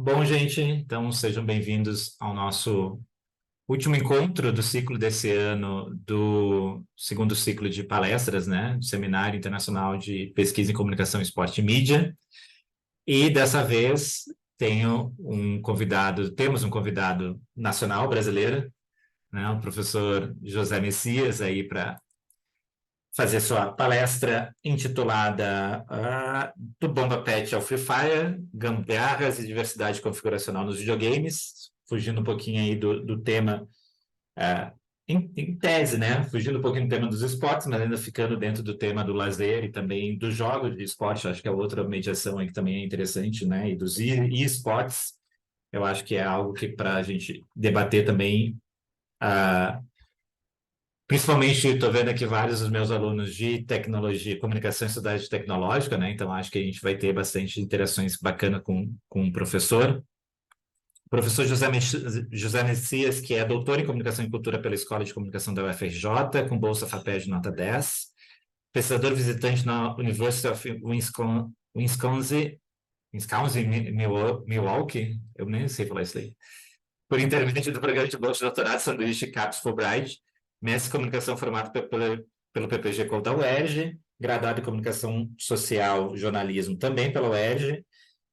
Bom, gente, então sejam bem-vindos ao nosso último encontro do ciclo desse ano, do segundo ciclo de palestras, né? Do Seminário Internacional de Pesquisa em Comunicação, Esporte e Mídia. E dessa vez temos um convidado nacional brasileiro, né? O professor José Messias aí para fazer sua palestra intitulada Do Bomba Pet ao Free Fire, Gambiarras e Diversidade Configuracional nos Videogames, fugindo um pouquinho aí do tema, ah, em tese, né? Fugindo um pouquinho do tema dos esportes, mas ainda ficando dentro do tema do lazer e também dos jogos de esporte, acho que é outra mediação aí que também é interessante, né? E dos esportes, eu acho que é algo que para a gente debater também. Principalmente, estou vendo aqui vários dos meus alunos de tecnologia, comunicação e sociedade tecnológica, né? Então, acho que a gente vai ter bastante interações bacanas com o professor. O professor José Messias, que é doutor em comunicação e cultura pela Escola de Comunicação da UFRJ, com bolsa FAPESD nota 10. Pesquisador visitante na University of Milwaukee, eu nem sei falar isso aí, por intermédio do programa de bolsa de doutorado Sanduíche CAPES Fulbright, mestre em comunicação formado pelo PPG-Com da UERJ, graduado em comunicação social, jornalismo também pela UERJ,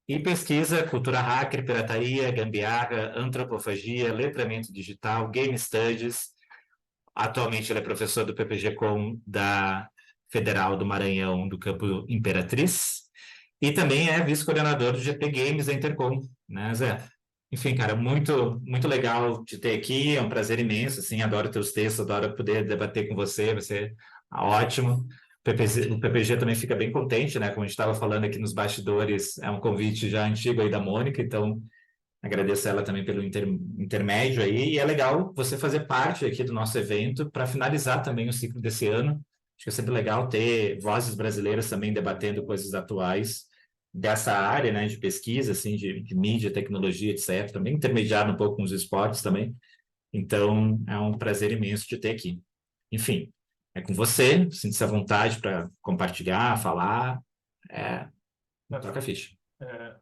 e pesquisa cultura hacker, pirataria, gambiarra, antropofagia, letramento digital, game studies. Atualmente ele é professor do PPG-Com da Federal do Maranhão, do campo Imperatriz, e também é vice-coordenador do GP Games da Intercom, né, Zé? Enfim, cara, muito legal te ter aqui, é um prazer imenso, assim, adoro teus textos, adoro poder debater com você, vai ser ótimo. O PPG também fica bem contente, né? Como a gente estava falando aqui nos bastidores, é um convite já antigo aí da Mônica, então agradeço ela também pelo intermédio aí, e é legal você fazer parte aqui do nosso evento para finalizar também o ciclo desse ano. Acho que é sempre legal ter vozes brasileiras também debatendo coisas atuais dessa área, né, de pesquisa, assim, de mídia, tecnologia, etc. Também intermediado um pouco com os esportes também. Então, é um prazer imenso te ter aqui. Enfim, é com você, sinta-se à vontade para compartilhar, falar, é, toca a ficha. É,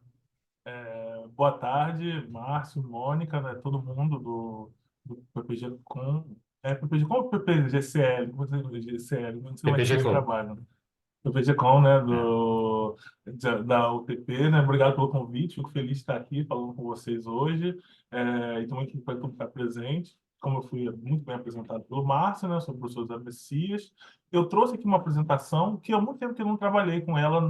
Boa tarde, Márcio, Mônica, né, todo mundo do PPG Com. PPG Com ou PPGCL? GCL, não sei como é que PPG vocês Com. trabalham. PPG Com, né, É. da UTP, né? Obrigado pelo convite, fico feliz de estar aqui falando com vocês hoje. E também aqui para estar presente. Como eu fui muito bem apresentado pelo Márcio, né, sou professor da Messias. Eu trouxe aqui uma apresentação que há muito tempo que eu não trabalhei com ela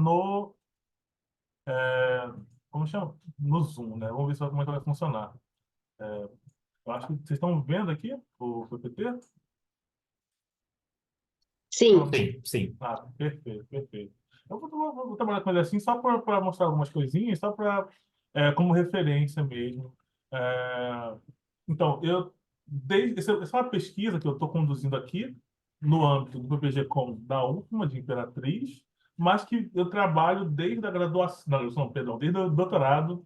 como chama? No Zoom, né? Vamos ver só como é que vai funcionar. Eu acho que vocês estão vendo aqui o PPT? Sim, Pronto. Sim, sim. Perfeito, perfeito. Eu vou trabalhar com ele assim só para mostrar algumas coisinhas, só para como referência mesmo. É, então, essa é uma pesquisa que eu estou conduzindo aqui no âmbito do PPG-Com da UFMA de Imperatriz, mas que eu trabalho desde a graduação, não, perdão, desde o doutorado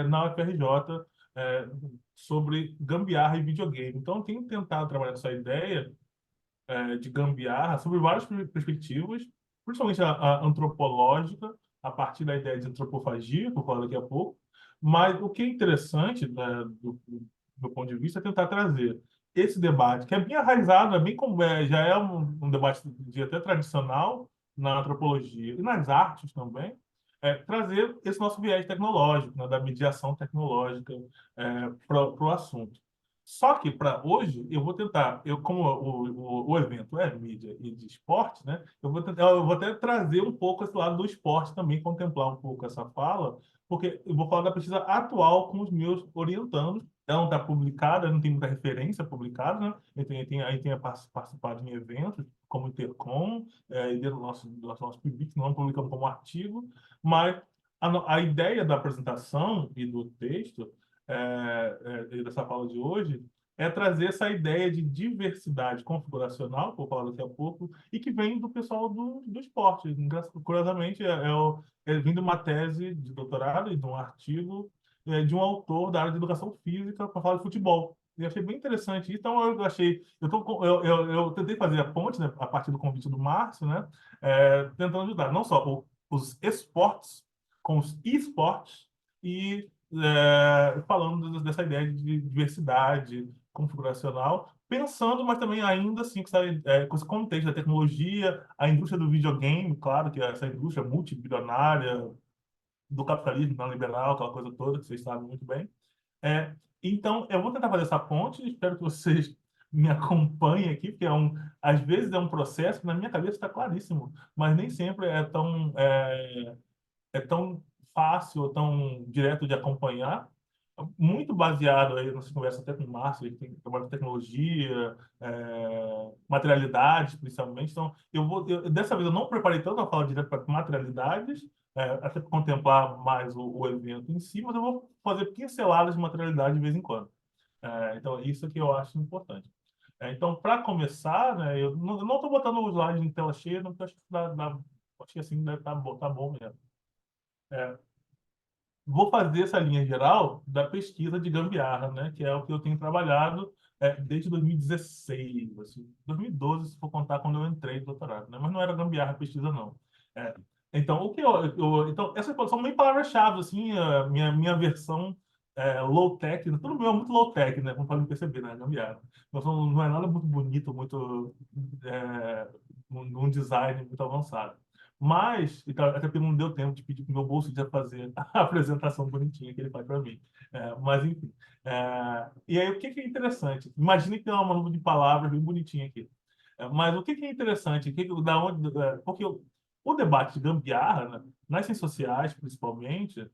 na UFRJ sobre gambiarra e videogame. Então, eu tenho tentado trabalhar essa ideia de gambiarra sobre várias perspectivas, principalmente a antropológica, a partir da ideia de antropofagia, que eu falo daqui a pouco. Mas o que é interessante, né, do meu ponto de vista, é tentar trazer esse debate, que é bem enraizado, já é um debate até tradicional na antropologia e nas artes também, trazer esse nosso viés tecnológico, né, da mediação tecnológica para o assunto. Só que para hoje eu vou tentar, como o evento é mídia e de esporte, né? Eu vou até trazer um pouco esse lado do esporte também, contemplar um pouco essa fala, porque eu vou falar da pesquisa atual com os meus orientandos. Ela não está publicada, não tem muita referência publicada, né? Aí tem participado em eventos como o Intercom, e dentro do nosso PIBIC, não publicamos como artigo, mas a ideia da apresentação e do texto dessa fala de hoje é trazer essa ideia de diversidade configuracional, que eu vou falar daqui a pouco, e que vem do pessoal do esporte. Curiosamente, vem de uma tese de doutorado e de um artigo de um autor da área de educação física para falar de futebol. E achei bem interessante. Então, eu tentei fazer a ponte, né, a partir do convite do Márcio, né, tentando ajudar não só os esportes com os esportes, e falando dessa ideia de diversidade configuracional, pensando, mas também ainda assim com esse contexto da tecnologia, a indústria do videogame, claro que é essa indústria multibilionária do capitalismo neoliberal, aquela coisa toda que vocês sabem muito bem. É, então, eu vou tentar fazer essa ponte, espero que vocês me acompanhem aqui, porque às vezes é um processo que na minha cabeça está claríssimo, mas nem sempre é tão fácil ou tão direto de acompanhar, muito baseado aí nessa conversa até com o Márcio, que tem trabalho com tecnologia, materialidades, principalmente. Então, dessa vez eu não preparei tanto a fala direto para materialidades, até para contemplar mais o evento em si, mas eu vou fazer pinceladas de materialidade de vez em quando. Então, isso que eu acho importante. Então, para começar, né, eu não estou botando o slide em tela cheia, não, porque eu acho que acho que assim deve tá bom mesmo. É, Vou fazer essa linha geral da pesquisa de gambiarra, né? Que é o que eu tenho trabalhado desde 2016, assim, 2012, se for contar quando eu entrei no doutorado, né? Mas não era gambiarra pesquisa, não. É, então, então, essas são meio palavras-chave, assim, a minha versão low-tech, tudo meu é muito low-tech, né? Como podem perceber, né? Gambiarra. Não é nada muito bonito, muito um design muito avançado. Mas, então, até porque não deu tempo de pedir para o meu bolso já fazer a apresentação bonitinha que ele faz para mim. Mas, enfim. E aí, o que é interessante? Imagine que tem uma nuvem de palavras bem bonitinha aqui. Mas o que é interessante? Da onde, porque o debate de gambiarra, né, nas ciências sociais, principalmente,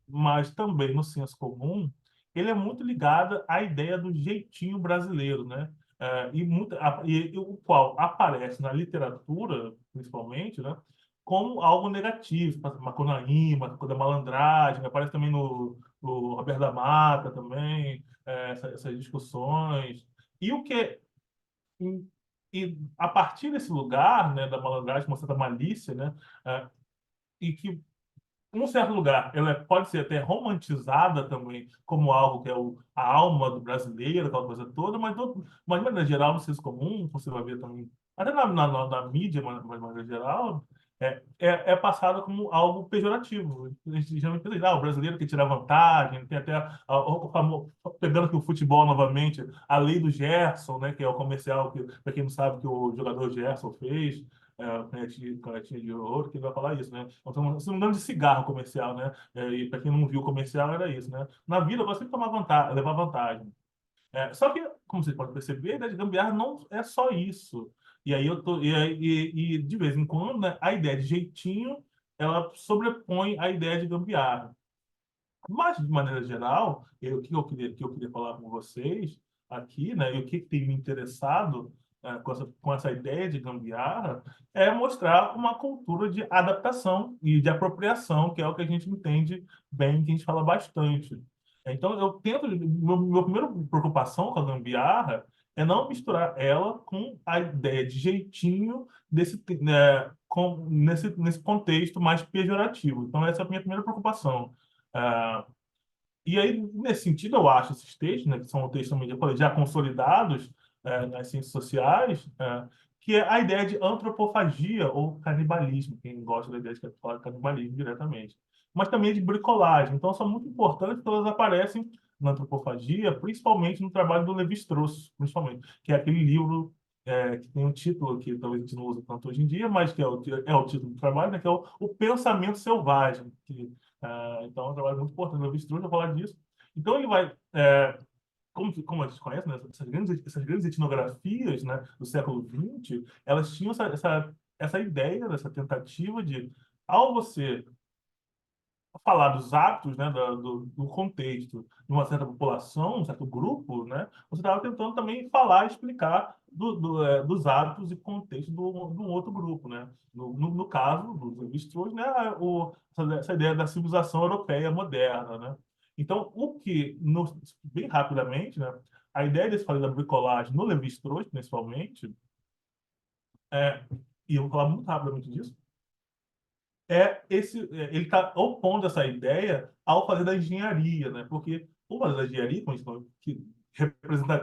mas também no senso comum, ele é muito ligado à ideia do jeitinho brasileiro, né? E o qual aparece na literatura, principalmente, né, como algo negativo, macunaíma, coisa da malandragem, aparece também no Roberto da Mata também, essas discussões. E o que e, e a partir desse lugar, né, da malandragem, uma certa malícia, né, e que um certo lugar, ela pode ser até romantizada também como algo que é a alma do brasileiro, aquela coisa toda, mas de maneira geral, no senso comum, você vai ver também, até na mídia, mas de maneira geral, é passada como algo pejorativo. A gente geralmente pensa, o brasileiro quer tirar vantagem, tem até, pegando aqui o futebol novamente, a lei do Gerson, né, que é o comercial, que, para quem não sabe, que o jogador Gerson fez, canetinha de ouro, que vai falar isso, né? Então, se não me engano, de cigarro comercial, né? E para quem não viu o comercial, era isso, né? Na vida, você tem que tomar vantagem, levar vantagem. Só que, como vocês podem perceber, a ideia de gambiarra não é só isso. E aí de vez em quando, né, a ideia de jeitinho, ela sobrepõe a ideia de gambiarra. Mas, de maneira geral, o que eu queria falar com vocês aqui, né, e o que tem me interessado com essa ideia de gambiarra, é mostrar uma cultura de adaptação e de apropriação, que é o que a gente entende bem, que a gente fala bastante. Então, minha primeira preocupação com a gambiarra é não misturar ela com a ideia de jeitinho nesse contexto mais pejorativo. Então, essa é a minha primeira preocupação. Ah, e aí, nesse sentido, eu acho esses textos, né, que são textos também, eu falei, já consolidados nas ciências sociais, que é a ideia de antropofagia ou canibalismo, quem gosta da ideia de falar de canibalismo diretamente, mas também de bricolagem. Então, são muito importantes porque elas aparecem na antropofagia, principalmente no trabalho do Levi-Strauss, principalmente, que é aquele livro que tem um título que talvez a gente não use tanto hoje em dia, mas que é o título do trabalho, né, que é o Pensamento Selvagem, então, é um trabalho muito importante. O Levi-Strauss vai falar disso. Então, ele vai, como a gente conhece, né, essas grandes etnografias, né, do século XX, elas tinham essa ideia, essa tentativa de, ao você falar dos hábitos, né, do contexto de uma certa população, um certo grupo, né, você estava tentando também falar e explicar dos hábitos e contexto do outro grupo, né? No caso dos Levi-Strauss, né, essa ideia da civilização europeia moderna, né? Então, bem rapidamente, né, a ideia desse fazer da bricolagem no Levi-Strauss, principalmente, é, e eu vou falar muito rapidamente disso, ele está opondo essa ideia ao fazer da engenharia, né? Porque o fazer da engenharia,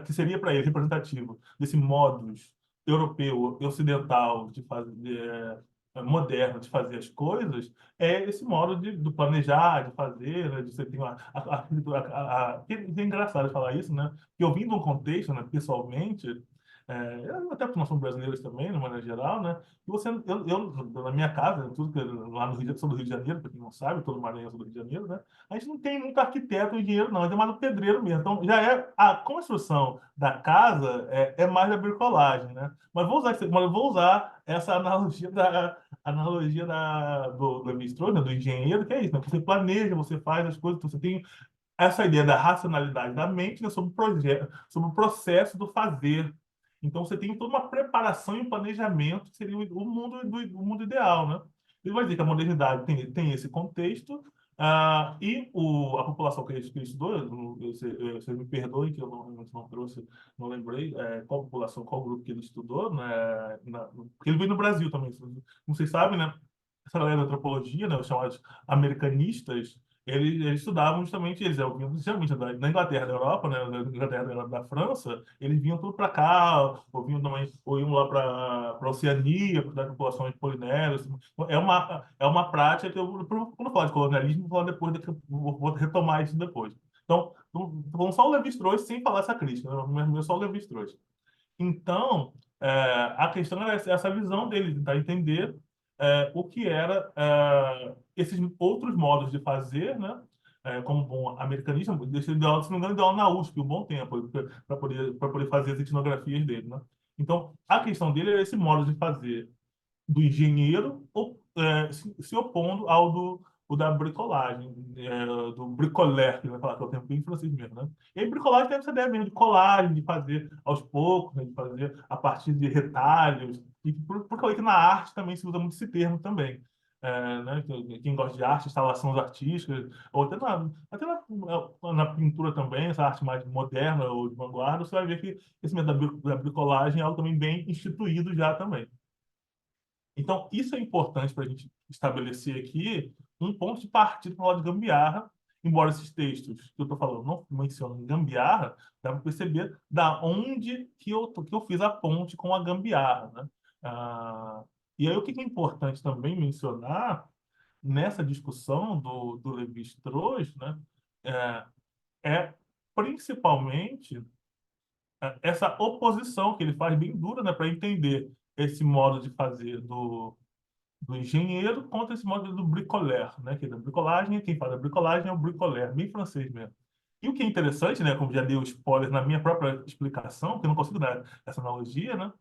que seria para ele representativo desse modus europeu, ocidental de fazer, moderno de fazer as coisas é esse modo do planejar, de fazer, né, de você ter que é engraçado falar isso, né? Que eu vim de um contexto, né, pessoalmente, até porque nós somos brasileiros também, de maneira geral, né? E na minha casa, tudo lá no Rio, sou do Rio de Janeiro, para quem não sabe, todo Maranhão sou do Rio de Janeiro, né? A gente não tem muito arquiteto ou engenheiro, não, é mais pedreiro mesmo. Então, já é a construção da casa é mais da bricolagem, né? Mas vou usar essa analogia do levi né, do engenheiro, que é isso, né? Você planeja, você faz as coisas, então você tem essa ideia da racionalidade da mente, né, sobre o projeto, sobre o processo do fazer. Então você tem toda uma preparação e um planejamento que seria o mundo ideal, né? Ele vai dizer que a modernidade tem esse contexto, a população que ele estudou, você me perdoe que eu não trouxe, não lembrei qual população, qual grupo que ele estudou, né? Porque ele veio no Brasil também, como vocês sabem, né? Essa galera da antropologia, né, os chamados americanistas, eles estudavam justamente, eles vinham justamente da Inglaterra, da Europa, né, da Inglaterra, da França, eles vinham tudo para cá, ou iam lá para a Oceania, para as populações polinésias. Assim. É uma prática que quando eu falar de colonialismo, vou falar depois, vou retomar isso depois. Então, vamos só o Levi-Strauss sem falar essa crítica, né, mas só o Levi-Strauss. Então, a questão era essa visão dele, tentar entender o que era esses outros modos de fazer, né? Como um bom americanista, deixei de aula, se não me engano, de aula na USP um bom tempo, para poder fazer as etnografias dele, né? Então, a questão dele era esse modo de fazer do engenheiro se opondo ao o da bricolagem, do bricoleur, que vai falar que é o termo bem francês mesmo, né? E aí, bricolagem tem essa ideia mesmo de colagem, de fazer aos poucos, né? De fazer a partir de retalhos, e por causa que na arte também se usa muito esse termo também. Né? Quem gosta de arte, instalações artísticas, ou até na pintura também, essa arte mais moderna ou de vanguarda, você vai ver que esse método da bricolagem é algo também bem instituído já também. Então, isso é importante para a gente estabelecer aqui um ponto de partida para falar de gambiarra, embora esses textos que eu estou falando não mencionem gambiarra, dá para perceber da onde que eu fiz a ponte com a gambiarra, né? E aí, o que é importante também mencionar nessa discussão do Levi-Strauss, né, é, é principalmente essa oposição que ele faz bem dura, né, para entender esse modo de fazer do engenheiro contra esse modo do bricoleur, né? Que é da bricolagem, quem faz a bricolagem é o bricoleur, bem francês mesmo. E o que é interessante, né? Como já dei o spoiler na minha própria explicação, porque eu não consigo dar essa analogia, né?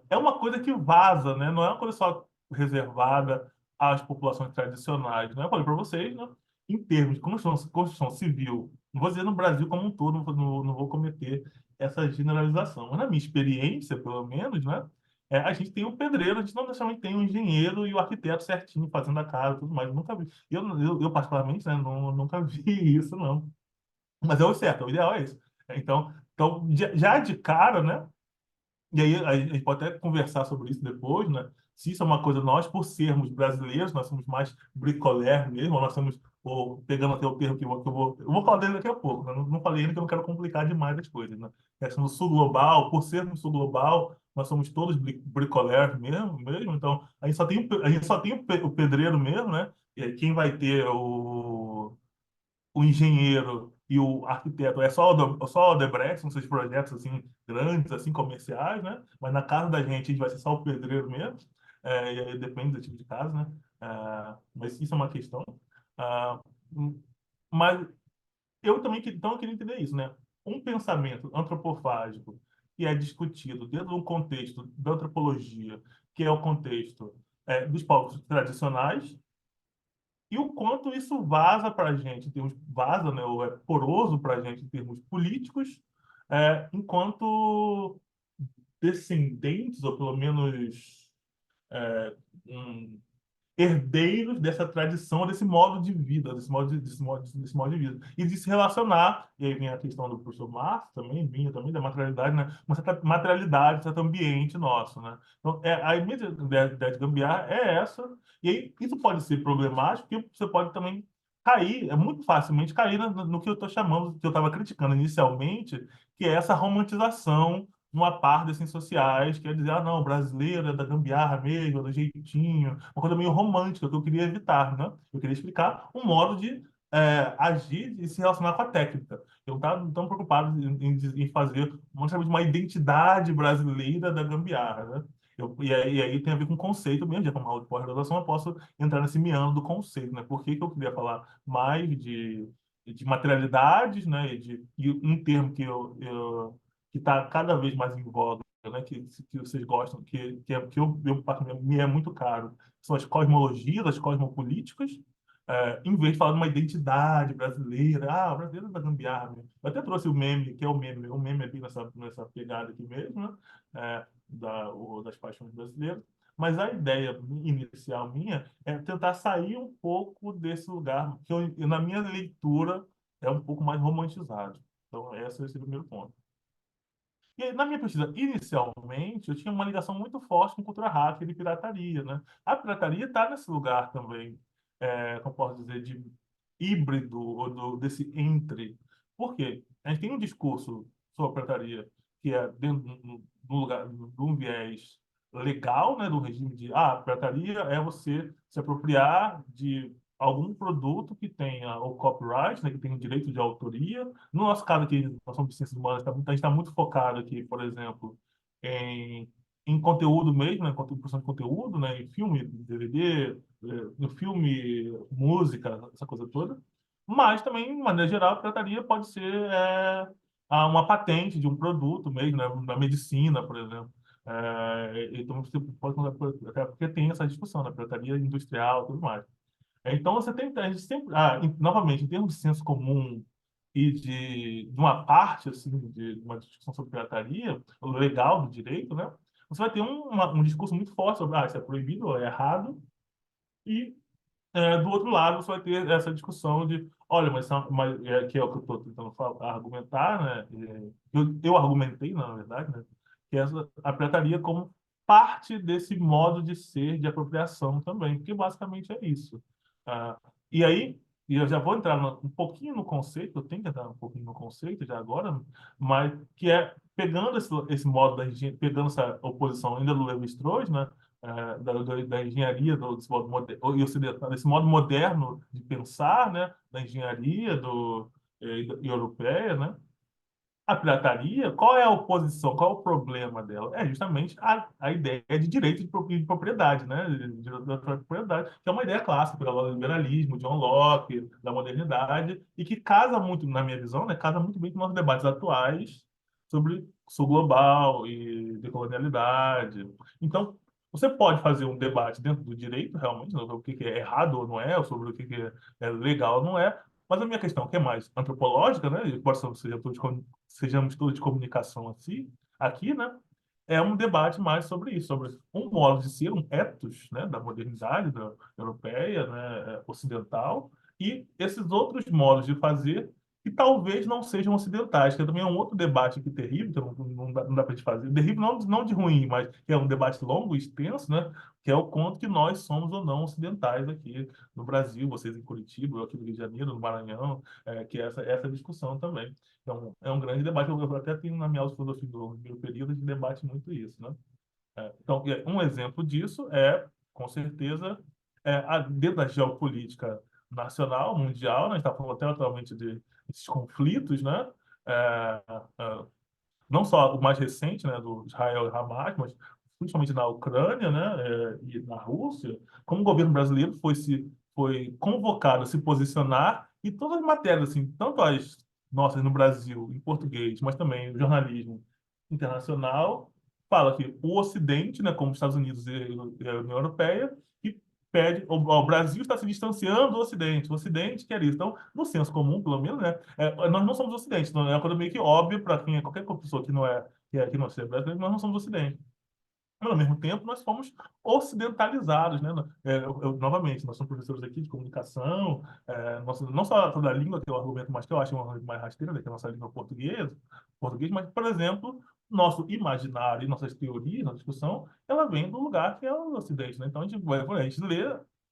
É uma coisa que vaza, né? Não é uma coisa só reservada às populações tradicionais, né? Eu falei para vocês, né? Em termos de construção civil, não vou dizer no Brasil como um todo, não vou cometer essa generalização, mas na minha experiência, pelo menos, né? A gente tem o pedreiro, a gente não necessariamente tem o engenheiro e o arquiteto certinho fazendo a casa e tudo mais. Eu nunca vi. Eu particularmente, né, nunca vi isso, não. Mas é o certo, o ideal é isso. Então já de cara, né? E aí a gente pode até conversar sobre isso depois, né? Se isso é uma coisa, nós, por sermos brasileiros, nós somos mais bricolé mesmo, ou nós somos, ou, pegando até o termo que eu vou falar dele daqui a pouco, né? Não falei ainda que eu não quero complicar demais as coisas, né? Questão do sul global, por sermos sul global, nós somos todos bricolé mesmo, então a gente só tem o pedreiro mesmo, né? E aí quem vai ter o engenheiro e o arquiteto só o Odebrecht, nos seus projetos assim grandes, assim comerciais, né? Mas na casa da gente, a gente vai ser só o pedreiro mesmo. E aí depende do tipo de casa, né? Mas isso é uma questão. Ah, mas eu também então, eu queria entender isso, né? Um pensamento antropofágico que é discutido dentro de um contexto da antropologia, que é o contexto dos povos tradicionais, e o quanto isso vaza para a gente, vaza, né, ou é poroso para a gente em termos políticos, enquanto descendentes, ou pelo menos um, herdeiros dessa tradição, desse modo de vida, desse modo de vida. E de se relacionar, e aí vem a questão do professor Márcio também, vinha também da materialidade, né? Uma certa materialidade, um certo ambiente nosso, né? Então, a ideia de gambiarra é essa, e aí isso pode ser problemático, porque você pode também cair, muito facilmente cair no que eu estou chamando, que eu estava criticando inicialmente, que é essa romantização numa parte das ciências sociais, quer dizer, ah, não, brasileira, é da gambiarra mesmo, é do jeitinho, uma coisa meio romântica que eu queria evitar, né? Eu queria explicar um modo de agir e se relacionar com a técnica. Eu não estava tão preocupado em fazer uma identidade brasileira da gambiarra, né? E aí tem a ver com conceito mesmo, já como aula de pós-graduação, eu posso entrar nesse meandro do conceito, né? Por que que eu queria falar mais de materialidades, né? E um termo que está cada vez mais em voga, né? Que vocês gostam, me é muito caro, são as cosmologias, as cosmopolíticas, em vez de falar de uma identidade brasileira, ah, brasileiro da gambiarra. Mesmo. Eu até trouxe o meme, que é o meme aqui nessa pegada aqui mesmo, né? Das paixões brasileiras. Mas a ideia inicial minha é tentar sair um pouco desse lugar, que na minha leitura é um pouco mais romantizado. Então, esse é o primeiro ponto. E aí, na minha pesquisa, inicialmente, eu tinha uma ligação muito forte com cultura hacker e pirataria, né? A pirataria está nesse lugar também, como posso dizer, de híbrido, ou desse entre. Por quê? A gente tem um discurso sobre a pirataria que é dentro do lugar, de um viés legal, né? Do regime de, pirataria é você se apropriar de algum produto que tenha o copyright, né? Que tenha o direito de autoria, no nosso caso aqui, nós somos de ciências humanas, a gente está muito focado aqui, por exemplo, em, em conteúdo mesmo, né, produção de conteúdo, né, em filme, DVD, no filme, música, essa coisa toda. Mas também, de maneira geral, a pirataria pode ser uma patente de um produto mesmo, né, na medicina, por exemplo. Então, você pode, até porque tem essa discussão, né, pirataria industrial e tudo mais. Então, a gente sempre, novamente, em termos de senso comum e de uma parte, assim, de uma discussão sobre pirataria, o legal do direito, né? Você vai ter um discurso muito forte sobre, isso é proibido ou é errado, e do outro lado você vai ter essa discussão de, olha, que é o que eu estou tentando argumentar, né? Eu argumentei, na verdade, né? Que a pirataria como parte desse modo de ser de apropriação também, porque basicamente é isso. Ah, e aí, e eu já vou entrar um pouquinho no conceito, eu tenho que entrar um pouquinho no conceito já agora, mas que é pegando esse modo pegando essa oposição ainda do Levi-Strauss, né? Da engenharia e ocidental, desse modo moderno de pensar, né, da engenharia europeia, né? A pirataria, qual é a oposição, qual é o problema dela? É justamente a ideia de direito de propriedade, né? De propriedade, que é uma ideia clássica do liberalismo, John Locke, da modernidade, e que casa muito, na minha visão, né? Casa muito bem com nossos debates atuais sobre sul global e decolonialidade. Então, você pode fazer um debate dentro do direito, realmente, sobre o que é errado ou não é, ou sobre o que é legal ou não é, mas a minha questão, que é mais antropológica, né? Embora sejamos todos de comunicação assim, aqui, né? É um debate mais sobre isso, sobre um modo de ser, um ethos, né? Da modernidade europeia, né? Ocidental, e esses outros modos de fazer que talvez não sejam ocidentais, que também é um outro debate aqui terrível, que não dá para gente fazer. Terrível não de ruim, mas que é um debate longo e extenso, né? Que é o quanto que nós somos ou não ocidentais aqui no Brasil, vocês em Curitiba, eu aqui no Rio de Janeiro, no Maranhão, que é essa discussão também. Então, é um grande debate, eu até tenho na minha aula de filosofia do meu período, a gente debate muito isso, né? Então, um exemplo disso com certeza, dentro da geopolítica nacional, mundial, né? A gente está falando até atualmente desses conflitos, né? É, é, não só o mais recente, né, do Israel e Hamas, mas principalmente na Ucrânia, né, e na Rússia, como o governo brasileiro foi convocado a se posicionar e todas as matérias, assim, tanto as nossas no Brasil, em português, mas também o jornalismo internacional, fala que o Ocidente, né, como os Estados Unidos e a União Europeia, que pede, o Brasil está se distanciando do Ocidente, o Ocidente quer isso. Então, no senso comum, pelo menos, né, nós não somos Ocidente, então é uma coisa meio que óbvia para qualquer pessoa que não seja brasileiro, nós não somos Ocidente. Mas, ao mesmo tempo, nós fomos ocidentalizados, né? Novamente, nós somos professores aqui de comunicação, não só da língua, que é o argumento mais que eu acho um argumento mais rasteiro, né? Que é a nossa língua português, mas, por exemplo, nosso imaginário e nossas teorias, nossa discussão, ela vem do lugar que é o Ocidente, né? Então, a gente lê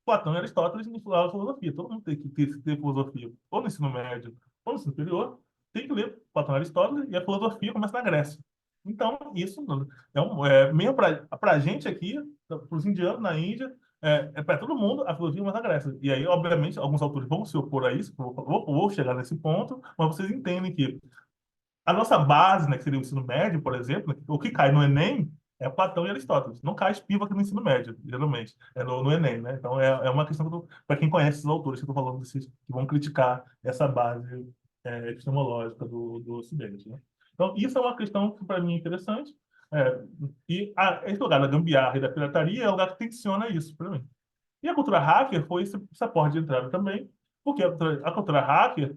Platão e Aristóteles no filosofia. Todo mundo tem que ter filosofia, ou no ensino médio, ou no ensino superior, tem que ler Platão e Aristóteles, e a filosofia começa na Grécia. Então, isso mesmo para a gente aqui, para os indianos na Índia, para todo mundo, a filosofia é uma da Grécia. E aí, obviamente, alguns autores vão se opor a isso, vou chegar nesse ponto, mas vocês entendem que a nossa base, né, que seria o ensino médio, por exemplo, né, o que cai no Enem é Platão e Aristóteles. Não cai Spivak no ensino médio, geralmente, no Enem, né? Então, é uma questão para quem conhece esses autores que eu estou falando, desses, que vão criticar essa base epistemológica do Ocidente, né? Então, isso é uma questão que, para mim, é interessante. Esse lugar da gambiarra e da pirataria é o lugar que tensiona isso, para mim. E a cultura hacker foi essa porta de entrada também, porque a cultura hacker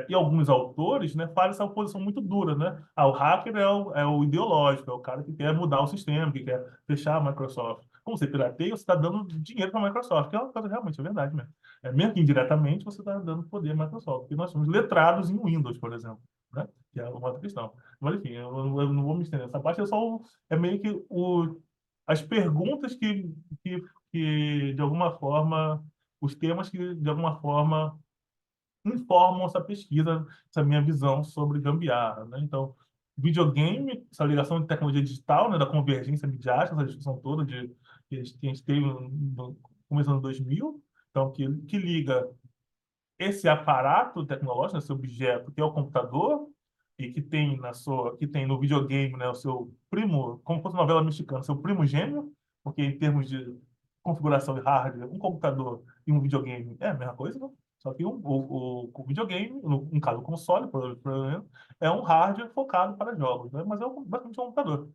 e alguns autores, né, fazem essa oposição muito dura, né? O hacker é o ideológico, é o cara que quer mudar o sistema, que quer fechar a Microsoft. Como você pirateia, você está dando dinheiro para a Microsoft, que é uma coisa realmente é verdade mesmo. Mesmo que indiretamente, você está dando poder à Microsoft, porque nós somos letrados em Windows, por exemplo, né? Que é uma outra questão. Mas, enfim, eu não vou me estender nessa parte, é meio que as perguntas que de alguma forma, os temas que, de alguma forma, informam essa pesquisa, essa minha visão sobre gambiarra, né? Então, videogame, essa ligação de tecnologia digital, né, da convergência midiática, essa discussão toda que a gente teve começando em 2000, então, que liga esse aparato tecnológico, esse objeto que é o computador e que tem no videogame, né, o seu primo, como fosse novela mexicana, seu primo gêmeo, porque em termos de configuração de hardware, um computador e um videogame é a mesma coisa, né? Só que o videogame, no caso o console, por exemplo, é um hardware focado para jogos, né? Mas basicamente um computador.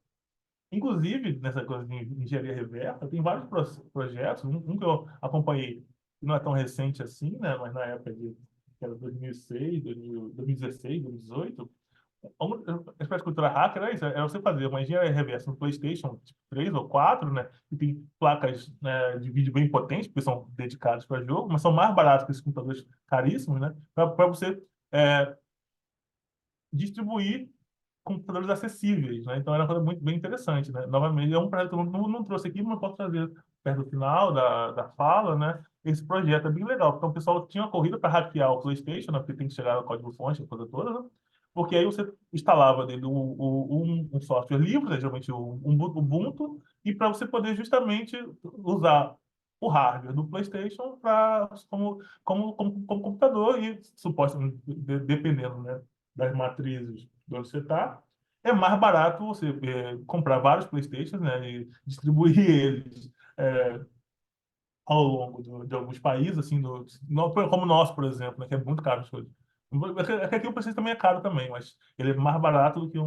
Inclusive, nessa coisa de engenharia reversa, tem vários projetos. Um que eu acompanhei, que não é tão recente assim, né? Mas na época que era 2006, 2016, 2018, a espécie de cultura hacker era isso, era você fazer uma engenharia reversa no PlayStation tipo, 3 ou 4, né? Que tem placas, né, de vídeo bem potentes, porque são dedicadas para jogo, mas são mais baratos que esses computadores caríssimos, né? Para você é, distribuir computadores acessíveis, né? Então era uma coisa muito bem interessante, né? Novamente, é um projeto que eu não trouxe aqui, mas posso trazer perto do final da fala, né? Esse projeto é bem legal, porque o pessoal tinha uma corrida para hackear o PlayStation, né? Porque tem que chegar ao código-fonte, a coisa toda, né? Porque aí você instalava dele um software livre, né? Geralmente um Ubuntu, e para você poder justamente usar o hardware do PlayStation como computador e supostamente, dependendo, né, das matrizes de onde você está, é mais barato você comprar vários PlayStations, né, e distribuir eles ao longo de alguns países, assim, como o nosso, por exemplo, né, que é muito caro as coisas. É que aqui o PlayStation também é caro também, mas ele é mais barato do que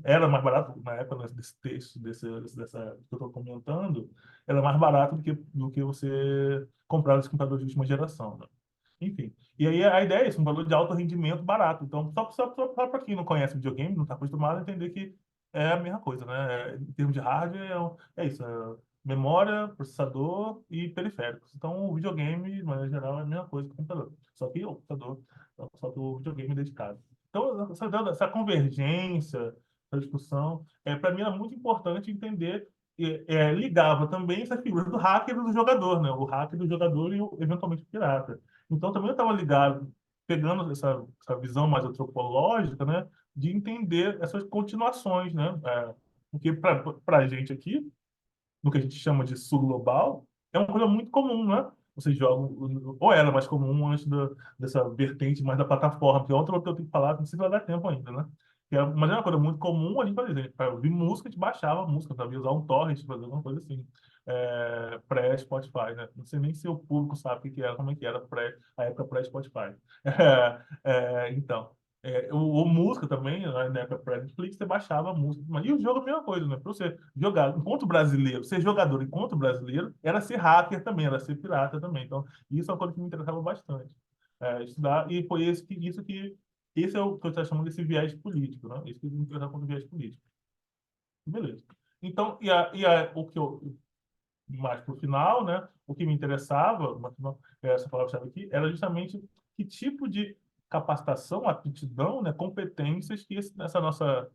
era mais barato na época, né, desse texto, dessa que eu estou comentando, era mais barato do que você comprar os computadores de última geração, né? Enfim. E aí a ideia é isso, um valor de alto rendimento barato. Então, só para quem não conhece videogame, não está acostumado a entender que é a mesma coisa, né? Em termos de hardware, é isso, memória, processador e periféricos. Então, o videogame, de maneira geral, é a mesma coisa que o computador. Só que o computador, só que o videogame é dedicado. Então, essa convergência, essa discussão, para mim era muito importante entender ligava também essa figura do hacker e do jogador, né? O hacker do jogador e eventualmente o pirata. Então, também eu estava ligado, pegando essa visão mais antropológica, né, de entender essas continuações, né? Porque para a gente aqui, no que a gente chama de sul global, é uma coisa muito comum, né? Vocês jogam, ou era mais comum antes dessa vertente mais da plataforma, que é outra que eu tenho que falar, não sei se vai dar tempo ainda, né? Mas é uma coisa muito comum a gente fazer. Para ouvir música, a gente baixava a música, sabia usar um torrent, fazer alguma coisa assim. Pré-Spotify, né? Não sei nem se o público sabe o que era, como é que era a época pré-Spotify. Então, o música também, né, na época pré-Netflix, você baixava a música. E o jogo é a mesma coisa, né? Para você jogar enquanto brasileiro, ser jogador enquanto brasileiro, era ser hacker também, era ser pirata também. Então, isso é uma coisa que me interessava bastante. Estudar, e foi esse é o que eu estou chamando desse viés político, né? Isso que me interessava como viés político. Beleza. Então, o que eu, mais para o final, né? O que me interessava, essa palavra-chave aqui, era justamente que tipo de capacitação, aptidão, né? Competências que essa nossa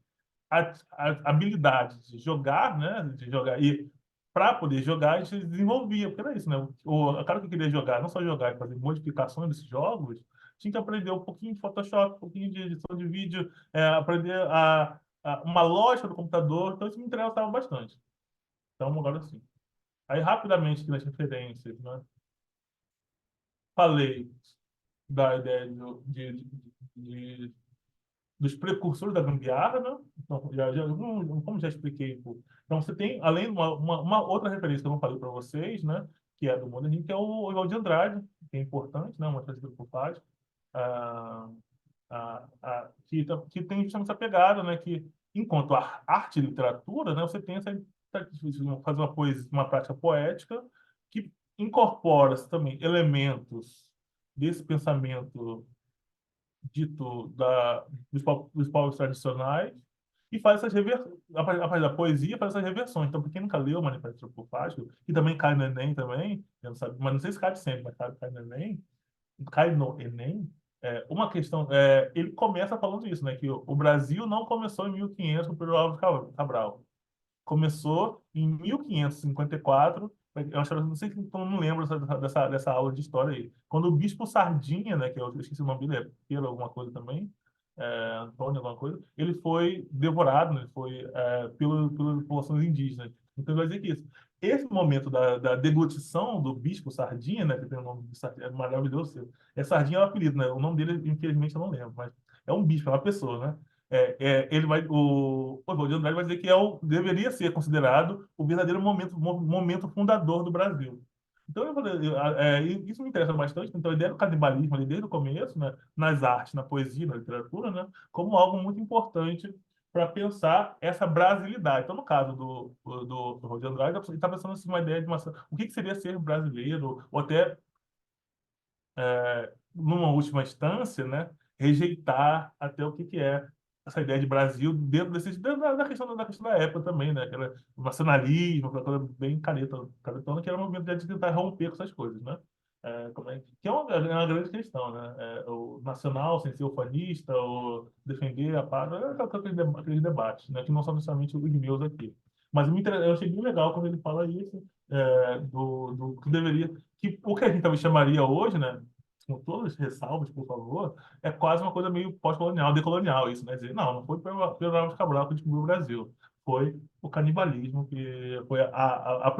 habilidade de jogar, né? De jogar e para poder jogar a gente desenvolvia, porque era isso, né? O cara que queria jogar, não só jogar, e fazer modificações desses jogos, tinha que aprender um pouquinho de Photoshop, um pouquinho de edição de vídeo, aprender uma lógica do computador, então isso me interessava bastante. Então, agora sim. Aí, rapidamente, aqui nas referências, né? Falei da ideia de- dos precursores da gambiarra, né? Então, como já expliquei, pô. Então, você tem, além de uma outra referência que eu não falei para vocês, né? Que é do modernismo, que é o Evaldo de Andrade, que é importante, né? Uma traduzida por Paz, ah, que tem justamente essa pegada, né? Que, enquanto arte e literatura, né? Você tem fazer uma poesia, uma prática poética que incorpora também elementos desse pensamento dito dos povos tradicionais e faz essas reversões, a partir da poesia, faz essas reversões. Então, para quem nunca leu o Manifesto Antropofágico, que também cai no Enem também, eu não sabe, mas não sei se cai sempre, mas cai no Enem, cai no Enem, uma questão, ele começa falando isso, né, que o Brasil não começou em 1500 com o Pedro Álvares Cabral. Começou em 1554. Eu acho, não sei se eu não lembro dessa aula de história aí. Quando o bispo Sardinha, né, que eu esqueci o nome dele, é Pedro alguma coisa também, Antônio alguma coisa, ele foi devorado, né, foi pelas populações indígenas. Então, vai dizer que isso. Esse momento da deglutição do bispo Sardinha, né, que tem o nome de Sardinha, é maravilhoso. Sardinha é o apelido, né? O nome dele, infelizmente, eu não lembro, mas é um bispo, é uma pessoa, né? Ele vai, o Evaldo de Andrade vai dizer que deveria ser considerado o verdadeiro momento fundador do Brasil. Então, isso me interessa bastante. Então, a ideia do canibalismo, ali, desde o começo, né, nas artes, na poesia, na literatura, né, como algo muito importante para pensar essa brasilidade. Então, no caso do Evaldo de Andrade, ele está pensando assim, uma ideia de o que seria ser brasileiro, ou até numa última instância, né, rejeitar até o que é essa ideia de Brasil dentro da questão da época também, né, aquela, o nacionalismo, aquela coisa bem caretona, que era um movimento de tentar romper com essas coisas, né? Que é uma grande questão, né? O nacional sem ser ufanista, ou defender a pátria, aqueles debates, né? Que não são necessariamente os meus aqui. Mas eu achei bem legal quando ele fala isso, do que deveria, que o que a gente talvez chamaria hoje, né? Com todas as ressalvas, por favor, é quase uma coisa meio pós-colonial, decolonial, isso, né? Dizer, não foi pelo Olavo de Cabral que descobriu o Brasil. Foi o canibalismo, que foi o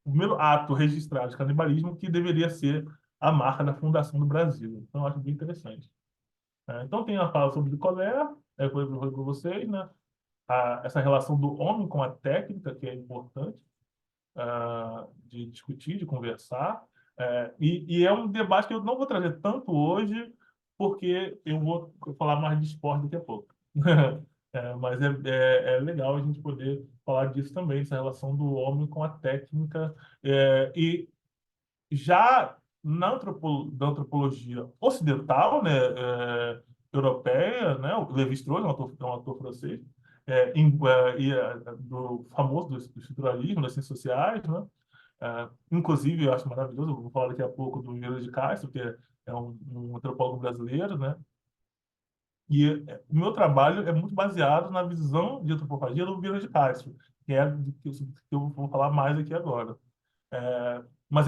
primeiro ato registrado de canibalismo que deveria ser a marca da fundação do Brasil. Então, eu acho bem interessante. Então, tem a fala sobre o picolé, que eu falei com vocês, né? Essa relação do homem com a técnica, que é importante de discutir, de conversar. E é um debate que eu não vou trazer tanto hoje, porque eu vou falar mais de esporte daqui a pouco. Mas é legal a gente poder falar disso também, essa relação do homem com a técnica. E já da antropologia ocidental, né, europeia, né, o Lévi-Strauss é um autor francês, do famoso do estruturalismo, das ciências sociais, né, inclusive, eu acho maravilhoso, eu vou falar daqui a pouco do Vieira de Castro, que é um antropólogo brasileiro, né? E o meu trabalho é muito baseado na visão de antropofagia do Vieira de Castro, que é do que eu vou falar mais aqui agora. Mas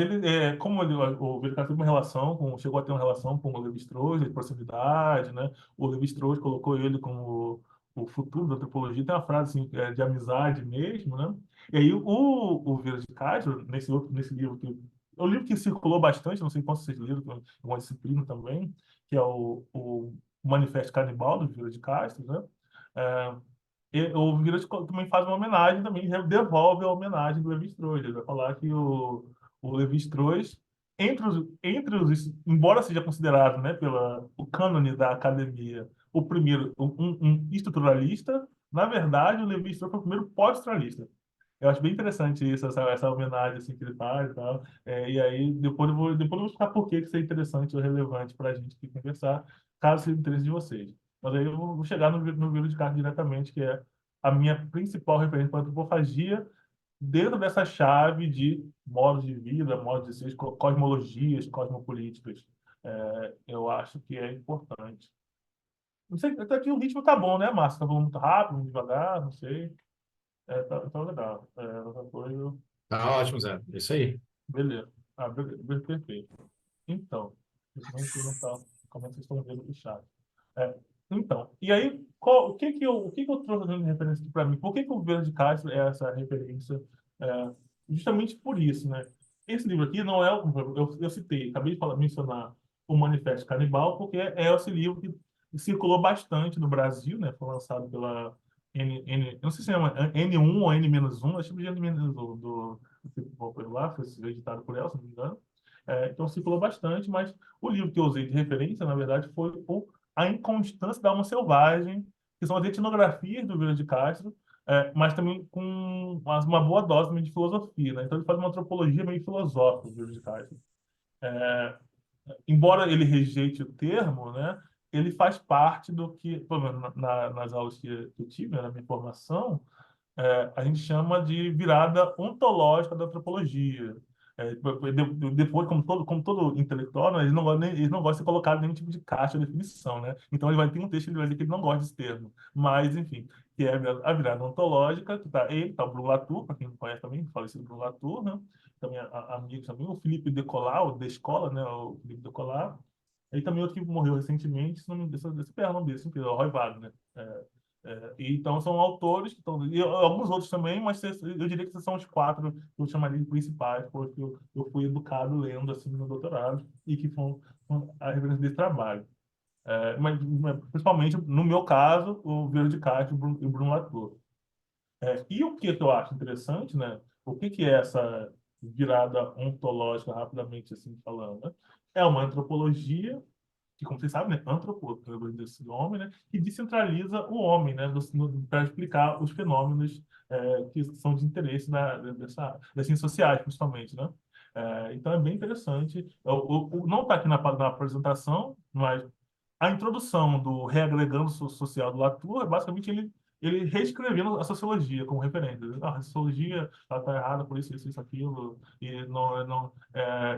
como o Vieira de Castro teve uma relação chegou a ter uma relação com o Levi-Strauss, de proximidade, né? O Levi-Strauss colocou ele como o futuro da antropologia, tem uma frase assim, de amizade mesmo, né? E aí o Vieira de Castro, nesse livro é um livro que circulou bastante, não sei quantos vocês leram, é uma disciplina também, que é o Manifesto Canibal do Vieira de Castro, né? É, o Vieira também faz uma homenagem, também devolve a homenagem do Levi-Strauss. Ele vai falar que o Levi-Strauss, embora seja considerado, né, o cânone da academia, o primeiro, um estruturalista, na verdade, o Levi-Strauss foi o primeiro pós-estruturalista. Eu acho bem interessante isso, essa homenagem assim, que ele faz e tal. E aí, depois eu vou explicar por que isso é interessante ou relevante para a gente aqui conversar, caso seja do interesse de vocês. Mas aí eu vou chegar no Vilo de Carne diretamente, que é a minha principal referência para a antropofagia, dentro dessa chave de modos de vida, modos de ser, cosmologias, cosmopolíticas. Eu acho que é importante. Não sei, até aqui o ritmo tá bom, né, Márcio? Tá falando muito rápido, muito devagar, não sei. Tá legal. Outra coisa, Tá ótimo, Zé. Isso aí. beleza. Beleza, perfeito. Então, deixa eu perguntar como é que vocês estão vendo o chat. É, Então, e aí, o que que eu trouxe de referência para mim? Por que que o Verde de Castro é essa referência? É, justamente por isso, né? Esse livro aqui não é, eu citei, acabei de falar, mencionar o Manifesto Canibal, porque é esse livro que circulou bastante no Brasil, né? Foi lançado pela eu não sei se é N1 ou N-1, acho que é N-1 do Circo Popular, foi editado por ela, se não me engano. Então circulou bastante, mas o livro que eu usei de referência, na verdade, foi o A Inconstância da Alma Selvagem, que são as etnografias do Vila de Castro, mas também com uma boa dose também de filosofia, né? Então ele faz uma antropologia meio filosófica do Vila de Castro. É, embora ele rejeite o termo, né, ele faz parte do que, pelo menos nas aulas que eu tive, né, na minha formação, a gente chama de virada ontológica da antropologia. Depois, como todo intelectual, né, eles não gostam de colocar nenhum tipo de caixa de definição, né? Então, ele vai ter um texto que ele vai dizer que ele não gosta desse termo. Mas, enfim, que é a virada ontológica, que está ele, está o Bruno Latour, para quem não conhece também, o falecido Bruno Latour, né? Também amigos também, o Felipe Decolar, o da escola, né? O Felipe Decolar. E também outro que morreu recentemente, se não me engano, esse é o nome dele, é o Roy Wagner. E então são autores que estão. E alguns outros também, mas eu diria que esses são os quatro que eu chamaria de principais, porque eu fui educado lendo assim no doutorado e que foram a referência desse trabalho. Mas, principalmente, no meu caso, o Vieira de Castro e o Bruno Latour. E o que eu acho interessante, né? O que é essa virada ontológica, rapidamente assim falando, né? É uma antropologia que, como vocês sabem, né, antropólogo desse homem, né, que descentraliza o homem, né, para explicar os fenômenos que são de interesse das ciências sociais, principalmente, né? Então é bem interessante. Não está aqui na apresentação, mas a introdução do reagregando social do Latour é basicamente ele reescrevendo a sociologia como referência. A sociologia está errada por isso, aquilo, e,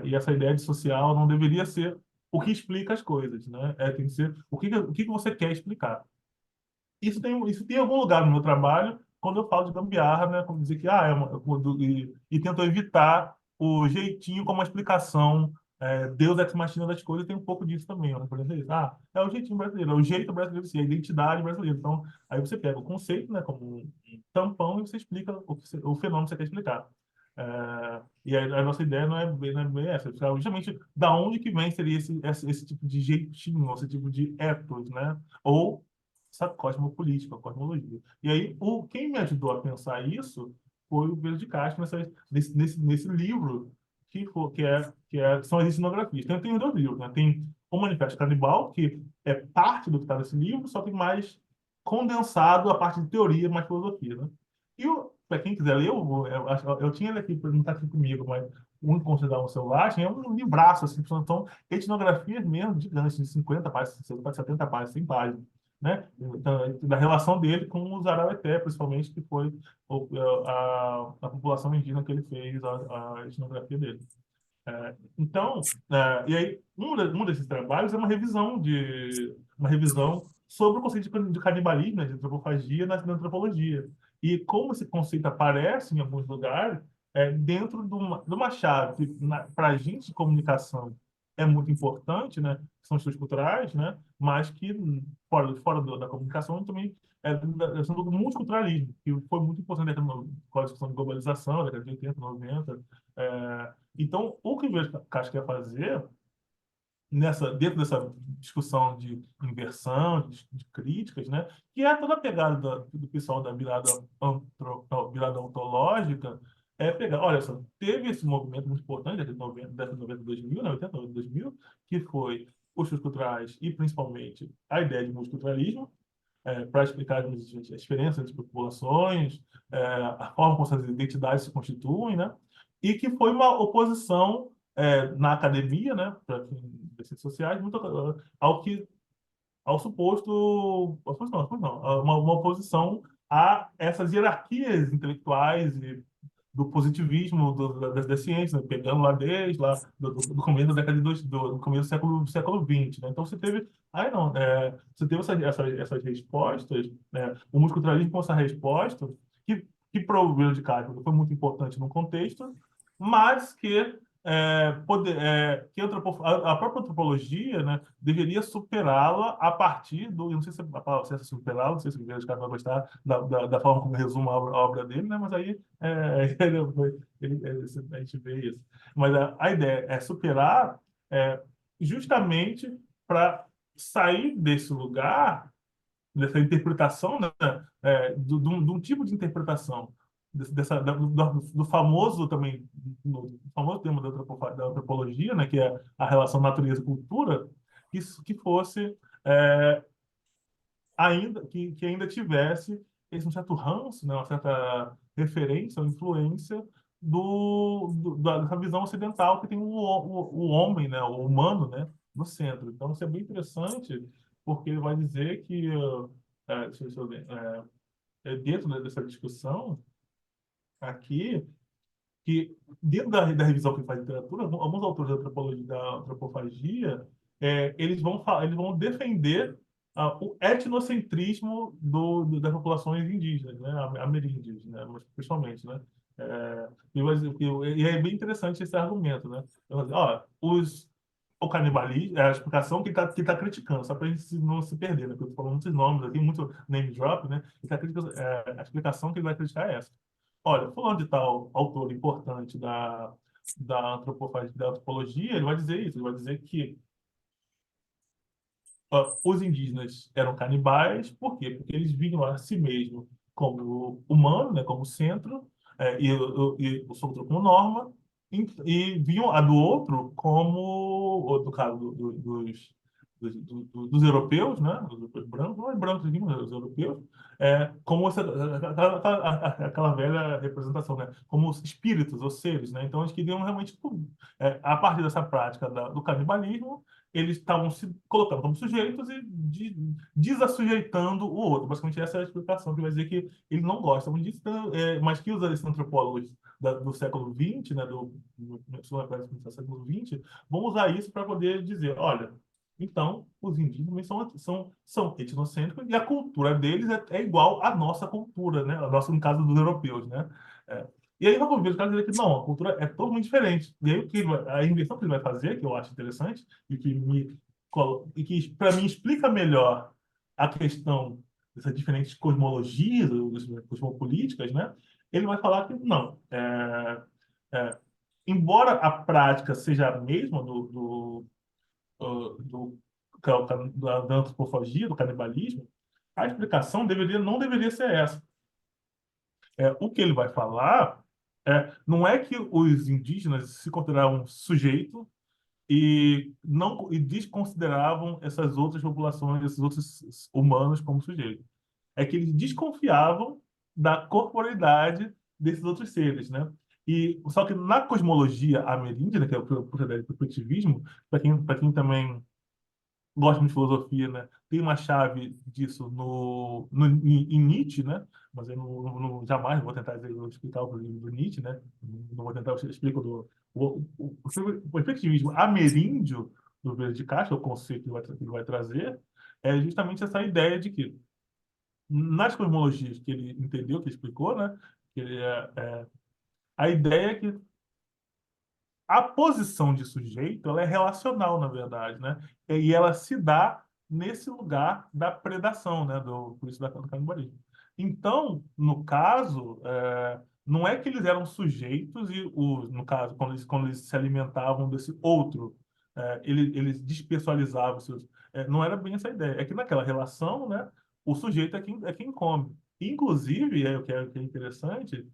e essa ideia de social não deveria ser o que explica as coisas, né? Tem que ser o que você quer explicar. Isso tem algum lugar no meu trabalho quando eu falo de gambiarra, né? Como dizer que e tento evitar o jeitinho como uma explicação Deus ex machina das coisas tem um pouco disso também, né? Por exemplo, é o jeitinho brasileiro, é o jeito brasileiro de ser, a identidade brasileira. Então, aí você pega o conceito, né, como um tampão e você explica o fenômeno que você quer explicar. E a nossa ideia não é bem essa, justamente da onde que vem seria esse tipo de jeitinho, esse tipo de ethos, né? Ou essa cosmopolítica, cosmologia. E aí, quem me ajudou a pensar isso foi o Pedro de Castro nesse livro são as etnografias. Tem dois livros, né? Tem o Manifesto Canibal, que é parte do que está nesse livro, só que mais condensado a parte de teoria, mais filosofia, né? E para quem quiser ler, eu tinha ele aqui, não está aqui comigo, mas um considerar no celular, é um livraço, assim, são etnografias mesmo, gigantes, de 50 páginas, 70 páginas, 100 páginas, né? Então, da relação dele com os Araueté, principalmente, que foi a população indígena que ele fez a etnografia dele. Então, e aí um desses trabalhos é uma revisão sobre o conceito de canibalismo, né, de antropofagia na antropologia. E como esse conceito aparece em alguns lugares, dentro de uma chave que para a gente de comunicação é muito importante, né, que são estudos culturais, né, mas que fora da comunicação também da questão do multiculturalismo, que foi muito importante com a discussão de globalização, da década de 80, 90. Então, o que o Casco quer fazer dentro dessa discussão de inversão, de críticas, né, que é toda a pegada do pessoal da virada ontológica, pegar, olha só, teve esse movimento muito importante década de 90, 2000, né, 80, 90, 2000, que foi os estudos culturais e principalmente a ideia de multiculturalismo, para explicar as diferenças entre populações, a forma como essas identidades se constituem, né? E que foi uma oposição na academia, né, para das ciências sociais, muito ao que ao suposto não, uma oposição a essas hierarquias intelectuais e do positivismo das ciências, né? Pegando lá desde lá do começo da década do começo do século XX, né? Então você teve, não, você teve essas respostas, né? O multiculturalismo com essa resposta que para o Vila de Castro foi muito importante no contexto, mas que que a própria antropologia, né, deveria superá-la a partir do. Eu não sei se a palavra certa é superá-la, não sei se o Vilas vai gostar da forma como resumo a obra dele, né, mas aí a gente vê isso. Mas a ideia é superar é, justamente para sair desse lugar dessa interpretação, né, de um tipo de interpretação do famoso também do famoso tema da antropologia, né, que é a relação natureza-cultura, que fosse é, que ainda tivesse esse um certo ranço, né, uma certa referência, uma influência dessa visão ocidental que tem o homem, né, o humano, né, no centro. Então, isso é bem interessante, porque ele vai dizer que, deixa eu ver, dentro dessa discussão aqui, que dentro da revisão que ele faz de literatura, alguns autores da antropologia, da antropofagia, eles vão defender o etnocentrismo das populações indígenas, né, ameríndias, né, mas principalmente, né. E é bem interessante esse argumento, né. Então, ó, o canibalismo, é a explicação que tá criticando, só para a gente não se perder, né, porque eu estou falando muitos nomes aqui, muito name drop, né, e tá criticando, a explicação que ele vai criticar é essa. Olha, fulano de tal, autor importante da antropologia, ele vai dizer isso, ele vai dizer que os indígenas eram canibais, por quê? Porque eles viam a si mesmo como humano, né, como centro, e o outro como norma, e viam a do outro como, ou no caso dos europeus, né, os europeus brancos, não é brancos, os europeus, como aquela velha representação, né, como os espíritos, os seres, né, então eles queriam realmente, a partir dessa prática do canibalismo, eles estavam se colocando como sujeitos e desassujeitando o outro. Basicamente, essa é a explicação que vai dizer que eles não gostam disso, mas que os antropólogos do século XX, né, do século XX, vão usar isso para poder dizer, olha, então, os indígenas são etnocêntricos e a cultura deles é igual à nossa cultura, né? A nossa, no caso dos europeus, né? É, e aí, no os caras dizem que não, a cultura é totalmente diferente. E aí, a inversão que ele vai fazer, que eu acho interessante, e que para mim explica melhor a questão dessas diferentes cosmologias, cosmopolíticas, né? Ele vai falar que não. Embora a prática seja a mesma do, da antropofagia, do canibalismo, a explicação não deveria ser essa. O que ele vai falar não é que os indígenas se consideravam sujeito e desconsideravam essas outras populações, esses outros humanos como sujeitos. É que eles desconfiavam da corporeidade desses outros seres, né? E só que na cosmologia ameríndia, que é o perspectivismo, para quem também gosto muito de filosofia, né? Tem uma chave disso em Nietzsche, né? Mas eu jamais vou tentar explicar o livro do Nietzsche, né? Não vou tentar explicar o perspectivismo ameríndio do Verde de Castro, o conceito que ele vai trazer, é justamente essa ideia de que nas cosmologias que ele entendeu, que ele explicou, né? Que a ideia é que a posição de sujeito, ela é relacional, na verdade, né? E ela se dá nesse lugar da predação, né? Por isso do canibalismo. Então, no caso, não é que eles eram sujeitos e, no caso, quando eles se alimentavam desse outro, eles despessoalizavam seus... não era bem essa ideia. É que naquela relação, né? O sujeito é quem come. Inclusive, o que é interessante,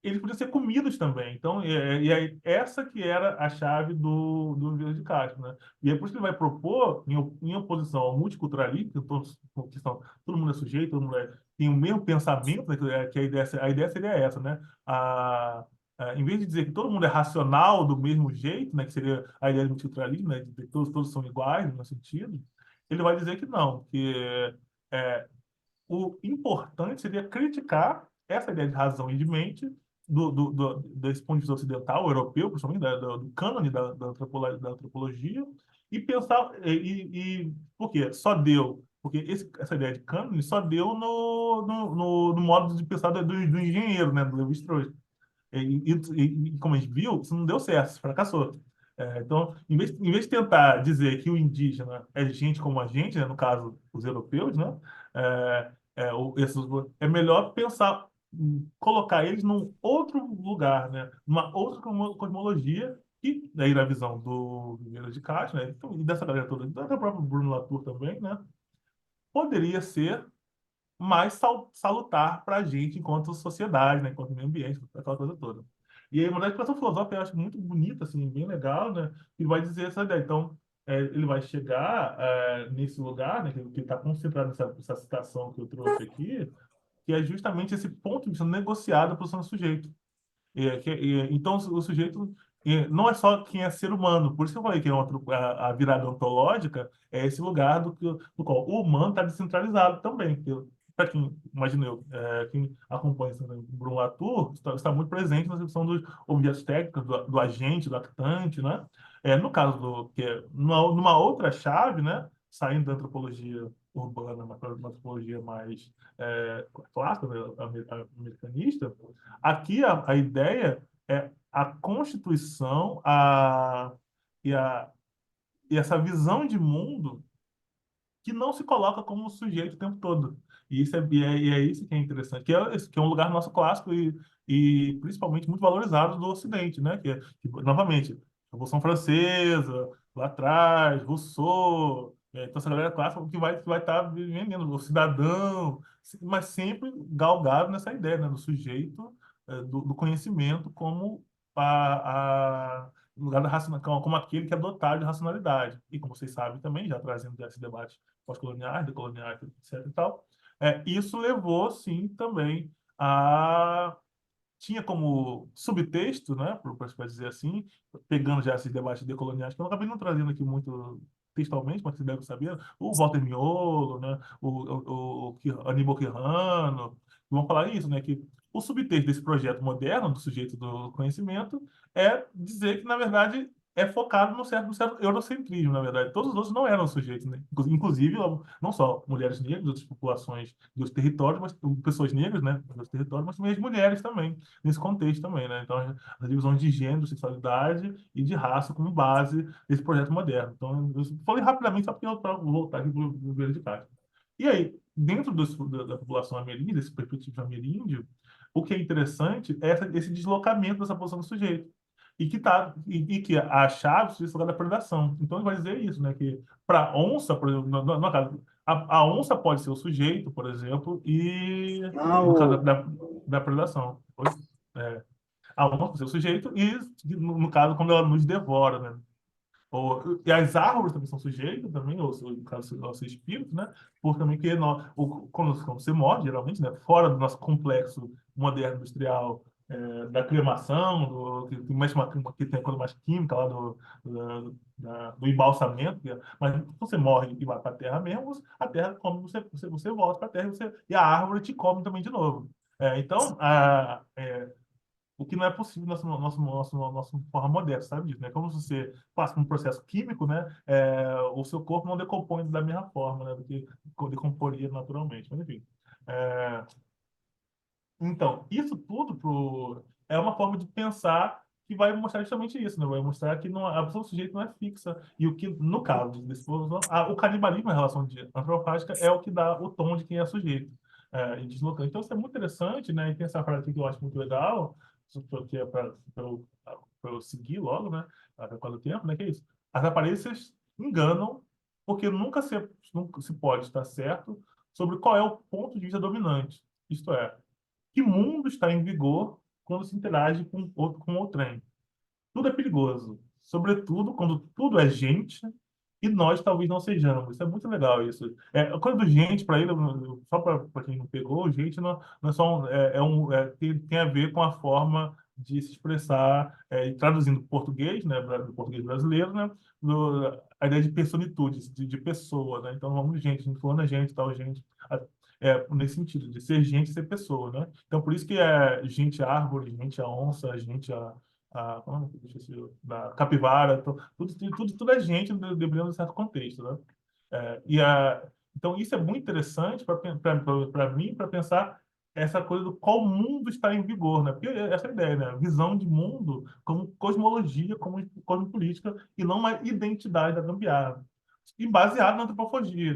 eles podiam ser comidos também. Então, e aí, essa que era a chave do Vila de Castro, né? E é por isso que ele vai propor, em oposição ao multiculturalismo, todo mundo é sujeito, todo mundo tem o mesmo pensamento, né? Que a ideia seria essa, né? Em vez de dizer que todo mundo é racional do mesmo jeito, né? Que seria a ideia do multiculturalismo, né? De que todos são iguais, no sentido, ele vai dizer que não, que é, o importante seria criticar essa ideia de razão e de mente desse ponto de vista ocidental, europeu, principalmente do cânone da antropologia, e pensar, por quê? Só deu, porque essa ideia de cânone só deu no modo de pensar do engenheiro, né, do Levi-Strauss. Como a gente viu, isso não deu certo, isso fracassou. Então, em vez de tentar dizer que o indígena é gente como a gente, né, no caso, os europeus, né, é melhor pensar, colocar eles num outro lugar, né, numa outra cosmologia, e daí na visão do Vieira de Castro, né, então, e dessa galera toda, até o próprio Bruno Latour também, né, poderia ser mais salutar para a gente enquanto sociedade, né, enquanto meio ambiente, aquela coisa toda. E aí, uma da expressão filosófica eu acho muito bonita, assim, bem legal, né, e vai dizer essa ideia. Então, ele vai chegar nesse lugar, né, que está concentrado nessa citação que eu trouxe aqui, que é justamente esse ponto de vista negociado para o sujeito. Então, o sujeito não é só quem é ser humano, por isso que eu falei que a virada ontológica é esse lugar do qual o humano está descentralizado também. Para quem, imagino eu, quem acompanha o Bruno Latour, está muito presente na discussão dos objetos técnicos, do agente, do actante, né? No caso numa outra chave, né? Saindo da antropologia urbana, uma antropologia mais clássica, né, americanista. Aqui a ideia é a constituição e, a, e essa visão de mundo que não se coloca como sujeito o tempo todo. E é isso que é interessante, que é um lugar nosso clássico e principalmente muito valorizado do Ocidente, né? Novamente, a Revolução Francesa, lá atrás, Rousseau, então essa galera clássica que vai estar vivendo, o cidadão, mas sempre galgado nessa ideia, né? Do sujeito, do conhecimento como no lugar da como aquele que é dotado de racionalidade. E como vocês sabem também, já trazendo esse debate pós-coloniais, decoloniais, etc. e tal. Isso levou, sim, também a. Tinha como subtexto, né, para dizer assim, pegando já esses debates decoloniais, que eu acabei não trazendo aqui muito textualmente, mas vocês devem saber, o Walter Miolo, né, o Aníbal Quirrano, vão falar isso, né, que o subtexto desse projeto moderno do sujeito do conhecimento é dizer que, na verdade, é focado no certo eurocentrismo, na verdade. Todos os outros não eram sujeitos, né? Inclusive, não só mulheres negras, outras populações dos territórios, mas pessoas negras, né, dos territórios, mas também as mulheres também, nesse contexto também, né? Então, as divisões de gênero, sexualidade e de raça como base desse projeto moderno. Então, eu falei rapidamente, só porque eu para voltar aqui para o governo de Castro. E aí, dentro da população ameríndia, desse perspectiva ameríndio, o que é interessante é esse deslocamento dessa posição do sujeito e que a chave seja esse lugar da predação. Então ele vai dizer isso, né? Que para onça, por exemplo, no caso, a onça pode ser o sujeito, por exemplo, e Não, no caso da predação. Oi? A onça pode ser o sujeito e, no caso, quando ela nos devora, né? E as árvores também são sujeitas, também, ou no caso, o nosso espírito, né? Por também que quando você morre, geralmente, né? Fora do nosso complexo moderno industrial, da cremação, que tem a coisa mais química lá do embalsamento, mas quando você morre e vai para a terra mesmo, a terra come, você volta para a terra e a árvore te come também de novo. Então, o que não é possível na nossa forma moderna, sabe disso, né? Como se você passa por um processo químico, né? O seu corpo não decompõe da mesma forma, né? Do que decomporia naturalmente. Mas, enfim. É, então, isso tudo é uma forma de pensar que vai mostrar justamente isso, né? Vai mostrar que a pessoa do sujeito não é fixa. E o que, no caso desse povo, o canibalismo na relação antropofágica é o que dá o tom de quem é sujeito. E deslocando. Então, isso é muito interessante, né? E tem essa frase aqui que eu acho muito legal, que é para eu seguir logo, né? Até quando o tempo, né? Que é isso. As aparências enganam, porque nunca se pode estar certo sobre qual é o ponto de vista dominante. Isto é, que mundo está em vigor quando se interage com outrem. Tudo é perigoso, sobretudo quando tudo é gente e nós talvez não sejamos. Isso é muito legal isso. A coisa do gente, para ele, só para quem não pegou, gente não é só tem a ver com a forma de se expressar, traduzindo português, né, do português brasileiro, né, a ideia de personitude, de pessoa, né? Então, vamos gente, a gente falando a gente, tal gente, nesse sentido, de ser gente e ser pessoa, né? Então, por isso que é gente árvore, gente a onça, gente da capivara, então, tudo é gente dependendo de certo contexto, né? Então, isso é muito interessante para mim, para pensar essa coisa do qual mundo está em vigor, né? Porque essa é a ideia, né? Visão de mundo como cosmologia, como cosmopolítica, e não uma identidade da gambiarra. E baseado na antropofagia,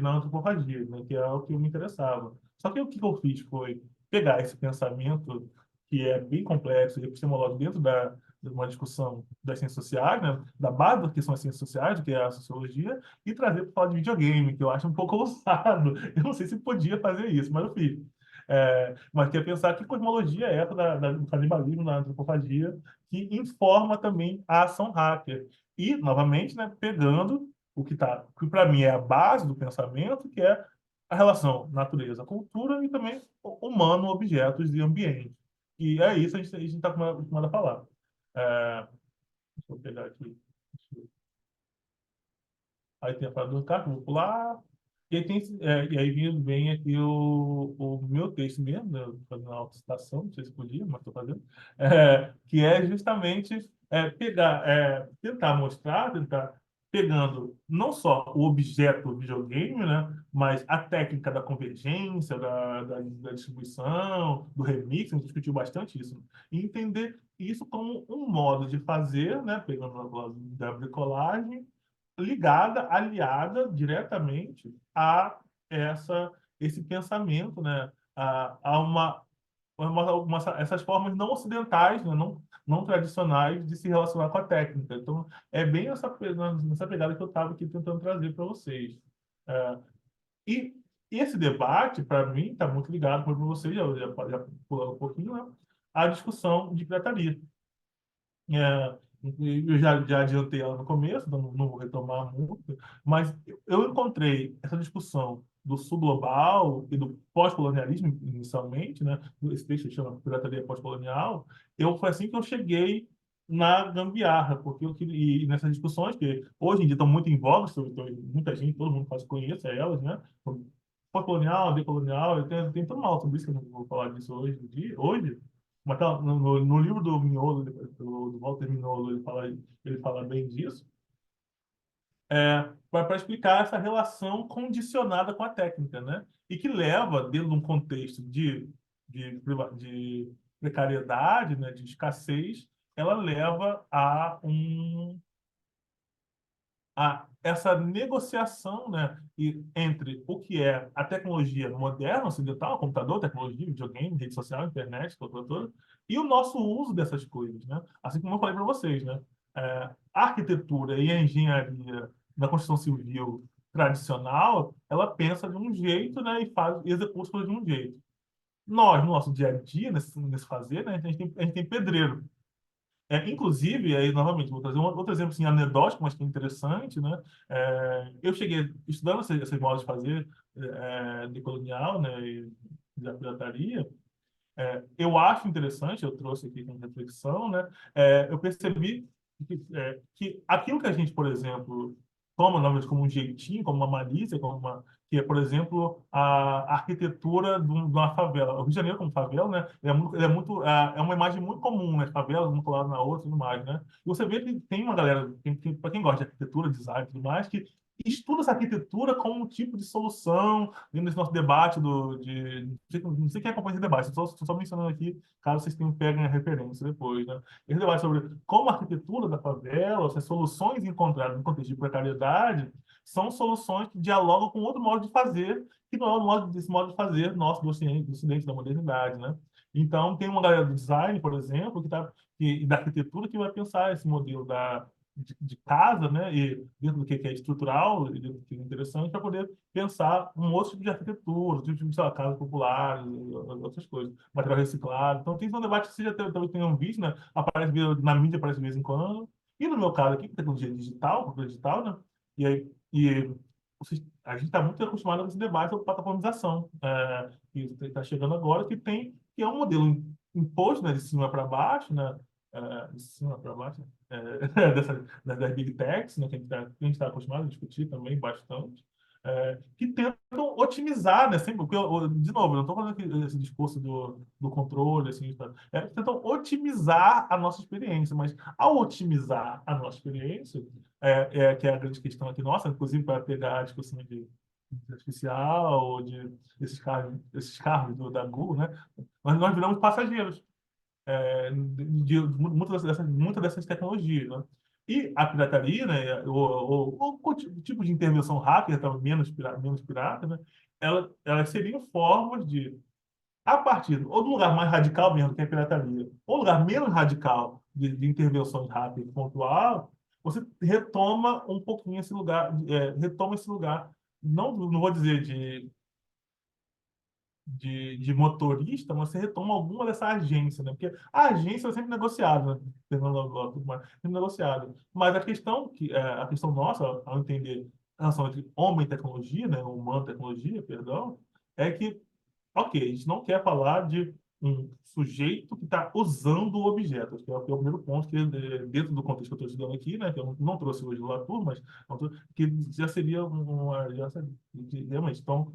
né? Que é o que me interessava. Só que o que eu fiz foi pegar esse pensamento, que é bem complexo e epistemológico dentro de uma discussão das ciências sociais, né? Da base do que são as ciências sociais, que é a sociologia, e trazer para falar de videogame, que eu acho um pouco ousado. Eu não sei se podia fazer isso, mas eu fiz. Mas quer pensar que cosmologia é essa do canibalismo, da antropofagia, que informa também a ação hacker. E, novamente, né, pegando que para mim é a base do pensamento, que é a relação natureza-cultura e também humano-objetos e ambiente. E é isso que a gente está acostumado a falar. Deixa eu pegar aqui. Aí tem a parada do carro, vou pular. E aí, e aí vem aqui o meu texto mesmo, né, fazendo uma autocitação, não sei se podia, mas estou fazendo, que é justamente tentar mostrar, tentar pegando não só o objeto videogame, né, mas a técnica da convergência, da distribuição, do remix, a gente discutiu bastante isso, né, e entender isso como um modo de fazer, né, pegando a da bricolagem, aliada diretamente a esse pensamento, né? A essas formas não ocidentais, né? Não tradicionais de se relacionar com a técnica. Então, é bem nessa pegada que eu estava aqui tentando trazer para vocês. É, e esse debate, para mim, está muito ligado, como para vocês, já pulando um pouquinho, né? A discussão de pirataria. É, eu já adiantei ela no começo, então não vou retomar muito, mas eu encontrei essa discussão do sul global e do pós-colonialismo, inicialmente, né? Esse texto chama Pirataria Pós-Colonial. Foi assim que eu cheguei na gambiarra, porque e nessas discussões, que hoje em dia estão muito em voga, muita gente, todo mundo quase conhece elas, né? Pós-colonial, decolonial, tem toda uma aula sobre isso, que eu não vou falar disso hoje, mas tá, no livro do Mignolo, do Walter Mignolo, ele fala bem disso, para explicar essa relação condicionada com a técnica, né? E que leva, dentro de um contexto de precariedade, né, de escassez, ela leva a essa negociação, né, entre o que é a tecnologia moderna, ocidental, computador, tecnologia, videogame, rede social, internet, toda, e o nosso uso dessas coisas, né? Assim como eu falei para vocês, né? A arquitetura e a engenharia da construção civil tradicional, ela pensa de um jeito, né, e executa as coisas de um jeito. Nós, no nosso dia a dia, nesse fazer, né, a gente tem pedreiro. Inclusive, aí novamente, vou trazer outro exemplo assim, anedótico, mas que é interessante, né? Eu cheguei estudando esses modos de fazer de colonial, né, e da pirataria. Eu acho interessante, eu trouxe aqui como reflexão, né? Eu percebi que aquilo que a gente, por exemplo, toma normalmente como um jeitinho, como uma malícia, que é, por exemplo, a arquitetura de uma favela. O Rio de Janeiro como favela, né? É uma imagem muito comum, né? Favelas, uma colada na outra e tudo mais, né? E você vê que tem uma galera, para quem gosta de arquitetura, design e tudo mais, que estuda essa arquitetura como um tipo de solução dentro desse nosso debate não sei quem acompanha esse debate, estou só mencionando aqui, caso vocês peguem a referência depois, né? Esse debate sobre como a arquitetura da favela, essas soluções encontradas no contexto de precariedade, são soluções que dialogam com outro modo de fazer, que não é esse modo de fazer nosso do Ocidente, da modernidade, né? Então, tem uma galera do design, por exemplo, e da arquitetura que vai pensar esse modelo de casa, né? E dentro do que é estrutural, e dentro do que é interessante, para poder pensar um outro tipo de arquitetura, outro tipo de, sei lá, casas populares, outras coisas, material reciclado. Então, tem um debate que vocês já talvez tenham visto, né? Na mídia aparece de vez em quando. E no meu caso aqui, com tecnologia digital, cultura digital, né? E a gente está muito acostumado com esse debate sobre plataformização, que está chegando agora, que é um modelo imposto, né, de cima para baixo, né? De cima para baixo, das Big Techs, né, que a gente tá acostumado a discutir também bastante, que tentam otimizar, né, sempre, porque, de novo, eu não estou falando esse discurso do controle, assim, tentam otimizar a nossa experiência, mas ao otimizar a nossa experiência, que é a grande questão aqui nossa, inclusive para pegar a discussão inteligência artificial, ou esses carros da Google, né? Mas nós viramos passageiros muitas dessas tecnologias, né? E a pirataria, né, o tipo de intervenção hacker, também menos pirata, né, elas seriam formas de, a partir ou do lugar mais radical mesmo, que é a pirataria, ou lugar menos radical de intervenções hacker pontual, você retoma um pouquinho esse lugar, retoma esse lugar, não vou dizer de motorista, mas você retoma alguma dessa agência, né? Porque a agência é sempre negociada, né? Tudo mais, sempre negociada. Mas a questão nossa, ao entender a relação entre homem e tecnologia, né? Humano e tecnologia, perdão, é que, ok, a gente não quer falar de um sujeito que está usando o objeto, que é o primeiro ponto que, dentro do contexto que eu estou estudando aqui, né, que eu não trouxe hoje do Latour, mas que já seria realmente, então,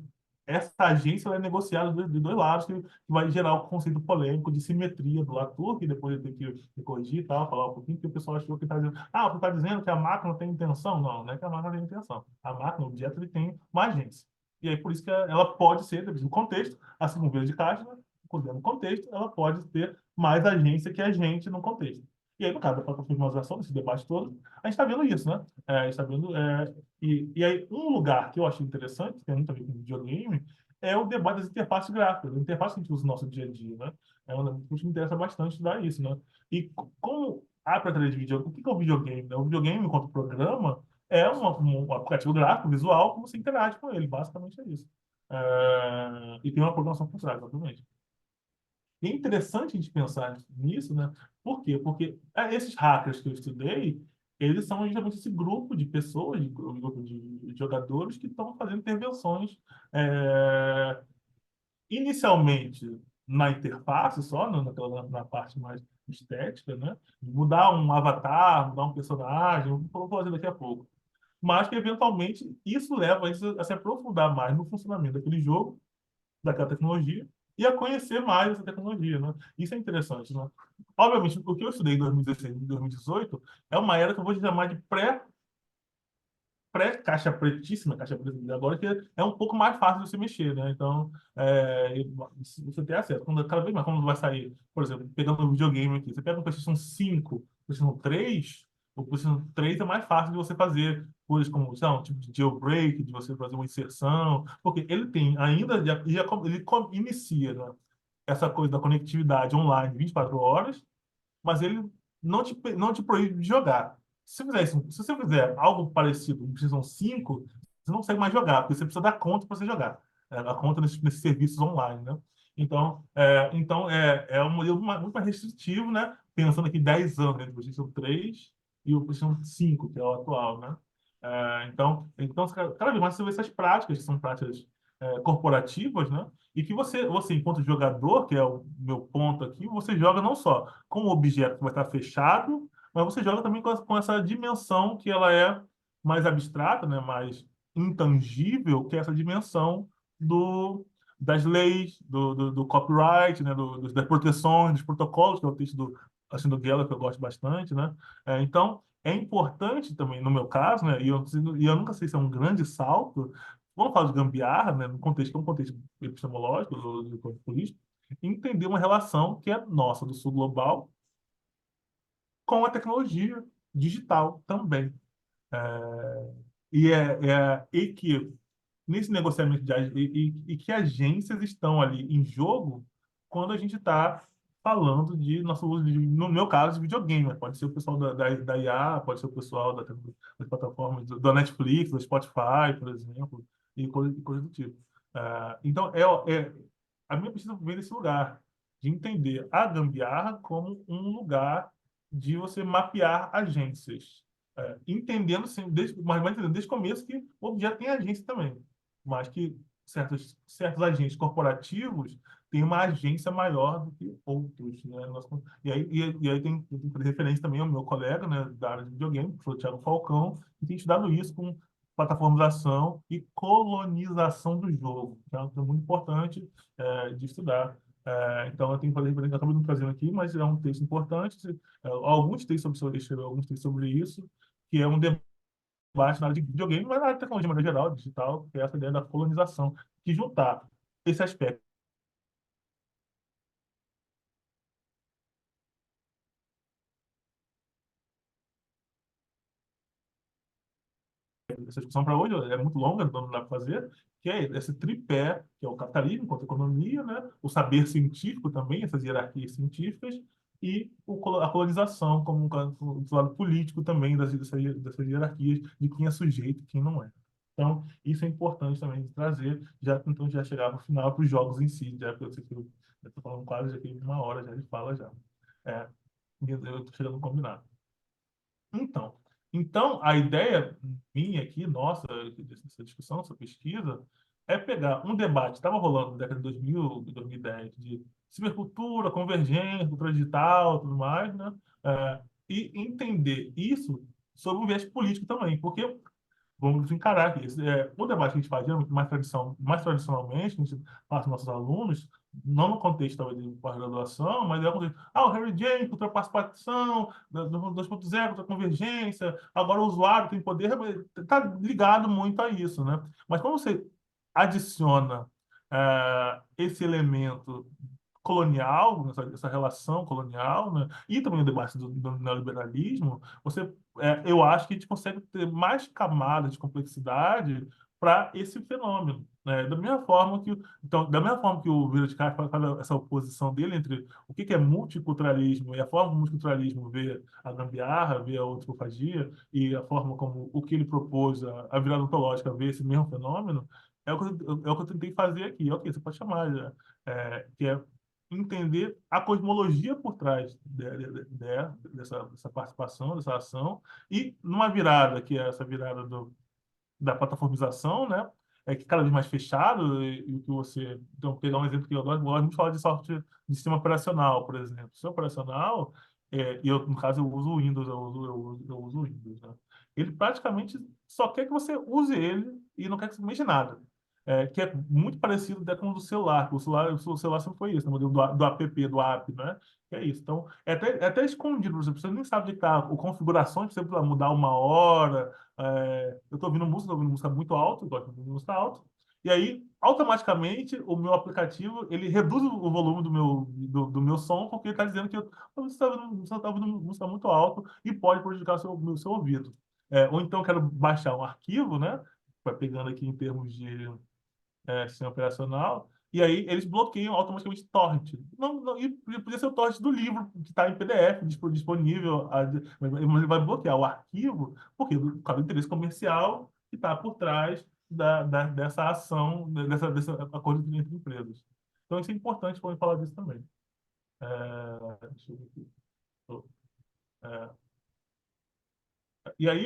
essa agência ela é negociada de dois lados, que vai gerar o conceito polêmico de simetria do Latour, que depois eu tenho que corrigir e tal, falar um pouquinho, porque o pessoal achou que está dizendo, você está dizendo que a máquina tem intenção? Não, não é que a máquina tem intenção. A máquina, o objeto, ele tem uma agência. E aí, por isso que ela pode ser, no contexto, assim como vira de caixa, né? No contexto, ela pode ter mais agência que a gente no contexto. E aí, no caso da plataformização, desse debate todo, a gente está vendo isso, né? A gente está vendo, e aí, um lugar que eu achei interessante, que tem muito a ver com videogame, é o debate das interfaces gráficas, a interface que a gente usa no nosso dia a dia, né? É uma coisa que me interessa bastante estudar isso, né? E como a prateleira de videogame, o que é o videogame, né? O videogame, enquanto programa, é um aplicativo gráfico, visual, que você interage com ele, basicamente é isso. E tem uma programação por trás, obviamente. E é interessante a gente pensar nisso, né? Por quê? Porque esses hackers que eu estudei, eles são justamente esse grupo de pessoas, grupo de jogadores que estão fazendo intervenções inicialmente na interface só, na parte mais estética, né? Mudar um avatar, mudar um personagem, vou fazer daqui a pouco. Mas que, eventualmente, isso leva a se aprofundar mais no funcionamento daquele jogo, daquela tecnologia, e a conhecer mais essa tecnologia, né? Isso é interessante, né? Obviamente, o que eu estudei em 2016 e 2018 é uma era que eu vou chamar de pré-caixa pretíssima, caixa preta de agora, que é um pouco mais fácil de se mexer, né? Então, você tem acesso. Cada vez mais, quando vai sair, por exemplo, pegando um videogame aqui, você pega um PlayStation 5, PlayStation 3, o PlayStation 3 é mais fácil de você fazer coisas como, sei lá, um tipo de jailbreak, de você fazer uma inserção, porque ele tem ainda, inicia, né, essa coisa da conectividade online 24 horas, mas ele não te proíbe de jogar. Se você fizer algo parecido no PlayStation 5, você não consegue mais jogar, porque você precisa dar conta para você jogar. A conta nesses serviços online, né? Então, é um modelo muito mais restritivo, né? Pensando aqui 10 anos entre o PlayStation 3 e o PlayStation 5, que é o atual, né? Então, cada vez mais você vê essas práticas, que são práticas corporativas, né? E que você, enquanto jogador, que é o meu ponto aqui, você joga não só com o objeto que vai estar fechado, mas você joga também com essa dimensão que ela é mais abstrata, né? Mais intangível, que é essa dimensão das leis, do copyright, né? Das proteções, dos protocolos, que é o texto do Geller, que eu gosto bastante, né? Então, é importante também, no meu caso, né? E eu nunca sei se é um grande salto, vamos falar de gambiarra, né, no contexto, que é um contexto epistemológico, do contexto político, entender uma relação que é nossa, do sul global, com a tecnologia digital também. E que nesse negociamento e que agências estão ali em jogo quando a gente está falando de nosso uso, no meu caso, de videogame. Né? Pode ser o pessoal da IA, pode ser o pessoal das plataformas da Netflix, do Spotify, por exemplo, e coisa do tipo. Então, a minha pesquisa vem desse lugar, de entender a gambiarra como um lugar de você mapear agências. Entendendo, sim, mas entendendo desde o começo que o objeto tem agência também, mas que certos agentes corporativos têm uma agência maior do que outros, né? E aí tem referência também ao meu colega, né, da área de videogame, que foi o Thiago Falcão, que tem estudado isso com plataformização e colonização do jogo, que é uma coisa muito importante de estudar. Então, eu tenho que fazer referência, eu acabei não trazendo aqui, mas é um texto importante. Alguns textos sobre isso, que é um debate debate na área de videogame, mas na área de tecnologia, de maneira geral, digital, que é essa ideia da colonização, que juntar esse aspecto, essa discussão para hoje é muito longa, não dá para fazer, que é esse tripé, que é o capitalismo enquanto economia, né? O saber científico também, essas hierarquias científicas, e a colonização como um lado político também dessas hierarquias, de quem é sujeito e quem não é. Então, isso é importante também de trazer, já então já chegar no final para os jogos em si, já que eu sei que eu estou falando quase já tem 1 hora já de fala já. É, eu estou chegando a combinar. Então, então, a ideia minha aqui, nossa, dessa discussão, dessa pesquisa, é pegar um debate que estava rolando na década de 2000, de 2010, de cibercultura, convergência, cultura digital, tudo mais, né? E entender isso sob um viés político também, porque vamos encarar aqui. O debate que a gente faz geralmente mais tradicionalmente, que a gente faz com nossos alunos, não no contexto talvez de pós-graduação, mas é o contexto, o Harry James contra a participação, do 2.0 contra a convergência, agora o usuário tem poder, está ligado muito a isso, né? Mas quando você adiciona esse elemento colonial, essa relação colonial, né? E também o debate do neoliberalismo, eu acho que a gente consegue ter mais camadas de complexidade para esse fenômeno. Né? Da mesma forma que o Vila de Castro faz essa oposição dele entre o que é multiculturalismo e a forma como o multiculturalismo vê a gambiarra, vê a antropofagia, e a forma como o que ele propôs, a virada ontológica, vê esse mesmo fenômeno, é o que eu tentei fazer aqui. Ok, você pode chamar, já, que é entender a cosmologia por trás dessa participação, dessa ação, e numa virada, que é essa virada da plataformização, né? É que cada vez mais fechado, e que você. Então, pegar um exemplo que eu gosto muito de falar de software de sistema operacional, por exemplo. Sistema operacional, no caso, eu uso o Windows, eu uso o Windows, né? Ele praticamente só quer que você use ele e não quer que você mexa nada. Que é muito parecido até com o do celular, que o celular sempre foi isso, né? Do app, do app, né? Que é isso. Então, é até escondido, você nem sabe de tá, a configuração, você precisa mudar 1 hora, eu estou ouvindo música muito alta, eu gosto de música alta, e aí, automaticamente, o meu aplicativo, ele reduz o volume do meu som, porque ele está dizendo que você está ouvindo música muito alta e pode prejudicar o seu ouvido. Ou então, eu quero baixar um arquivo, né? Vai pegando aqui em termos de sistema operacional, e aí eles bloqueiam automaticamente torrent. Não, não, e podia ser o torrent do livro, que está em PDF, disponível, mas ele vai bloquear o arquivo, porque por causa do interesse comercial que está por trás dessa ação, dessa acordo entre empresas. Então, isso é importante quando falar disso também. Deixa eu ver aqui. É, e aí,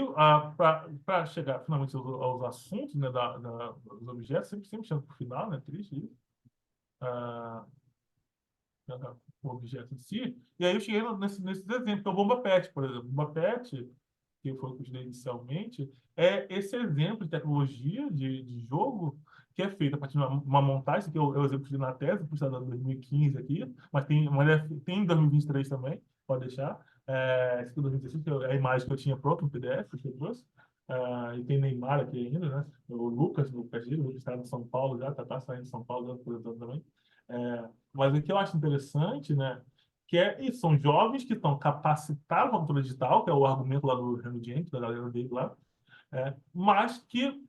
para chegar finalmente aos assuntos, né, dos objetos, sempre chegando para o final, né? Triste isso. ah, o objeto em si. E aí eu cheguei nesse exemplo, que é o Bomba Pet, por exemplo. Bomba Pet, que foi o que eu estudei inicialmente, é esse exemplo de tecnologia de jogo que é feito a partir de uma montagem. Esse aqui é o exemplo que eu na tese, por estar de 2015 aqui, mas tem em 2023 também, pode deixar. Esse aqui é 2016, que é a imagem que eu tinha pronta no PDF, que eu trouxe. E tem Neymar aqui ainda, né? O Lucas Gil, o Lucas está em São Paulo já, tá saindo de São Paulo, já apresentando também. Mas o que eu acho interessante, né, que isso, são jovens que estão capacitados para a cultura digital, que é o argumento lá do Henry James, da galera dele lá, mas que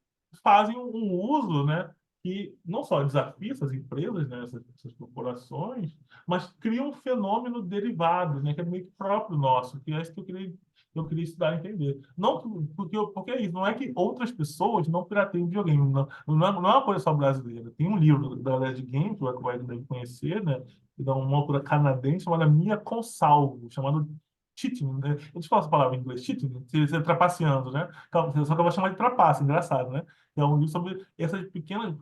fazem um uso, né, que não só desafia essas empresas, né, essas corporações, mas cria um fenômeno derivado, né, que é meio que próprio nosso, que é isso que eu queria estudar e entender. Não, porque é isso, não é que outras pessoas não pirateiem videogame, não é uma coisa só brasileira. Tem um livro da Led Game, que o Eduardo deve conhecer, né, que dá uma autora canadense chamada Mia Consalvo, chamado cheating, né? Eu te falo essa palavra em inglês, cheating, você trapaceando, né? Só que eu vou chamar de trapaça, engraçado, né? É um livro sobre essas pequenas.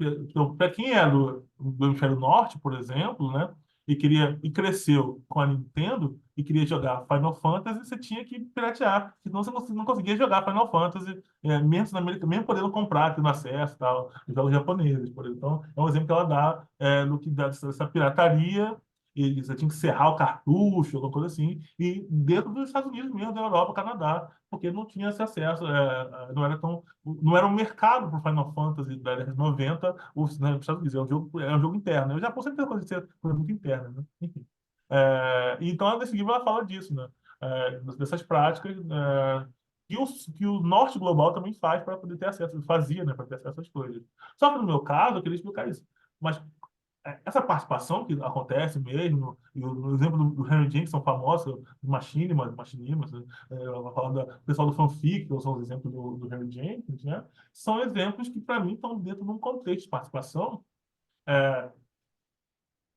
Para quem é do hemisfério norte, por exemplo, né? E cresceu com a Nintendo e queria jogar Final Fantasy, você tinha que piratear, senão você não conseguia jogar Final Fantasy, mesmo na América, mesmo podendo comprar, tendo acesso e tal, os jogos japoneses, por exemplo. Então, é um exemplo que ela dá do que dá dessa pirataria e você tinha que serrar o cartucho, alguma coisa assim, e dentro dos Estados Unidos mesmo, da Europa, Canadá, porque não tinha esse acesso, não era um mercado para o Final Fantasy da década de 90, né, nos Estados Unidos, é um jogo interno. O Japão sempre tem coisa de ser coisa muito interna, né? Enfim. Então, a Decidiva ela fala disso, né? Dessas práticas, que o norte global também faz para poder ter acesso, fazia, né, para ter acesso às coisas. Só que no meu caso, eu queria explicar isso. Mas essa participação que acontece mesmo, e o exemplo do Henry Jenkins famoso, do Machinimas, falando do pessoal do fanfic, que são os exemplos do Henry Jenkins, né? São exemplos que, para mim, estão dentro de um contexto de participação, é,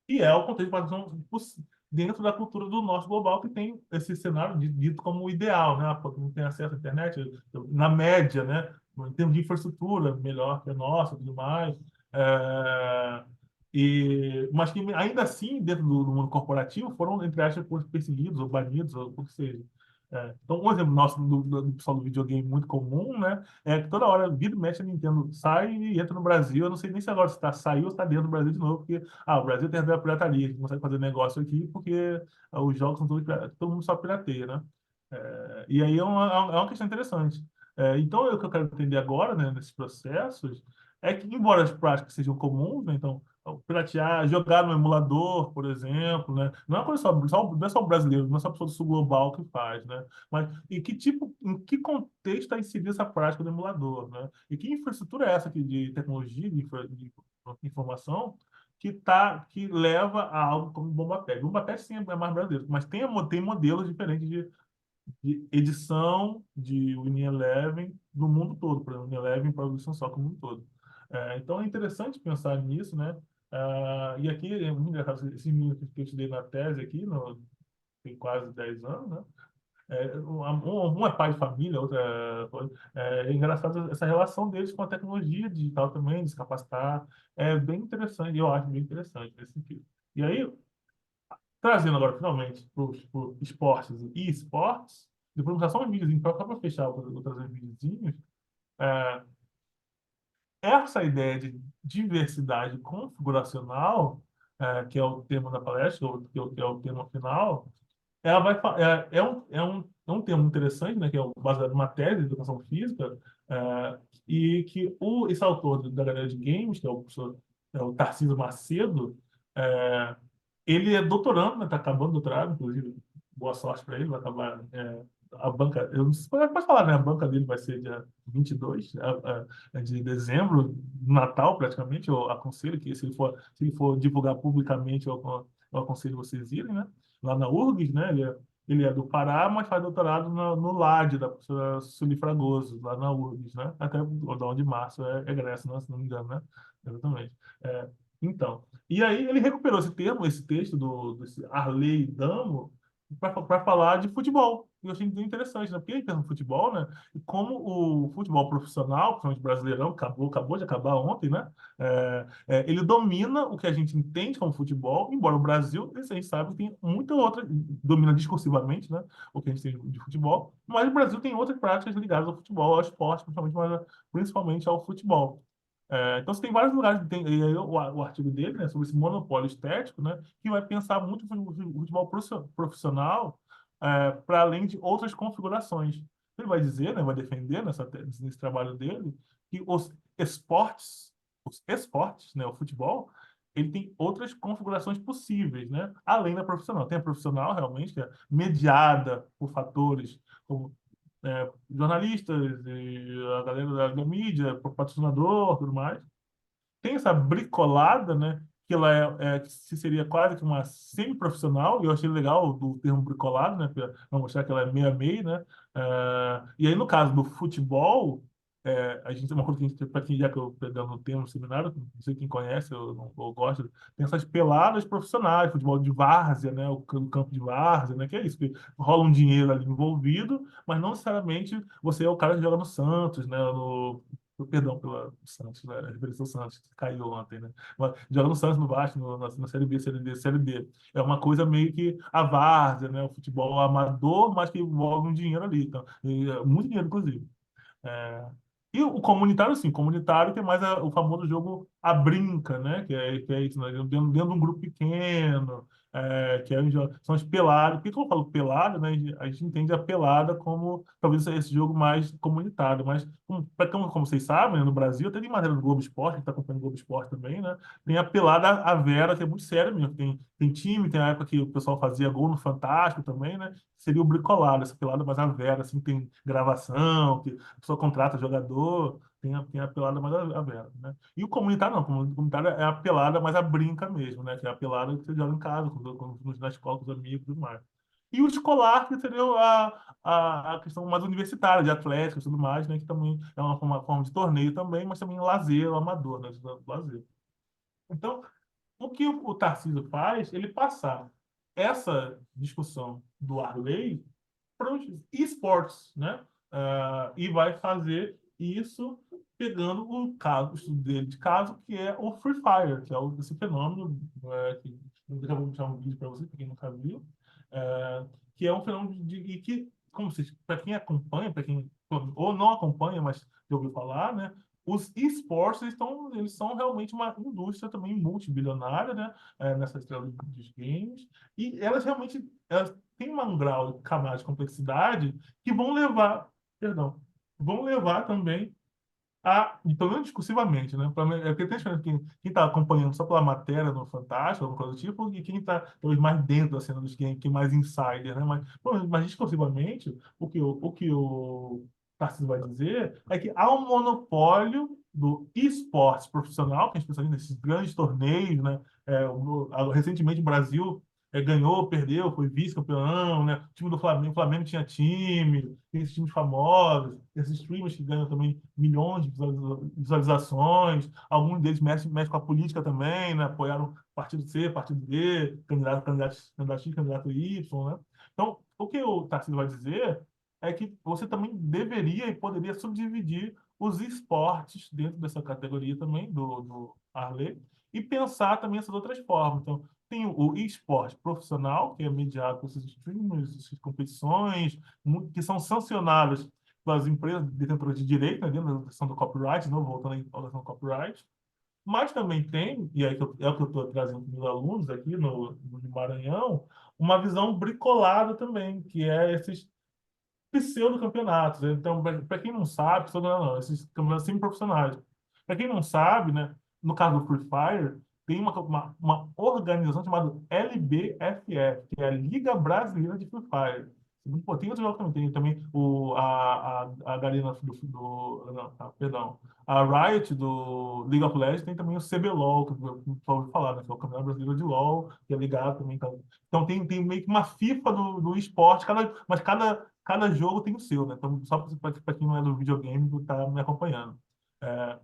e é o contexto de participação dentro da cultura do norte global, que tem esse cenário dito como o ideal, né? Porque não tem acesso à internet, na média, né? Em termos de infraestrutura, melhor que a nossa, tudo mais. É, mas que ainda assim, dentro do mundo corporativo, foram, entre aspas, perseguidos ou banidos, ou o que seja. Então, um exemplo nosso do pessoal do videogame muito comum, né? É que toda hora, vira e mexe, a Nintendo sai e entra no Brasil. Eu não sei nem se agora se saiu ou está dentro do Brasil de novo, porque o Brasil tem a pirataria, a gente não consegue fazer negócio aqui porque os jogos são todos, todo mundo só pirateia, né? E aí é uma questão interessante. Então, o que eu quero entender agora, né, nesses processos, é que, embora as práticas sejam comuns, né, então, piratear, jogar no emulador, por exemplo, né, não é uma coisa não é só o brasileiro, não é só a pessoa do sul global que faz, né, mas em que contexto está inserida essa prática do emulador, né, e que infraestrutura é essa aqui de tecnologia, de informação, que leva a algo como Bomba Pet. Bomba Pet sim é mais brasileiro, mas tem modelos diferentes de edição de Winning Eleven no mundo todo, para Winning Eleven para o Wilson Soccer no mundo todo. Então é interessante pensar nisso, né? E aqui é muito engraçado, esse menino que eu estudei na tese aqui, tem quase 10 anos, né? Um é pai de família, outro é engraçado essa relação deles com a tecnologia digital também, de se capacitar. É bem interessante, eu acho bem interessante nesse sentido. E aí, trazendo agora finalmente para os esportes e esportes, depois vou só um videozinho, só para fechar, eu vou trazer um videozinho. É, essa ideia de diversidade configuracional, que é o tema da palestra, que é o tema final, ela é um termo interessante, né, que é baseado numa tese de educação física, e que esse autor da galera de games, que é o Tarcísio Macedo, é, ele é doutorando, né, está acabando o doutorado, inclusive, boa sorte para ele, vai acabar a banca, eu não sei, pode falar, né, a banca dele vai ser dia 22 de dezembro, Natal praticamente, eu aconselho que se ele for divulgar publicamente, eu aconselho vocês irem, né, lá na URGS, né, ele é do Pará, mas faz doutorado no LAD, da professora Sueli Fragoso, lá na URGS, né, até da onde Márcio é Grécia, né, se não me engano, né, exatamente. Então, e aí ele recuperou esse texto desse Arley Damo, para falar de futebol. E eu achei bem interessante, né? Porque ele pensa no futebol, né? E como o futebol profissional, principalmente brasileirão, acabou de acabar ontem, né? Ele domina o que a gente entende como futebol, embora o Brasil, a gente sabe que tem muita outra, domina discursivamente, né? O que a gente tem de futebol, mas o Brasil tem outras práticas ligadas ao futebol, ao esporte, principalmente ao futebol. Então, você tem vários lugares, e aí o artigo dele, né, sobre esse monopólio estético, né, que vai pensar muito o futebol profissional para além de outras configurações. Ele vai dizer, né, vai defender nesse trabalho dele, que os esportes, né, o futebol, ele tem outras configurações possíveis, né, além da profissional. Tem a profissional, realmente, que é mediada por fatores como jornalistas e a galera da mídia, patrocinador, tudo mais. Tem essa bricolada, né? Que ela que seria quase que uma semi-profissional, e eu achei legal do termo bricolado, né? Para mostrar que ela é meio a meio, né? E aí, no caso do futebol, a gente tem uma coisa que a gente, para quem já que eu pegando o termo no seminário, não sei quem conhece, eu gosto, tem essas peladas profissionais, futebol de várzea, né? O campo de várzea, né? Que é isso, que rola um dinheiro ali envolvido, mas não necessariamente você é o cara que joga no Santos, né? Perdão pela Santos, né? A referência ao Santos, que caiu ontem, né? Mas joga no Santos, no Vasco, na Série B, Série D, Série D. É uma coisa meio que a várzea, né? O futebol amador, mas que envolve um dinheiro ali. Então, muito dinheiro, inclusive. É, E o comunitário, sim, comunitário que é mais o famoso jogo a brinca, né? Que é isso, né? Dentro de um grupo pequeno. que são as peladas. Por que eu falo pelada, né? A gente entende a pelada como talvez esse jogo mais comunitário, mas como vocês sabem, né, no Brasil, até tem matéria do Globo Esporte, que está acompanhando o Globo Esporte também, né? Tem a pelada a Vera, que é muito séria mesmo. Tem time, tem a época que o pessoal fazia gol no Fantástico também, né? Seria o bricolado, essa pelada mais a Vera, assim, tem gravação, que a pessoa contrata jogador, tem a pelada mais a Vera, né? E o comunitário não, o comunitário é a pelada mais a brinca mesmo, né? Que é a pelada que você joga em casa, na escola com os amigos e tudo mais. E o escolar, que seria a questão mais universitária, de atléticos e tudo mais, né? Que também é uma forma de torneio também, mas também lazer, amador, né? Lazer. Então, o que o Tarcísio faz, ele passar essa discussão do Arley para os esportes, né? E vai fazer isso pegando o estudo dele de caso, que é o Free Fire, que é esse fenômeno, que eu já vou deixar um vídeo para você, para quem nunca viu, que é um fenômeno e que, como se para quem acompanha, para quem ou não acompanha, mas já ouviu falar, né? Os esportes eles são realmente uma indústria também multibilionária, né? Nessa estrela dos games, e elas realmente têm um grau de camada de complexidade que vão levar, perdão, vão levar também e pelo menos discursivamente, né? É porque tem diferença quem está acompanhando só pela matéria no Fantástico, alguma coisa do tipo, e quem está talvez mais dentro da cena dos games, que é mais insider, né? Mas discursivamente, o que o Tarcísio vai dizer é que há um monopólio do esportes profissional, que a gente pensa nesses grandes torneios, né? Recentemente o Brasil ganhou, perdeu, foi vice-campeão, né? O time do Flamengo, o Flamengo tinha time, tem esses times famosos, esses streamers que ganham também milhões de visualizações, alguns deles mexem com a política também, né? Apoiaram partido C, partido D, candidato X, candidato Y, né? Então, o que o Tarcísio vai dizer é que você também deveria e poderia subdividir os esportes dentro dessa categoria também do Arley e pensar também essas outras formas. Então, tem o esporte profissional, que é mediado por esses streamers, essas competições, que são sancionadas pelas empresas detentoras de direito, né, dentro da questão do copyright, não voltando à questão do copyright. Mas também tem, e aí é o que eu estou trazendo para os alunos aqui no Maranhão, uma visão bricolada também, que é esses pseudo-campeonatos. Então, para quem não sabe, não, esses campeonatos semi-profissionais. Para quem não sabe, né, no caso do Free Fire, tem uma organização chamada LBFF, que é a Liga Brasileira de Free Fire. Pô, tem outro jogo também, tem também a Garena não, perdão, a Riot do League of Legends tem também o CBLOL, que eu ouvi falar, né, que é o Campeonato Brasileiro de LoL, que é ligado também. Então tem meio que uma FIFA do esporte, mas cada jogo tem o seu, né? Então, só para quem não é do videogame, está me acompanhando. É,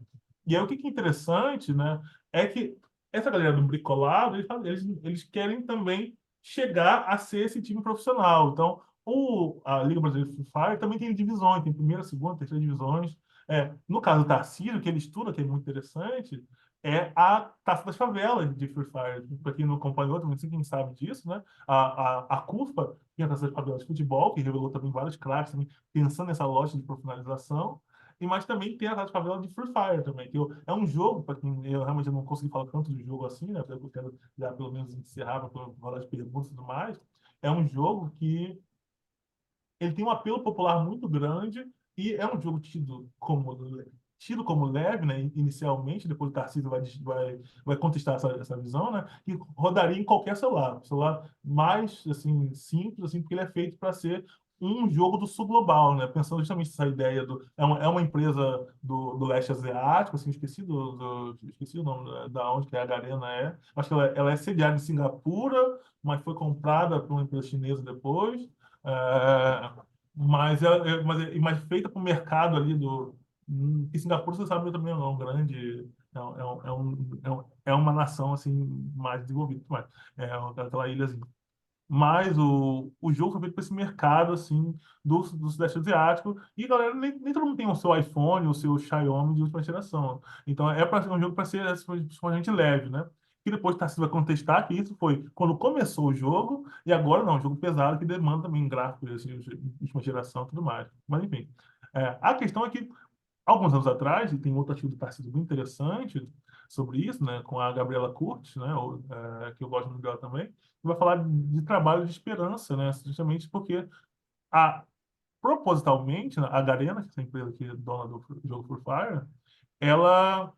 e aí, o que é interessante, né, é que essa galera do bricolado, eles querem também chegar a ser esse time profissional. Então, a Liga Brasileira de Free Fire também tem divisões, tem primeira, segunda, terceira divisões. No caso do Tarcísio, que ele estuda, que é muito interessante, é a Taça das Favelas de Free Fire. Para quem não acompanhou, também quem sabe disso, né? A CUFA, que é a Taça das Favelas de Futebol, que revelou também vários craques, também, pensando nessa loja de profissionalização. Mas também tem a Taça de Favela de Free Fire também, que é um jogo, para quem eu realmente não consegui falar tanto do jogo assim, né? Porque eu quero já pelo menos encerrar para falar de perguntas e tudo mais. É um jogo que ele tem um apelo popular muito grande e é um jogo tido como leve, né, inicialmente, depois o Tarcísio vai contestar essa visão, né, que rodaria em qualquer celular mais assim simples, assim, porque ele é feito para ser um jogo do sul global, né, pensando justamente nessa ideia é uma empresa do leste asiático, assim, esqueci o nome da onde que a Garena acho que ela é sediada em Singapura, mas foi comprada por uma empresa chinesa depois. É, mas feita para o mercado ali que Singapura, você sabe, também é um grande. É uma nação assim, mais desenvolvida. Aquela ilhazinha. Mas o jogo foi feito para esse mercado assim, do Sudeste Asiático. E, galera, nem todo mundo tem o seu iPhone, o seu Xiaomi de última geração. Então, é para ser um jogo para ser principalmente leve, né? E depois Tarcísio vai contestar que isso foi quando começou o jogo, e agora não, é um jogo pesado que demanda também gráficos assim, de última geração e tudo mais. Mas, enfim. A questão é que alguns anos atrás, e tem outro artigo do Tarcísio bem interessante sobre isso, né, com a Gabriela Kurtz, né, que eu gosto muito dela também, que vai falar de trabalho de esperança, né, justamente porque a, propositalmente, né, a Garena, que é a empresa que é dona do jogo Free Fire, ela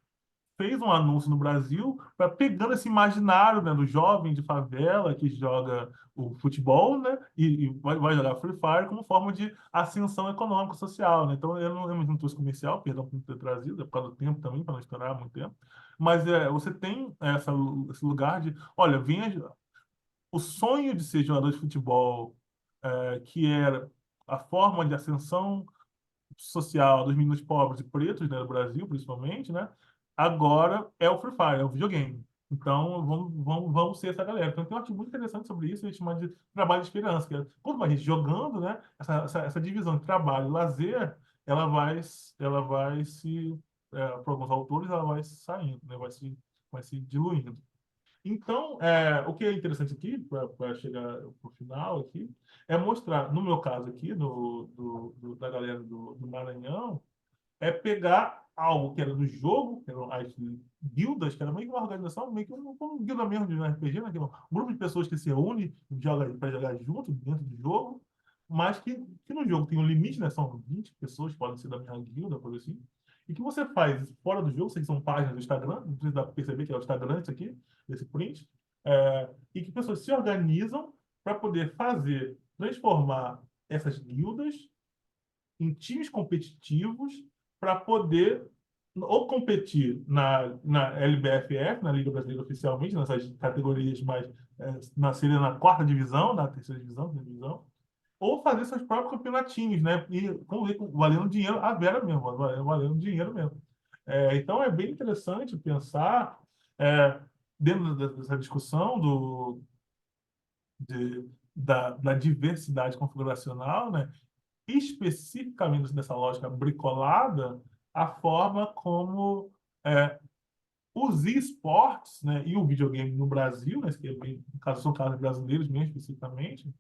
fez um anúncio no Brasil para pegando esse imaginário, né, do jovem de favela que joga o futebol, né, e vai jogar Free Fire como forma de ascensão econômica e social, né? Então, eu não trouxe comercial, perdão por não ter trazido, é por causa do tempo também, para não estourar muito tempo. Mas você tem esse lugar de, olha, o sonho de ser jogador de futebol, que era a forma de ascensão social dos meninos pobres e pretos, né, do Brasil, principalmente, né? Agora é o Free Fire, é o videogame. Então, vamos ser essa galera. Então, tem um artigo muito interessante sobre isso, a gente chama de trabalho de esperança, que é quanto mais gente jogando, né, essa divisão de trabalho e lazer, ela vai se, para alguns autores, ela vai saindo, né, vai se diluindo. Então, o que é interessante aqui, para chegar para o final aqui, é mostrar, no meu caso aqui, da galera do Maranhão, é pegar algo que era do jogo, que eram as guildas, que era meio que uma organização, meio que uma guilda mesmo de um RPG, né? Que é um grupo de pessoas que se reúne para jogar junto dentro do jogo, mas que no jogo tem um limite, né? São 20 pessoas que podem ser da mesma guilda, por assim. E que você faz fora do jogo, sei que são páginas do Instagram, não precisa perceber que é o Instagram isso aqui, esse print, e que pessoas se organizam para poder transformar essas guildas em times competitivos para poder ou competir na LBFF, na Liga Brasileira oficialmente, nessas categorias mais, seria na quarta divisão, na terceira divisão, quinta divisão, ou fazer seus próprios campeonatinhos, né? E valendo dinheiro a vera mesmo, valendo dinheiro mesmo. Então é bem interessante pensar dentro dessa discussão da diversidade configuracional, né? Especificamente nessa lógica bricolada, a forma como é, os esportes, né, e o videogame no Brasil, né, que é bem, no caso, são casos brasileiros mesmo especificamente,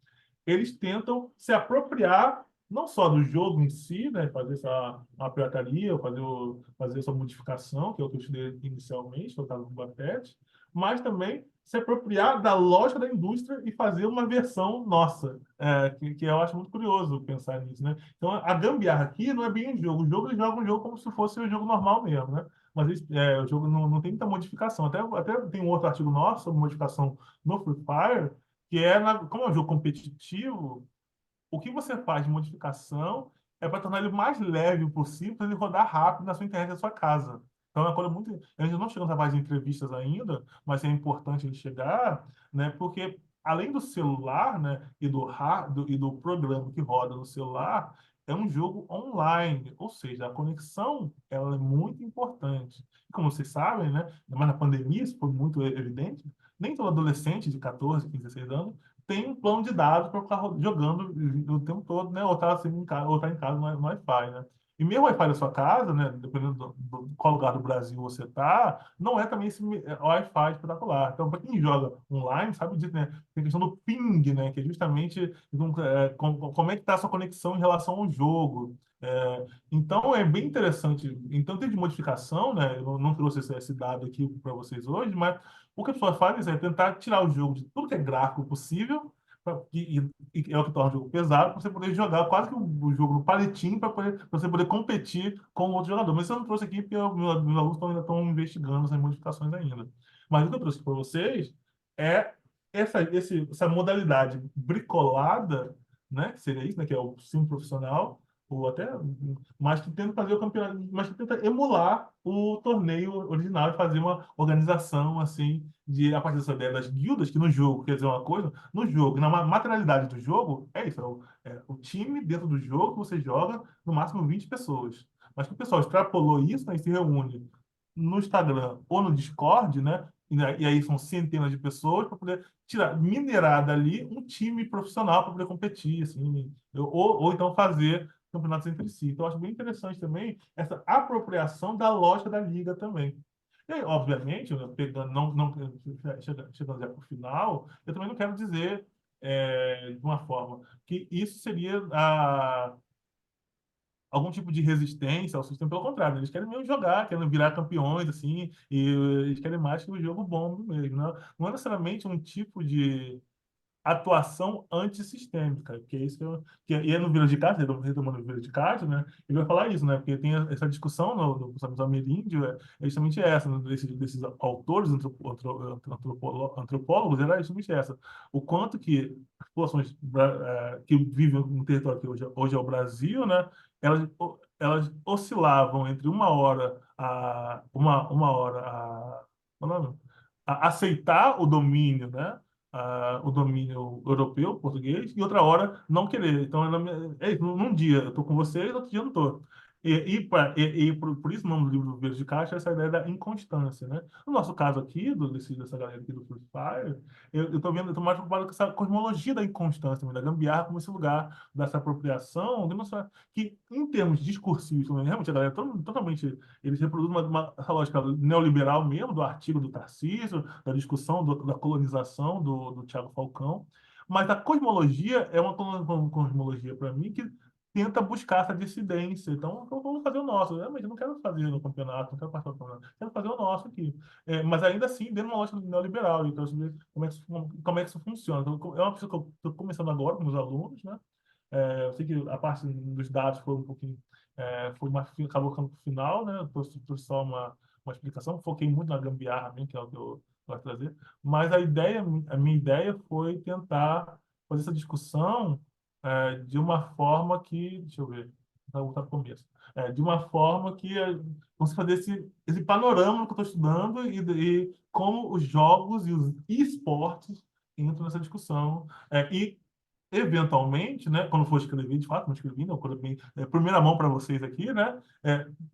eles tentam se apropriar não só do jogo em si, né, fazer uma pirataria, fazer essa modificação, que é o que eu estudei inicialmente, que é o caso do Batete, mas também se apropriar da lógica da indústria e fazer uma versão nossa, que eu acho muito curioso pensar nisso, né? Então, a gambiarra aqui não é bem o jogo. O jogo, eles jogam o jogo como se fosse o jogo normal mesmo, né? Mas o jogo não tem muita modificação. Até tem um outro artigo nosso sobre modificação no Free Fire, que como é um jogo competitivo, o que você faz de modificação é para tornar ele o mais leve possível, para ele rodar rápido na sua internet da sua casa. Então é uma coisa muito. A gente não chegou na fase de entrevistas ainda, mas é importante a gente chegar, né? Porque além do celular, né, e do programa que roda no celular, é um jogo online, ou seja, a conexão ela é muito importante. E como vocês sabem, né, mas na pandemia isso foi muito evidente, nem todo adolescente de 14, 15, 16 anos tem um plano de dados para ficar jogando o tempo todo, né? Ou tá assim, em casa, ou tá em casa no Wi-Fi, né? E mesmo o Wi-Fi da sua casa, né? Dependendo qual lugar do Brasil você tá, não é também esse Wi-Fi espetacular. Então, para quem joga online, sabe disso, né? Tem a questão do ping, né? Que é justamente como é que está a sua conexão em relação ao jogo. Então, é bem interessante. Então, tem de modificação, né? Eu não trouxe esse dado aqui para vocês hoje, mas o que as pessoas fazem é tentar tirar o jogo de tudo que é gráfico possível, e é o que torna o jogo pesado, para você poder jogar quase que o jogo no palitinho, para você poder competir com outro jogador. Mas isso eu não trouxe aqui porque meus alunos ainda estão investigando essas modificações ainda. Mas o que eu trouxe para vocês é essa modalidade bricolada, né, que seria isso, né, que é o sim profissional, ou até, mas que tenta fazer o campeonato, mas que tenta emular o torneio original e fazer uma organização assim a partir dessa ideia das guildas, que no jogo quer dizer uma coisa, no jogo, na materialidade do jogo, é isso, o time dentro do jogo que você joga no máximo 20 pessoas. Mas que o pessoal extrapolou isso, né, e se reúne no Instagram ou no Discord, né? E aí são centenas de pessoas para poder minerar dali um time profissional para poder competir, assim, ou então fazer campeonatos entre si. Então, eu acho bem interessante também essa apropriação da lógica da liga também. E aí, obviamente, né, pegando, chegando já para o final, eu também não quero dizer de uma forma que isso seria algum tipo de resistência ao sistema. Pelo contrário, eles querem mesmo jogar, querem virar campeões, assim, e eles querem mais que o jogo bombe mesmo, né? Não é necessariamente um tipo de atuação antissistêmica, que é isso e é no Vila de Castro, retomando o Vila de Castro, né? Ele vai falar isso, né? Porque tem essa discussão no pensamento ameríndio, é justamente essa, né? Desses autores antropólogos, era justamente essa. O quanto que as populações que vivem no território que hoje é o Brasil, né? Elas oscilavam entre uma hora qual é o nome? A aceitar o domínio, né? O domínio europeu, português, e outra hora não querer. Então, num dia eu estou com vocês, outro dia eu não estou. Por isso, o nome do livro do Verde de Caixa é essa ideia da inconstância, né? No nosso caso aqui, dessa galera aqui do Free Fire, eu estou vendo, eu estou mais preocupado com essa cosmologia da inconstância, da gambiarra, como esse lugar dessa apropriação, que, em termos discursivos, realmente a galera totalmente, eles reproduzem essa lógica neoliberal mesmo, do artigo do Tarcísio, da discussão da colonização do Tiago Falcão, mas a cosmologia é uma cosmologia, para mim, que tenta buscar essa dissidência. Então vamos fazer o nosso. Realmente, eu não quero fazer no campeonato, não quero participar do campeonato, quero fazer o nosso aqui. Mas ainda assim, dentro de uma lógica neoliberal. Então, como é que isso funciona. Então, é uma coisa que eu estou começando agora com os alunos, né? Eu sei que a parte dos dados foi um pouquinho, acabou ficando para o final, né? Eu trouxe só uma explicação, foquei muito na gambiarra, mesmo, que é o que eu gosto de trazer, mas a minha ideia foi tentar fazer essa discussão de uma forma que, deixa eu ver, vou voltar para o começo, de uma forma que você fazer esse panorama que eu estou estudando e como os jogos e os esportes entram nessa discussão. E eventualmente, né, quando for escrever, de fato, não escrevi, não, quando bem, primeira mão para vocês aqui, né,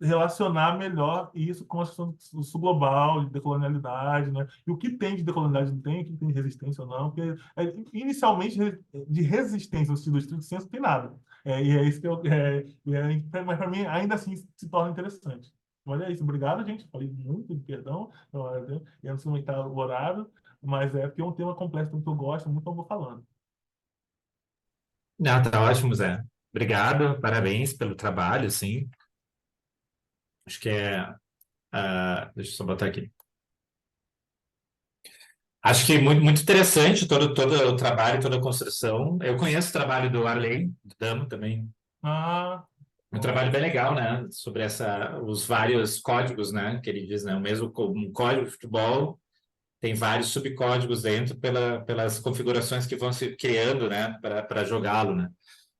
relacionar melhor isso com a questão do sul global, de decolonialidade, né, e o que tem de decolonialidade não tem, o que tem de resistência ou não, porque inicialmente de resistência no sentido estrito senso tem nada. E é isso que mas para mim ainda assim se torna interessante. Olha isso, obrigado, gente. Falei muito, perdão, eu não sei como está o horário, mas é porque é um tema complexo que eu gosto muito, então eu vou falando. Não, tá ótimo, Zé. Obrigado, parabéns pelo trabalho, sim. Acho que deixa eu só botar aqui. Acho que muito interessante todo o trabalho, toda a construção. Eu conheço o trabalho do Arley, do Damo também. Ah, Um bom. trabalho bem legal, né? Sobre os vários códigos, né? Que ele diz, né? O mesmo um código de futebol tem vários subcódigos dentro pelas configurações que vão se criando, né? Para jogá-lo, né?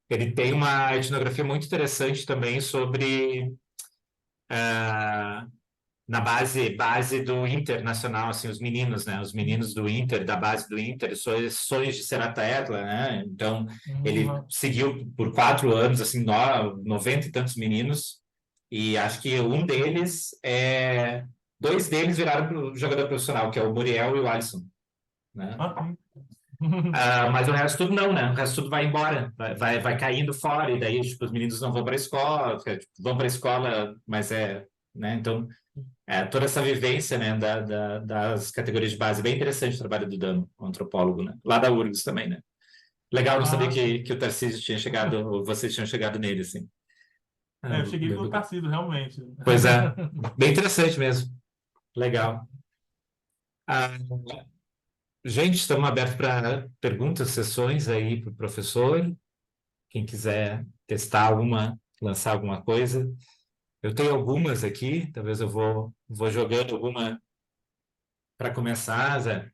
Ele tem uma etnografia muito interessante também sobre na base do Internacional, assim, os meninos, né? Os meninos do Inter, da base do Inter, sonhos de ser atleta, né? Então, ele Uhum. seguiu por 4 anos, assim, 90 e tantos meninos, e acho que dois deles viraram jogador profissional, que é o Muriel e o Alisson, né? Ah, sim. Mas o resto tudo não, né? O resto tudo vai embora, vai caindo fora, e daí, tipo, os meninos não vão para a escola, tipo, vão para a escola, mas né? Então, toda essa vivência, né, das categorias de base, bem interessante o trabalho do Dano, o antropólogo, né? Lá da URGS também, né? Legal não saber Ah, sim. que o Tarcísio tinha chegado, ou vocês tinham chegado nele, assim. Eu cheguei pelo Tarcísio, realmente. Pois é, bem interessante mesmo. Legal. Ah, gente, estamos abertos para perguntas, sessões aí para o professor. Quem quiser testar lançar alguma coisa. Eu tenho algumas aqui, talvez eu vou jogando alguma para começar, Zé.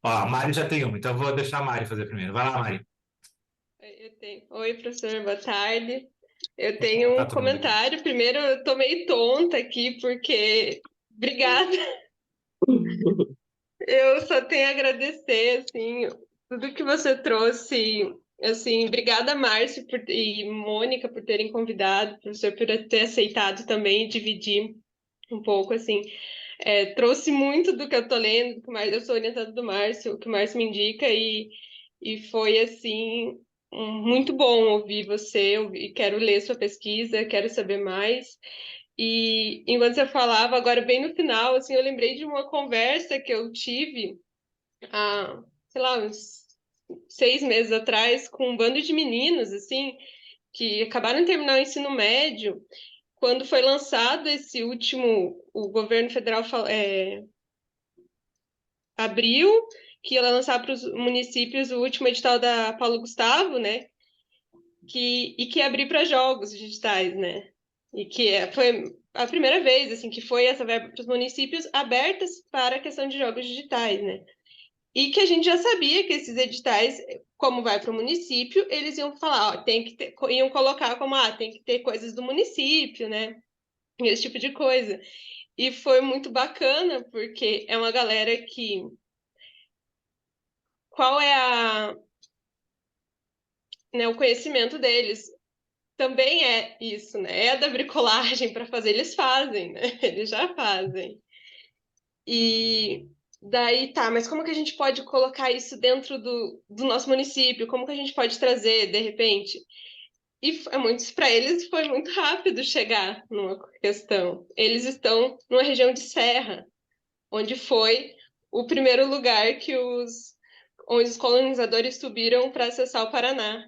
Ó, a Mari já tem uma, então eu vou deixar a Mari fazer primeiro. Vai lá, Mari. Eu tenho. Oi, professor, boa tarde. Eu tenho Tá um todo mundo aqui. comentário. Primeiro, eu tô meio tonta aqui, porque. Obrigada. Eu só tenho a agradecer, assim, tudo que você trouxe. Assim, obrigada, Márcio e Mônica, por terem convidado, professor, por ter aceitado também dividir um pouco, assim. Trouxe muito do que eu tô lendo, eu sou orientada do Márcio, o que o Márcio me indica, e foi assim muito bom ouvir você, quero ler sua pesquisa, quero saber mais. E enquanto você falava, agora bem no final, assim, eu lembrei de uma conversa que eu tive sei lá, uns 6 meses atrás com um bando de meninos, assim, que acabaram de terminar o ensino médio, quando foi lançado esse último, o governo federal abriu que ia lançar para os municípios o último edital da Paulo Gustavo, né? Que ia abrir para jogos digitais, né? E que foi a primeira vez assim que foi essa verba para os municípios abertas para a questão de jogos digitais, né? E que a gente já sabia que esses editais, como vai para o município, eles iam falar, ó, tem que ter, iam colocar como, tem que ter coisas do município, né? Esse tipo de coisa. E foi muito bacana, porque é uma galera que. Qual é né, o conhecimento deles? Também é isso, né? É da bricolagem para fazer, eles fazem, né? Eles já fazem. E daí tá, mas como que a gente pode colocar isso dentro do nosso município? Como que a gente pode trazer, de repente? E muitos para eles foi muito rápido chegar numa questão. Eles estão numa região de serra, onde foi o primeiro lugar que onde os colonizadores subiram para acessar o Paraná.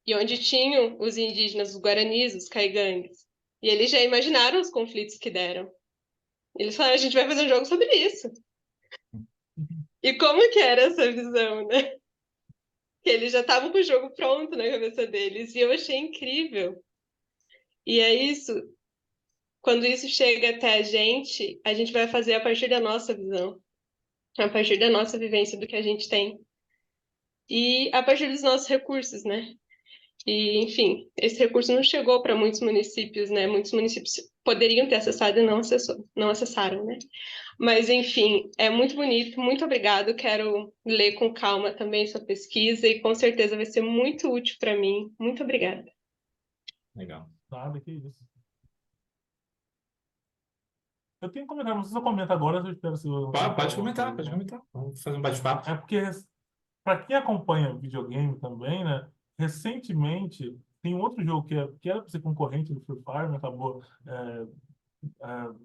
E onde tinham os indígenas, os guaranis, os caigangues. E eles já imaginaram os conflitos que deram. Eles falaram, a gente vai fazer um jogo sobre isso. E como que era essa visão, né? Que eles já estavam com o jogo pronto na cabeça deles. E eu achei incrível. E é isso. Quando isso chega até a gente vai fazer a partir da nossa visão, a partir da nossa vivência do que a gente tem. E a partir dos nossos recursos, né? E, enfim, esse recurso não chegou para muitos municípios, né? Muitos municípios poderiam ter acessado e não acessaram, né? Mas, enfim, é muito bonito, muito obrigado. Quero ler com calma também sua pesquisa e com certeza vai ser muito útil para mim. Muito obrigada. Legal. Nada, que isso. Eu tenho que comentar, não sei se eu comento agora, eu espero se eu... Pode comentar, pode comentar. Vamos fazer um bate-papo. É porque, para quem acompanha videogame também, né? Recentemente, tem um outro jogo que era para ser concorrente do Free Fire, mas acabou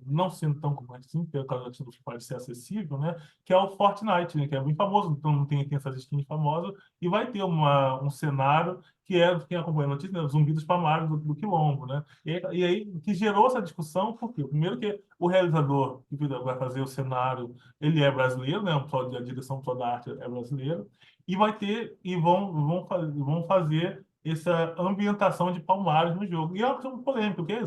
não sendo tão concorrente assim, pelo causa do Free Fire ser acessível, né? Que é o Fortnite, né? Que é bem famoso, então tem essas skins famosas, e vai ter um cenário que é, quem acompanha a notícia, né? Zumbi dos Palmares do Quilombo, né? E aí, que gerou essa discussão, porque primeiro que o realizador que vai fazer o cenário, ele é brasileiro, né? O pessoal a direção toda a arte é brasileiro, e vai ter, e vão fazer essa ambientação de Palmares no jogo. E é uma questão polêmica, porque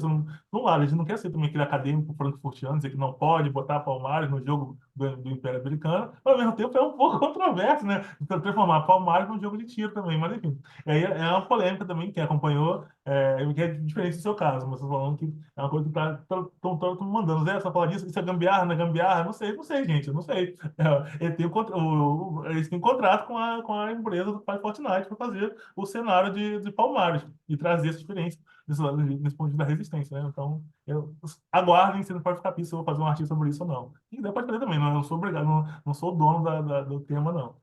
no lado, a gente não quer ser também aquele acadêmico frankfurtiano, dizer que não pode botar Palmares no jogo do Império Americano, mas ao mesmo tempo é um pouco controverso, né? Transformar Palmares num jogo de tiro também, mas enfim. Aí é uma polêmica também, quem acompanhou, que é diferente do seu caso, mas você falando que é uma coisa que estão mandando. Zé, só falar disso, isso é gambiarra, não é gambiarra? Não sei, gente, eu não sei. Eles têm um contrato com a empresa do Pai Fortnite para fazer o cenário de Palmares e trazer essa experiência nesse ponto da resistência, né? Então, aguardem se não pode ficar se eu vou fazer um artigo sobre isso ou não. E depois fazer também, não sou obrigado, não sou o dono do tema, não.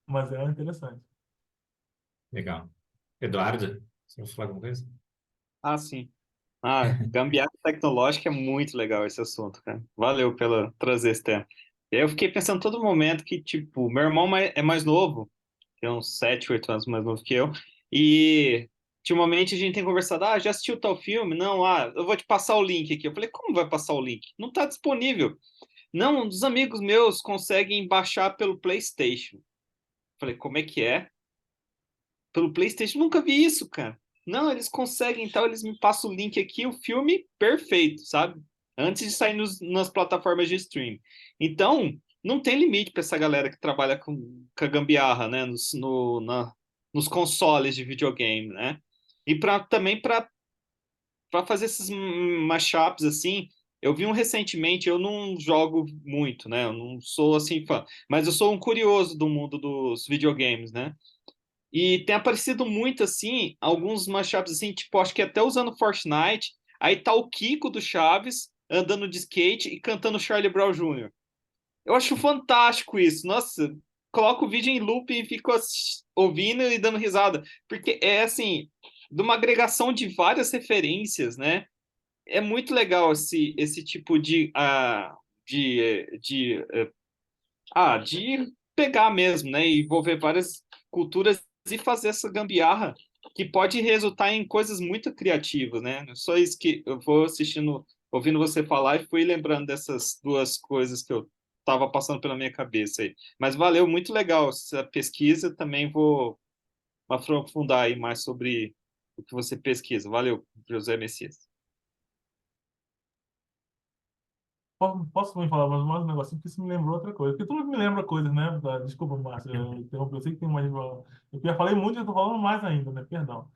Mas é interessante. Legal. Eduardo, você vai falar alguma coisa? Ah, sim. Gambiarra tecnológica é muito legal esse assunto, cara. Valeu pela trazer esse tema. Eu fiquei pensando todo momento que, tipo, meu irmão é mais novo, tem uns 7, 8 anos mais novo que eu, e ultimamente a gente tem conversado, já assistiu tal filme? Não, eu vou te passar o link aqui. Eu falei, como vai passar o link? Não tá disponível. Não, um dos amigos meus conseguem baixar pelo PlayStation. Eu falei, como é que é? Pelo PlayStation? Nunca vi isso, cara. Não, eles conseguem, então eles me passam o link aqui, o filme perfeito, sabe? Antes de sair nas plataformas de stream. Então, não tem limite para essa galera que trabalha com a gambiarra, né? Nos consoles de videogame, né? E também para fazer esses mashups assim. Eu vi um recentemente, eu não jogo muito, né? Eu não sou assim fã, mas eu sou um curioso do mundo dos videogames, né? E tem aparecido muito assim, alguns mashups assim, tipo, acho que até usando Fortnite. Aí tá o Kiko do Chaves andando de skate e cantando Charlie Brown Jr. Eu acho fantástico isso. Nossa, coloco o vídeo em loop e fico ouvindo e dando risada. Porque é assim, de uma agregação de várias referências, né? É muito legal esse tipo de pegar mesmo, né? E envolver várias culturas e fazer essa gambiarra que pode resultar em coisas muito criativas, né? Só isso que eu vou assistindo, ouvindo você falar e fui lembrando dessas duas coisas que eu estava passando pela minha cabeça aí. Mas valeu, muito legal essa pesquisa. Também vou aprofundar aí mais sobre o que você pesquisa. Valeu, José Messias. Posso também falar mais um negocinho, porque isso me lembrou outra coisa. Porque tudo me lembra coisas, né? Desculpa, Márcio, eu interrompi. Eu sei que tem mais. Eu já falei muito e eu estou falando mais ainda, né? Perdão.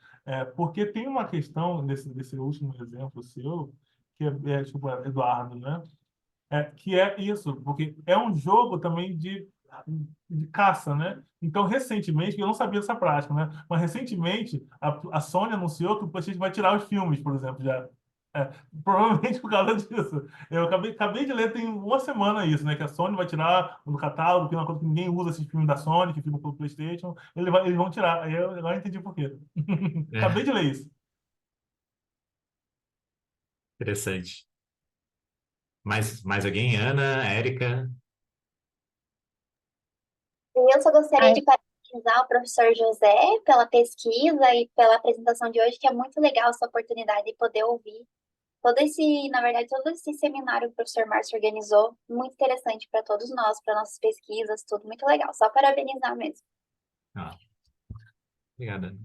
Porque tem uma questão desse último exemplo seu, que tipo, Eduardo, né? Que é isso, porque é um jogo também de caça, né? Então, recentemente, eu não sabia dessa prática, né? Mas recentemente, a Sony anunciou que o PlayStation vai tirar os filmes, por exemplo, já. É, provavelmente por causa disso. Eu acabei de ler tem uma semana isso, né? Que a Sony vai tirar do catálogo, que é uma coisa que ninguém usa esses filmes da Sony, que ficam pelo PlayStation. Eles vão tirar. Aí eu agora entendi por quê. Acabei É, de ler isso. interessante. Mais alguém? Ana, Érica? Eu só gostaria Ai, de parabenizar o professor José pela pesquisa e pela apresentação de hoje, que é muito legal essa oportunidade de poder ouvir na verdade, todo esse seminário que o professor Márcio organizou, muito interessante para todos nós, para nossas pesquisas, tudo muito legal. Só parabenizar mesmo. Ah, obrigada.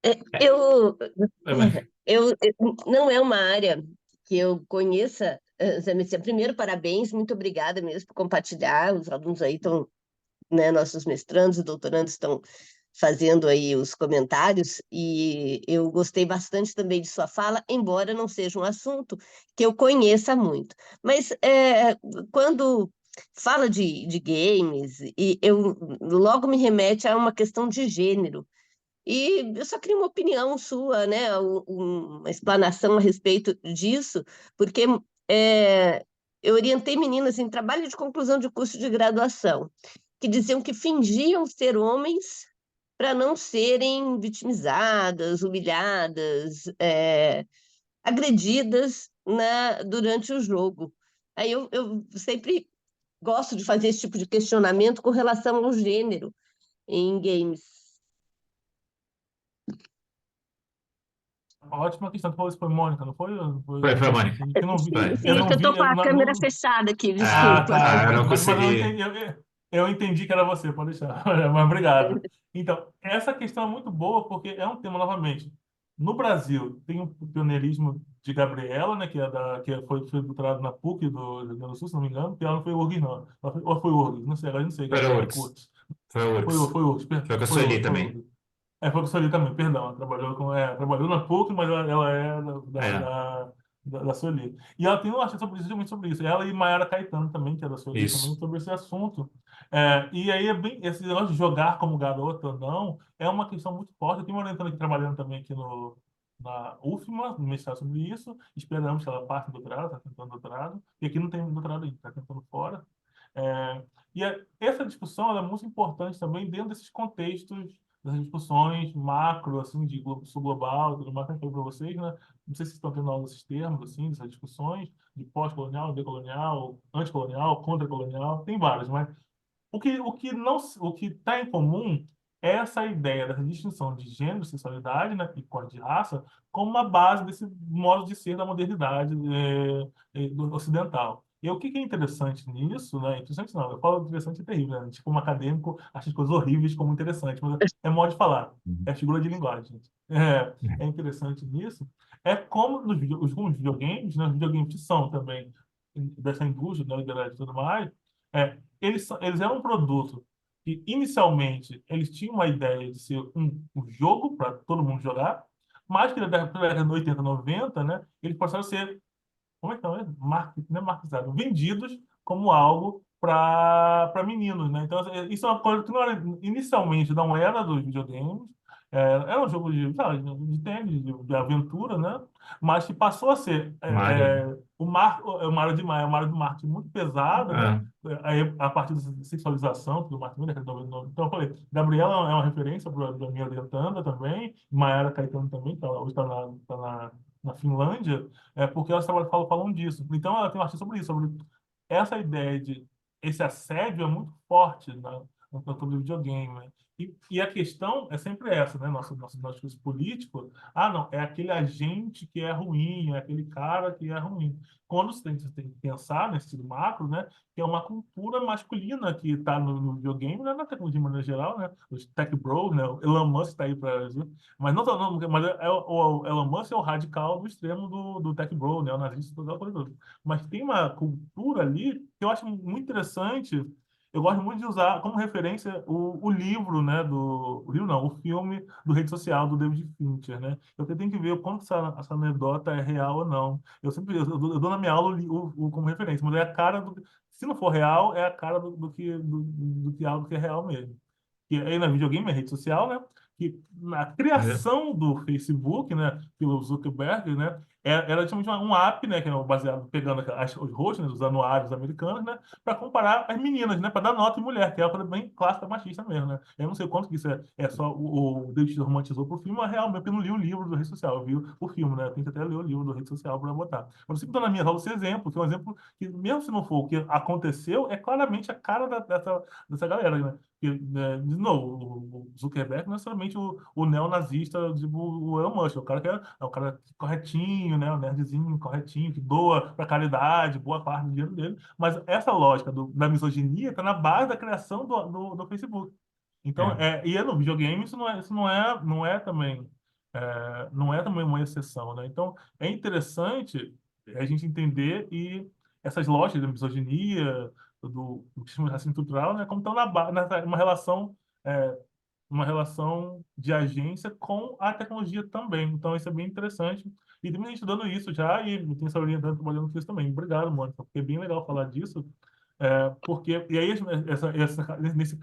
É, eu, mas- não é uma área que eu conheça, Zé Messias. Primeiro, parabéns, muito obrigada mesmo por compartilhar. Os alunos aí estão, né, nossos mestrandos e doutorandos estão fazendo aí os comentários, e eu gostei bastante também de sua fala, embora não seja um assunto que eu conheça muito. Mas quando fala de games, e eu logo me remete a uma questão de gênero. E eu só queria uma opinião sua, né, uma explanação a respeito disso, porque é, eu orientei meninas em trabalho de conclusão de curso de graduação, que diziam que fingiam ser homens para não serem vitimizadas, humilhadas, agredidas durante o jogo. Aí eu sempre gosto de fazer esse tipo de questionamento com relação ao gênero em games. Ótima questão. Tu falou isso foi Mônica, não foi? Foi, Mônica. Que não vi. Foi. Eu Sim, não que eu estou vi. com a câmera fechada aqui, desculpa. Eu não Mas eu consegui. entendi, eu entendi que era você, pode deixar. Mas obrigado. Então, essa questão é muito boa, porque é um tema, novamente. No Brasil, tem o pioneirismo de Gabriela, né, foi doutorado na PUC do Rio Grande do Sul, se não me engano, que ela não foi URGS, não. Ou foi URGS, não sei, agora não sei, Foi o Gabriela Urgs. Curtis. Foi o Urgs. Foi URGS, Foi o que eu foi escolhi URGS, foi também. URGS. Foi ali também, perdão. Ela trabalhou na PUC, mas ela é É, da Sueli. E ela tem um artigo sobre isso, justamente sobre isso. Ela e Mayara Caetano também, que é da Sueli, também, isso. sobre esse assunto. E aí esse negócio de jogar como garota ou não é uma questão muito forte. Eu tenho uma orientanda aqui trabalhando também aqui na UFMA, no mestrado sobre isso. Esperamos que ela passe do doutorado, está tentando doutorado. E aqui não tem doutorado ainda, está tentando fora. Essa discussão ela é muito importante também dentro desses contextos das discussões macro, assim, de sul global, tudo mais que eu falei para vocês, né? Não sei se vocês estão tendo aula desses termos, assim, dessas discussões de pós-colonial, decolonial, anticolonial, contra-colonial, tem vários, mas o que está em comum é essa ideia dessa distinção de gênero, sexualidade, né, e cor de raça como uma base desse modo de ser da modernidade do ocidental. E o que é interessante nisso, né? Interessante não, eu falo interessante e terrível, né? Tipo, um acadêmico acha as coisas horríveis como interessante, mas é modo de falar, Uhum. é figura de linguagem, gente. É interessante nisso. É como os videogames, né? Os videogames que são também dessa indústria, da liberdade e tudo mais, eles eram um produto que, inicialmente, eles tinham uma ideia de ser um jogo para todo mundo jogar, mas que na década de 80, 90, né, eles passaram a ser, como é que é? Não é marketizado, vendidos como algo para meninos, né? Então, isso é uma coisa que não era, inicialmente não era dos videogames, era um jogo de, sei lá, de tênis, de aventura, né? Mas que passou a ser Mário. uma área uma área de marketing muito pesada, né? Ah, Aí, a partir da sexualização, tudo mais, também, década de 90. Então, eu falei, Gabriela é uma referência para a minha orientanda também, Mayara Caetano também, que hoje está na Finlândia, porque elas falam disso. Então, ela tem um artigo sobre isso, sobre essa ideia de esse assédio é muito forte sobre videogame, né? E a questão é sempre essa, né? Nosso discurso político, ah, não, é aquele agente que é ruim, é aquele cara que é ruim. Quando você tem que pensar nesse sentido macro, né? Que é uma cultura masculina que está no videogame, né? Na tecnologia de maneira geral, né? Os tech bros, né? O Elon Musk está aí para... Mas mas o Elon Musk é o radical do extremo do tech bro, né? O nazista, toda a coisa toda. Mas tem uma cultura ali que eu acho muito interessante. Eu gosto muito de usar como referência o livro, né, o livro não, o filme do Rede Social, do David Fincher, né? Eu tenho que ver o quanto essa anedota é real ou não. Eu dou na minha aula como referência, mas é a cara se não for real, é a cara do que algo que é real mesmo. Que aí na videogame, é rede social, né? Que na Uhum. criação do Facebook, né, pelo Zuckerberg, né, era justamente um app, né, que era baseado pegando os rostos, né, dos anuários americanos, né, para comparar as meninas, né, para dar nota em mulher, que é uma coisa bem clássica machista mesmo, né. Eu não sei quanto que isso é só o David romantizou pro filme, mas realmente eu não li o livro do Rede Social, eu vi o filme, né, eu tenho que até ler o livro do Rede Social para botar. Mas eu sempre dou na minha aula esse exemplo, que é um exemplo que, mesmo se não for o que aconteceu, é claramente a cara dessa galera, né. Porque, de novo, o Zuckerberg não é somente o neonazista, tipo, o Elon Musk, é o cara corretinho, né, o nerdzinho corretinho, que doa para caridade, boa parte do dinheiro dele, mas essa lógica da misoginia está na base da criação do Facebook. Então, É. e no videogame isso não é também uma exceção, né? Então, é interessante a gente entender e essas lógicas da misoginia, do que chama de racismo estrutural, né, como estão é, uma relação de agência com a tecnologia também. Então, isso é bem interessante. E tem muita gente estudando isso já, e tem essa orientando trabalhando com isso também. Obrigado, Mônica, porque é bem legal falar disso. Porque, e aí,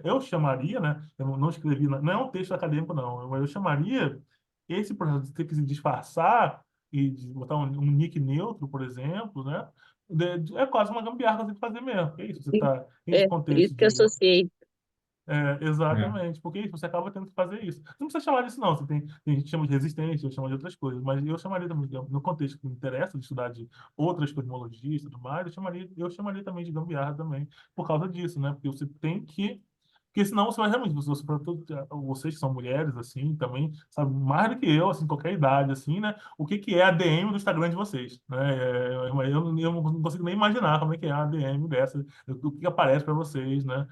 eu chamaria, né? Eu não escrevi, não é um texto acadêmico, não. Eu chamaria esse processo de ter que se disfarçar e de botar um nick neutro, por exemplo, né? É quase uma gambiarra que você tem que fazer mesmo. É isso, você está em esse Por isso contexto que eu de associei. É. exatamente, porque isso, você acaba tendo que fazer isso. Você não precisa chamar disso, não. Tem gente que chama de resistência, eu chamo de outras coisas, mas eu chamaria também, no contexto que me interessa, de estudar de outras cosmologias e tudo mais, eu chamaria também de gambiarra também, por causa disso, né? Porque você tem que. Porque senão você vai realmente, vocês que são mulheres, assim, também, sabe, mais do que eu, assim, qualquer idade, assim, né? O que que é a DM do Instagram de vocês, né? Eu não consigo nem imaginar como é que é a DM dessa, o que aparece para vocês, né?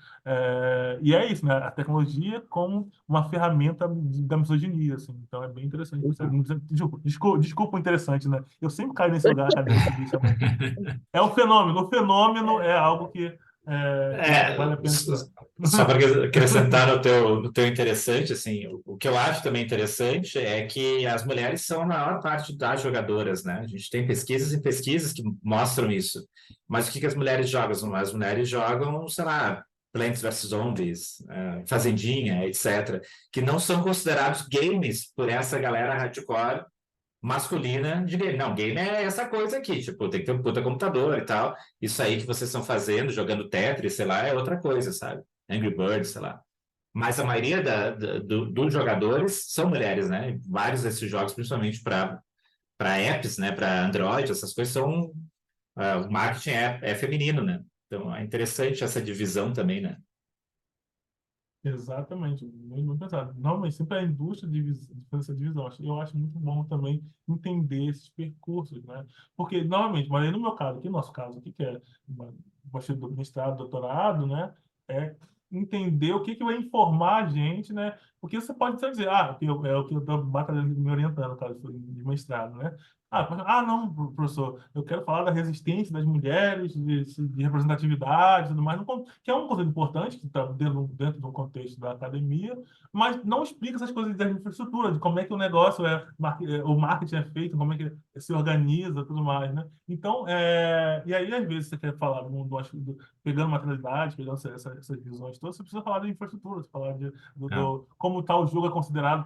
E é isso, né? A tecnologia como uma ferramenta da misoginia, assim. Então é bem interessante. Desculpa o interessante, né? Eu sempre caio nesse lugar acadêmico que deixa muito. É o fenômeno. O fenômeno é algo que vale a pena estudar. Só para acrescentar no teu interessante, assim, o que eu acho também interessante é que as mulheres são a maior parte das jogadoras, né? A gente tem pesquisas e pesquisas que mostram isso. Mas o que as mulheres jogam? As mulheres jogam, sei lá, Plants vs Zombies, Fazendinha, etc., que não são considerados games por essa galera hardcore masculina de game. Não, game é essa coisa aqui, tipo, tem que ter um puta computador e tal. Isso aí que vocês estão fazendo, jogando Tetris, sei lá, é outra coisa, sabe? Angry Birds, sei lá. Mas a maioria dos jogadores são mulheres, né? Vários desses jogos, principalmente para apps, né? Para Android, essas coisas são. O marketing é feminino, né? Então é interessante essa divisão também, né? Exatamente, muito pesado. Normalmente, sempre a indústria faz essa divisão. Eu acho muito bom também entender esses percursos, né? Porque, normalmente, mas aí no meu caso, aqui no nosso caso, o que é você do mestrado, doutorado, né? É entender o que vai informar a gente, né? Porque você pode só dizer, é o que eu estou batalhando, me orientando, no caso de mestrado, né? Não, professor, eu quero falar da resistência das mulheres, de representatividade e tudo mais, que é uma coisa importante, que está dentro do contexto da academia, mas não explica essas coisas da infraestrutura, de como é que o negócio o marketing é feito, como é que se organiza, tudo mais, né? Então, e aí, às vezes, você quer falar pegando materialidade, pegando essas visões todas, você precisa falar de infraestrutura, você falar É. como tal jogo é considerado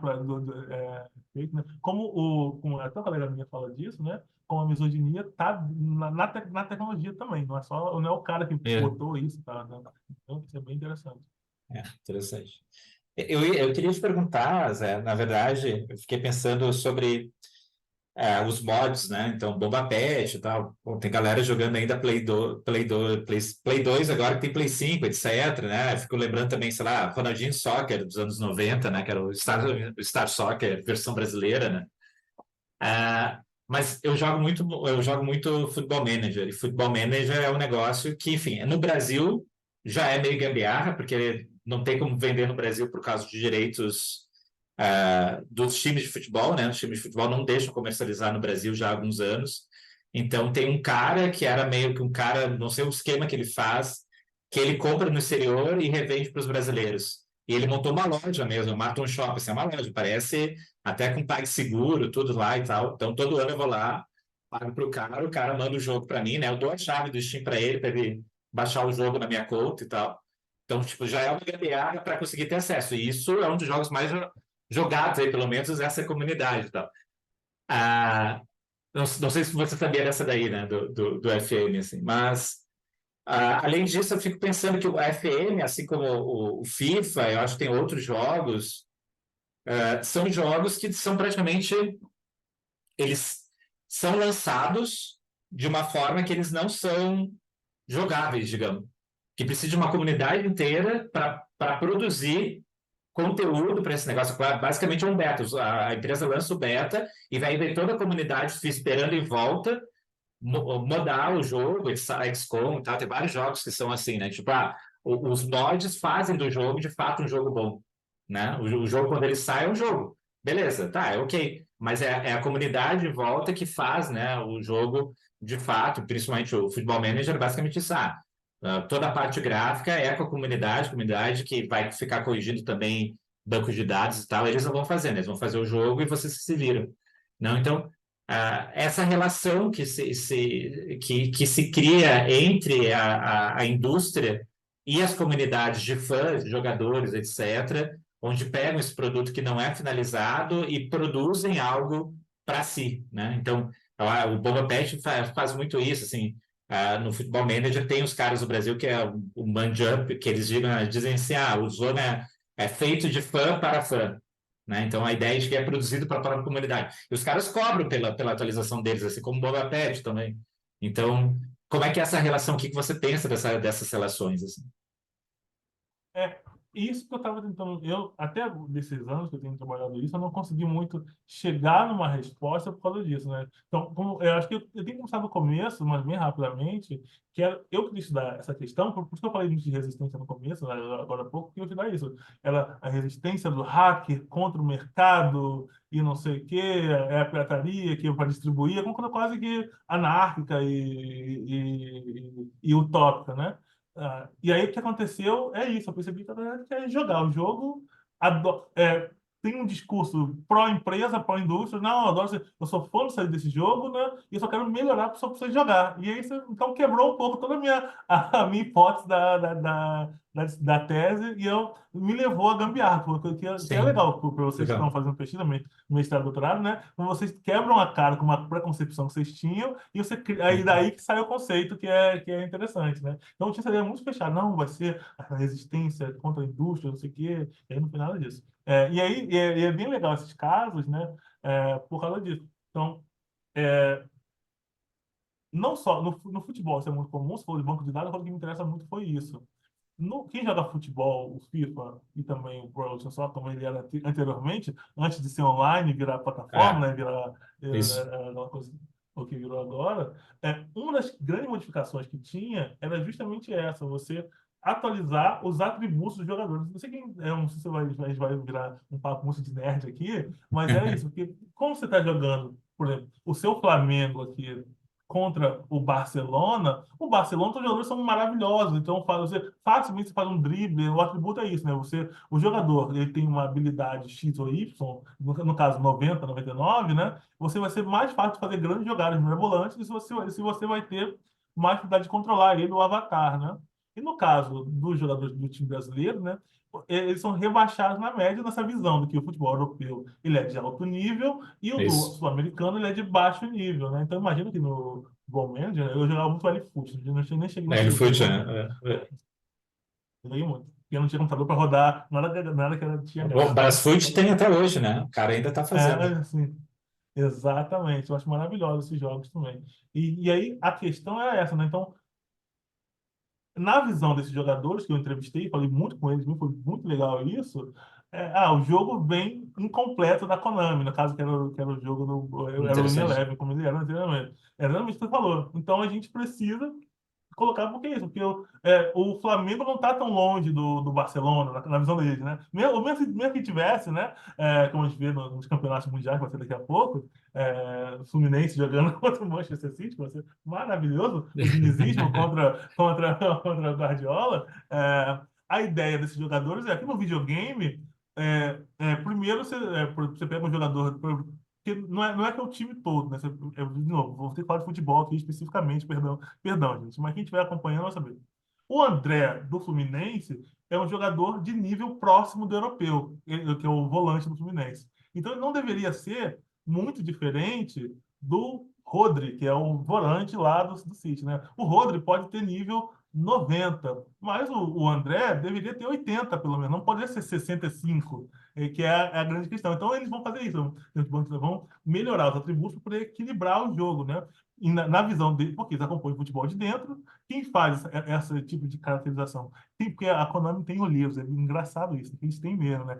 feito, né? Como até uma colega minha fala disso, né? Como a misoginia está na tecnologia também, não é o cara que É, botou isso, tá? Né? Então, isso é bem interessante. interessante. Eu queria te perguntar, Zé, na verdade, eu fiquei pensando sobre os mods, né? Então, Bomba Pet e tal. Bom, tem galera jogando ainda Play 2 agora que tem Play 5, etc, né? Fico lembrando também, sei lá, Ronaldinho Soccer dos anos 90, né? Que era o Star Soccer, versão brasileira, né? Mas eu jogo muito Football Manager, e Football Manager é um negócio que, enfim, no Brasil já é meio gambiarra, porque não tem como vender no Brasil por causa de direitos dos times de futebol, né? Os times de futebol não deixam comercializar no Brasil já há alguns anos. Então tem um cara que era meio que um cara, não sei o esquema que ele faz, que ele compra no exterior e revende para os brasileiros. E ele montou uma loja mesmo, Martin Shop, assim, é uma loja, parece até com PagSeguro, tudo lá e tal. Então todo ano eu vou lá, pago pro cara, o cara manda o jogo para mim, né? Eu dou a chave do Steam para ele baixar o jogo na minha conta e tal. Então, tipo, já é uma gambiarra para conseguir ter acesso. E isso é um dos jogos mais jogados aí, pelo menos essa comunidade e tal. Ah, não sei se você sabia dessa daí, né, do FM, assim, mas além disso, eu fico pensando que o FM, assim como o FIFA, eu acho que tem outros jogos, são jogos que são praticamente, eles são lançados de uma forma que eles não são jogáveis, digamos, que precisa de uma comunidade inteira para produzir conteúdo para esse negócio. Basicamente é um beta. A empresa lança o beta e vai ver toda a comunidade esperando em volta modar o jogo, XCOM e tal. Tem vários jogos que são assim, né? Tipo, os mods fazem do jogo, de fato, um jogo bom, né? O jogo, quando ele sai, é um jogo. Beleza, tá, é ok. Mas é a comunidade em volta que faz, né, o jogo de fato, principalmente o Football Manager, basicamente isso. Toda a parte gráfica é com a comunidade que vai ficar corrigindo também bancos de dados e tal, eles não vão fazer, né? Eles vão fazer o jogo e vocês se viram. Não, então, essa relação que se cria entre a indústria e as comunidades de fãs, de jogadores, etc., onde pegam esse produto que não é finalizado e produzem algo para si, né? Então, o Boba Pet faz muito isso, assim. No Futebol Manager tem os caras do Brasil que é o Man-Jump, que eles dizem assim, o Zona é feito de fã para fã, né? Então a ideia é de que é produzido para a própria comunidade. E os caras cobram pela atualização deles, assim como o Boba Pet também. Então, como é que é essa relação? O que você pensa dessas relações, assim? É, isso que eu estava tentando. Até desses anos que eu tenho trabalhado isso, eu não consegui muito chegar numa resposta por causa disso, né? Então, eu acho que eu tenho que começar no começo, mas bem rapidamente, eu queria estudar essa questão, por isso que eu falei muito de resistência no começo, né, agora há pouco, que eu estudar isso. A resistência do hacker contra o mercado e não sei o quê, é a pirataria que é para distribuir, é uma coisa quase que anárquica e utópica, né? E aí o que aconteceu é isso, eu percebi que a galera quer jogar o jogo, tem um discurso pró-empresa, pró-indústria, não, eu sou fã desse jogo, né? E eu só quero melhorar para só você jogar. E aí então quebrou um pouco toda a minha hipótese da tese e me levou a gambiarra, porque que é Sim, legal para vocês que legal. estão fazendo pesquisa, mestrado, doutorado, né? Quando vocês quebram a cara com uma preconcepção que vocês tinham e aí daí que sai o conceito que é interessante, né? Então tinha essa ideia muito fechada, não, vai ser a resistência contra a indústria, não sei o quê, e aí no final é disso. E aí é bem legal esses casos, né? Por causa disso. Então, não só no futebol, isso é muito comum, se for de banco de dados, o que me interessa muito foi isso. Quem joga futebol, o FIFA e também o Pro Evolution Soccer, como ele era anteriormente, antes de ser online, virar plataforma, né, virar Isso. aquela coisa o que virou agora, uma das grandes modificações que tinha era justamente essa, você atualizar os atributos dos jogadores. Não sei não sei se vai virar um papo muito de nerd aqui, mas é isso, porque como você está jogando, por exemplo, o seu Flamengo aqui contra o Barcelona, os jogadores são maravilhosos. Então, facilmente você faz um drible, o atributo é isso, né? O jogador, ele tem uma habilidade X ou Y, no caso 90, 99, né? Você vai ser mais fácil de fazer grandes jogadas mirabolantes e se você vai ter mais facilidade de controlar ele, o avatar, né? E no caso dos jogadores do time brasileiro, né? Eles são rebaixados na média nessa visão de que o futebol europeu ele é de alto nível e o do Isso. sul-americano ele é de baixo nível, né? Então imagina que no Futebol Manager eu jogava muito L-Foot, eu nem cheguei Ele nesse fute, nível. né? Eu joguei muito. Porque eu não tinha computador para rodar nada que tinha O gráfico. Brasfoot tem até hoje, né? O cara ainda tá fazendo. Assim. Exatamente, eu acho maravilhosos esses jogos também. E aí a questão é essa, né? Então, na visão desses jogadores que eu entrevistei, falei muito com eles, foi muito legal isso. O jogo vem incompleto da Konami, no caso que era o jogo era o Win Interessante. Eleven, como ele era anteriormente. Era exatamente o que você falou. Então a gente precisa colocar porque é isso, porque o Flamengo não está tão longe do Barcelona, na visão deles, né? Mesmo que tivesse, né? Como a gente vê nos campeonatos mundiais, que vai ser daqui a pouco, o Fluminense jogando contra o Manchester City, vai ser maravilhoso, o dinizismo contra o Guardiola. A ideia desses jogadores é que no videogame, primeiro você pega um jogador. Porque não é que é o time todo, né? De novo, vou ter que falar de futebol aqui especificamente, perdão, gente. Mas quem estiver acompanhando vai saber. O André, do Fluminense, é um jogador de nível próximo do europeu, que é o volante do Fluminense. Então, ele não deveria ser muito diferente do Rodri, que é o volante lá do City, né? O Rodri pode ter nível 90, mas o André deveria ter 80, pelo menos. Não poderia ser 65, que é a grande questão. Então, eles vão fazer isso. Eles vão melhorar os atributos para poder equilibrar o jogo, né? E na visão dele, porque eles acompanham o futebol de dentro, quem faz esse tipo de caracterização? Porque a Konami tem olheiros, é engraçado isso, que eles têm mesmo, né?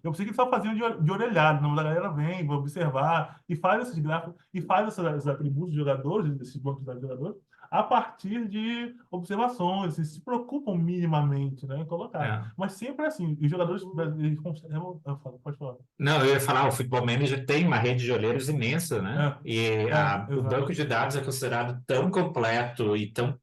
Eu pensei que eles só faziam de orelhado, não, mas a galera vem, vai observar, e faz esses gráficos, e faz esses atributos de jogadores, desses bancos de jogadores, a partir de observações, eles se preocupam minimamente, né, em colocar. É. Mas sempre é assim, os jogadores eles conseguem. Pode falar. Não, eu ia falar, o Futebol Manager tem uma rede de olheiros imensa, né? E o banco Exato. de dados é considerado tão completo e tão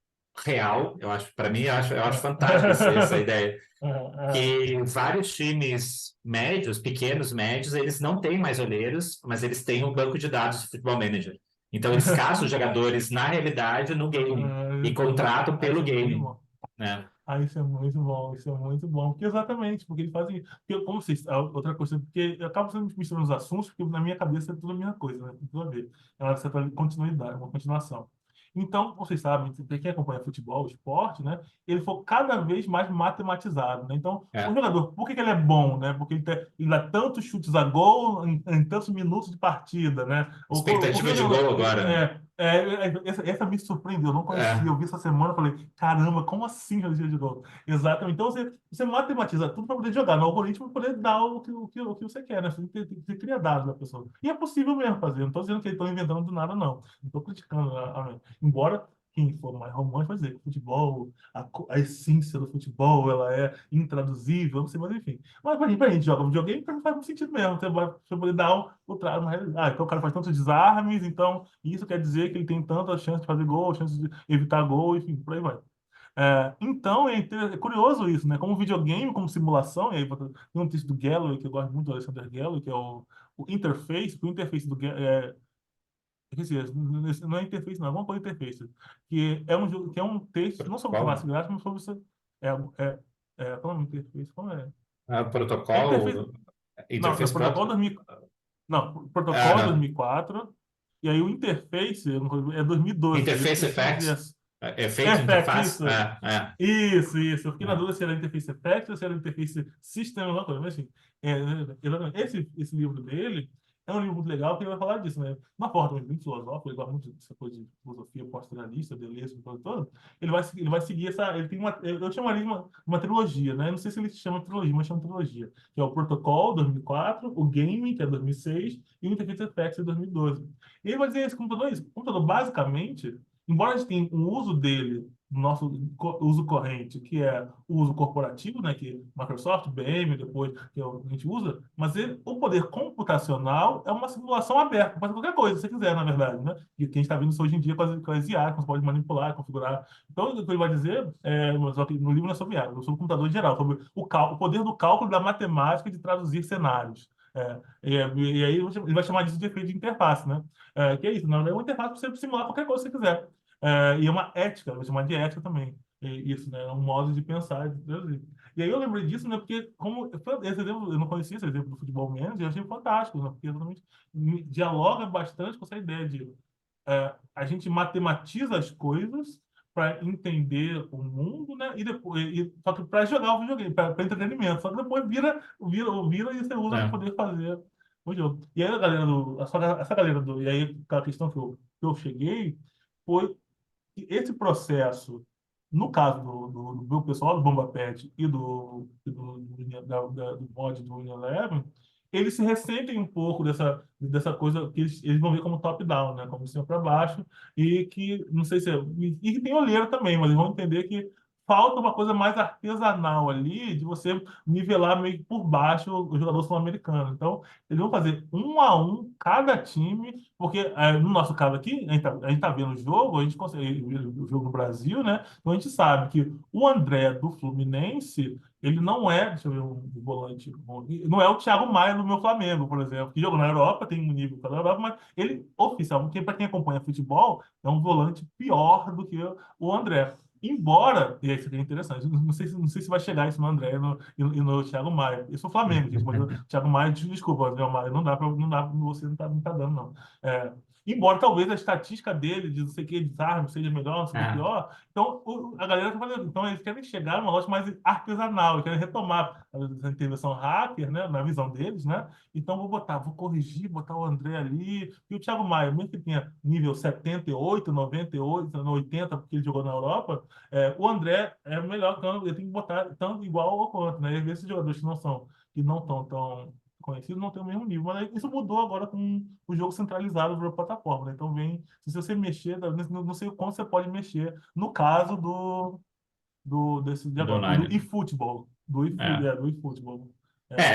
real, eu acho, para mim, eu acho fantástico essa ideia, É, é. que vários times médios, pequenos, médios, eles não têm mais olheiros, mas eles têm um banco de dados do Futebol Manager. Então, eles caçam os jogadores, na realidade, no game, e contratam pelo Isso é muito game, bom. né? Isso é muito bom, isso é muito bom. Porque exatamente, porque ele faz. Porque, como vocês. Outra coisa, porque eu acabo sendo misturando os assuntos, porque na minha cabeça é tudo a mesma coisa, né? Tem tudo a ver. É uma certa continuidade, uma continuação. Então, vocês sabem, quem acompanha futebol, esporte, né? Ele foi cada vez mais matematizado, né? Então, o É. jogador, por que ele é bom, né? Porque ele dá tantos chutes a gol em tantos minutos de partida, né? Por que Expectativa o de gol jogador. agora, Essa me surpreendeu, eu não conhecia, né? eu vi essa semana, falei, caramba, como assim reduzido de gol? Exatamente. Então você matematiza tudo para poder jogar no algoritmo para poder dar o que você quer, né? Você cria dados da pessoa. E é possível mesmo fazer. Não estou dizendo que eles estão inventando do nada, não. Não estou criticando. Embora quem for mais romântico vai dizer que o futebol, a essência do futebol, ela é intraduzível, não sei, mas enfim. Mas pra gente jogar videogame, pra mim faz muito sentido mesmo. Você poder dar uma realidade. Então o cara faz tantos desarmes, então isso quer dizer que ele tem tanta chance de fazer gol, chance de evitar gol, enfim, por aí vai. Então, é curioso isso, né? Como videogame, como simulação, e aí tem um texto do Galloway, que eu gosto muito do Alexander Galloway, que é o Interface, o interface do esqueci, não é interface, não, é alguma coisa interface, que é um jogo, que é um texto, não sobre classe Protocolo? gráfica, mas sobre você. É, qual é o interface? Como é? É interface. Protocolo, Não, é interface protocolo protocol. 2000, não, Ah, protocolo não. 2004, e aí o interface é 2012, por isso que Interface eu quis dizer effects. assim. Efeito de Effect, interface? isso. Isso. Eu fiquei na É. dúvida se era interface effect ou se era interface system, alguma coisa. Mas, enfim, exatamente. Esse livro dele é um livro muito legal que ele vai falar disso, né? Uma forma muito filosófica, ele gosta muito dessa coisa de filosofia pós-naturalista, Deleuze, coisa toda. Ele vai seguir essa. Ele tem eu chamaria de uma trilogia, né? Não sei se ele chama trilogia, mas chama trilogia. Que é o Protocol, 2004, o Game, que é 2006, e o Interface Effects, de 2012. E ele vai dizer esse computador, basicamente, embora a gente tenha um uso dele, no nosso uso corrente, que é o uso corporativo, né, que Microsoft, IBM, depois que a gente usa, mas o poder computacional é uma simulação aberta, pode fazer qualquer coisa, se você quiser, na verdade, né? E o que a gente está vendo isso hoje em dia com as IA, que você pode manipular, configurar. Então, o que ele vai dizer, só que no livro não é sobre IA, é sobre o computador em geral, sobre o poder do cálculo da matemática de traduzir cenários. E aí ele vai chamar disso de efeito de interface, né? Que é isso, não é uma interface para você simular qualquer coisa que você quiser. E é uma ética, eu vou chamar de ética também. Isso, né? É um modo de pensar. E aí eu lembrei disso, né? Porque como esse exemplo, eu não conhecia esse exemplo do futebol menos, e eu achei fantástico, né? Porque exatamente dialoga bastante com essa ideia de a gente matematiza as coisas para entender o mundo, né? E depois, só que para jogar o videogame, para entretenimento. Só que depois vira e você usa para É. poder fazer. o jogo. E aí a galera essa galera e aí aquela questão que eu cheguei foi que esse processo, no caso do meu pessoal, do Bomba Pet do mod do Winning Eleven, eles se ressentem um pouco dessa coisa que eles vão ver como top-down, né? Como de cima para baixo, e que, não sei se e que tem olheira também, mas eles vão entender que falta uma coisa mais artesanal ali, de você nivelar meio que por baixo o jogador sul-americano. Então, eles vão fazer 1 a 1 cada time, porque no nosso caso aqui, a gente tá vendo o jogo, a gente consegue ver o jogo no Brasil, né? Então a gente sabe que o André do Fluminense, ele não é, deixa eu ver um volante, não é o Thiago Maia do meu Flamengo, por exemplo, que jogou na Europa, tem um nível para a Europa, mas ele, oficialmente, para quem acompanha futebol, é um volante pior do que o André. Embora, e isso aqui é interessante, não sei se vai chegar isso no André e no Thiago Maia. Isso é o Flamengo, gente, mas o Thiago Maia, desculpa, André Maia, não dá, você não tá dando, não. É, embora talvez a estatística dele, de não sei o que, desarme, seja melhor, não sei o que Ah, pior, então a galera tá fazendo, então eles querem chegar numa loja mais artesanal, eles querem retomar a intervenção hacker, né, na visão deles, né? Então vou corrigir, botar o André ali, e o Thiago Maia, mesmo que tenha nível 78, 98, 80, porque ele jogou na Europa, o André é melhor, então ele tem que botar tanto igual ou quanto, né? E às vezes esses jogadores que não estão tão conhecidos não têm o mesmo nível. Mas isso mudou agora com o jogo centralizado para a plataforma, né? Então se você mexer, não sei o quanto você pode mexer, no caso desse de do agora, do Nine. eFootball, É. do eFootball.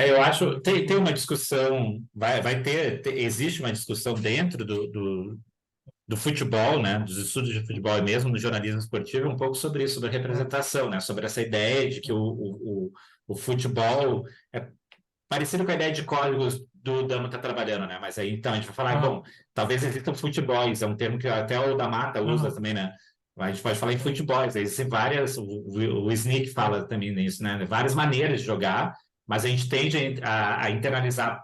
Eu acho, tem uma discussão, existe uma discussão dentro do futebol, né, dos estudos de futebol e mesmo no jornalismo esportivo, um pouco sobre isso, sobre a representação, né, sobre essa ideia de que o futebol é parecido com a ideia de códigos do Damo está trabalhando, né, mas aí então a gente vai falar, bom, talvez existam futebols, é um termo que até o da Mata usa também, né, a gente pode falar em futebols, existem várias, o Sneak fala também nisso, né, várias maneiras de jogar, mas a gente tende a internalizar,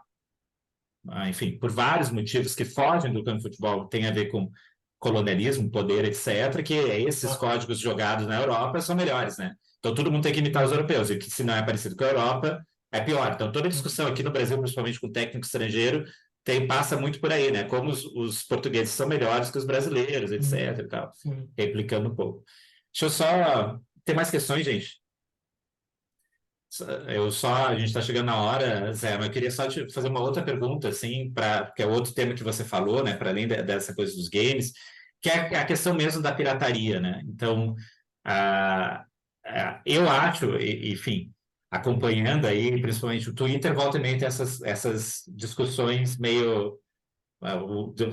enfim, por vários motivos que fogem do campo de futebol, tem a ver com colonialismo, poder, etc., que esses códigos jogados na Europa são melhores, né? Então todo mundo tem que imitar os europeus, e que se não é parecido com a Europa, é pior. Então toda discussão aqui no Brasil, principalmente com técnico estrangeiro, passa muito por aí, né? Como os portugueses são melhores que os brasileiros, etc. e tal, Sim. replicando um pouco. Deixa eu só... Tem mais questões, gente? A gente está chegando na hora, Zé, mas eu queria só te fazer uma outra pergunta, assim, que é outro tema que você falou, né, para além dessa coisa dos games, que é a questão mesmo da pirataria, né? Então, eu acho, enfim, acompanhando aí, principalmente o Twitter, volta e meia tem essas discussões meio.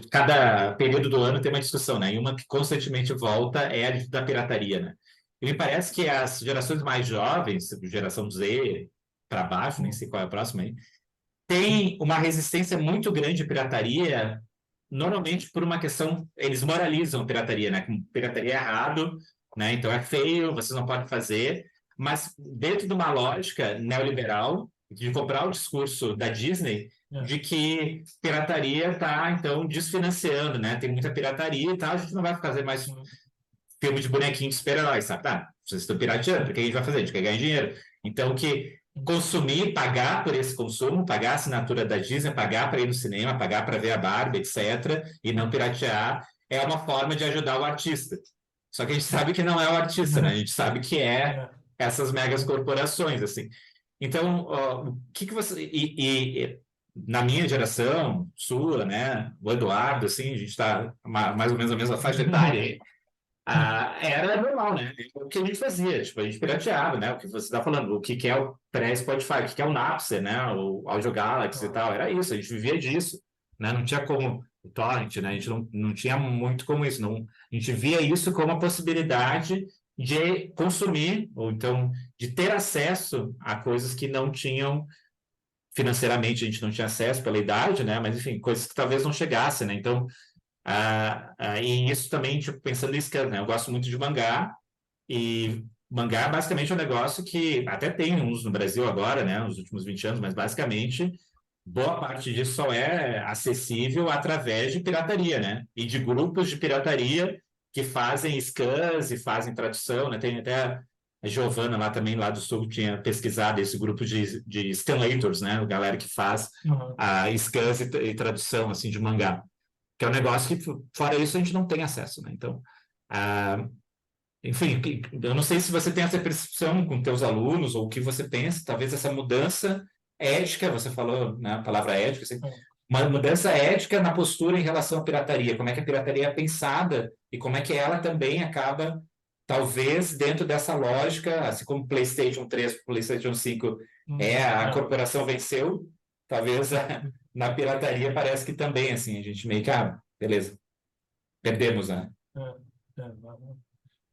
Cada período do ano tem uma discussão, né? E uma que constantemente volta é a da pirataria, né? E me parece que as gerações mais jovens, geração Z para baixo, nem sei qual é a próxima aí, tem uma resistência muito grande à pirataria, normalmente por uma questão, eles moralizam a pirataria, né? Como pirataria é errado, né? Então é feio, vocês não podem fazer, mas dentro de uma lógica neoliberal, de comprar o discurso da Disney, de que pirataria está, então, desfinanciando, né? Tem muita pirataria e tal, a gente não vai fazer mais filme de bonequinho de super-heróis, sabe? Tá, vocês estão pirateando, porque a gente vai fazer? A gente quer ganhar dinheiro. Então, que consumir, pagar por esse consumo, pagar a assinatura da Disney, pagar para ir no cinema, pagar para ver a Barbie, etc., e não piratear, é uma forma de ajudar o artista. Só que a gente sabe que não é o artista, né? A gente sabe que é essas megas corporações, assim. Então, o que você... na minha geração, sua, né? O Eduardo, assim, a gente está mais ou menos na mesma faixa etária aí. Era normal, né? O que a gente fazia, tipo, a gente pirateava, né? O que você está falando, o que é o pré-Spotify, o que é o Napster, né? O Audio Galaxy e tal, era isso, a gente vivia disso, né? Não tinha como o torrent, né? A gente não tinha muito como isso, não. A gente via isso como a possibilidade de consumir, ou então de ter acesso a coisas que não tinham financeiramente, a gente não tinha acesso pela idade, né? Mas enfim, coisas que talvez não chegassem, né? Então e isso também, tipo, pensando nisso, né, eu gosto muito de mangá, e mangá basicamente é um negócio que até tem uns no Brasil agora, né, nos últimos 20 anos, mas basicamente boa parte disso só é acessível através de pirataria, né, e de grupos de pirataria que fazem scans e fazem tradução, né, tem até a Giovana lá também, lá do Sul, tinha pesquisado esse grupo de scanlators, né? A galera que faz Uhum. a scans e tradução, assim, de mangá. Que é um negócio que, fora isso, a gente não tem acesso, né? Então, enfim, eu não sei se você tem essa percepção com teus alunos, ou o que você pensa, talvez essa mudança ética, você falou, né, a palavra ética, assim, uma mudança ética na postura em relação à pirataria, como é que a pirataria é pensada e como é que ela também acaba, talvez, dentro dessa lógica, assim como PlayStation 3, PlayStation 5 a corporação venceu, talvez na pirataria parece que também, assim, a gente meio que, beleza, perdemos, né?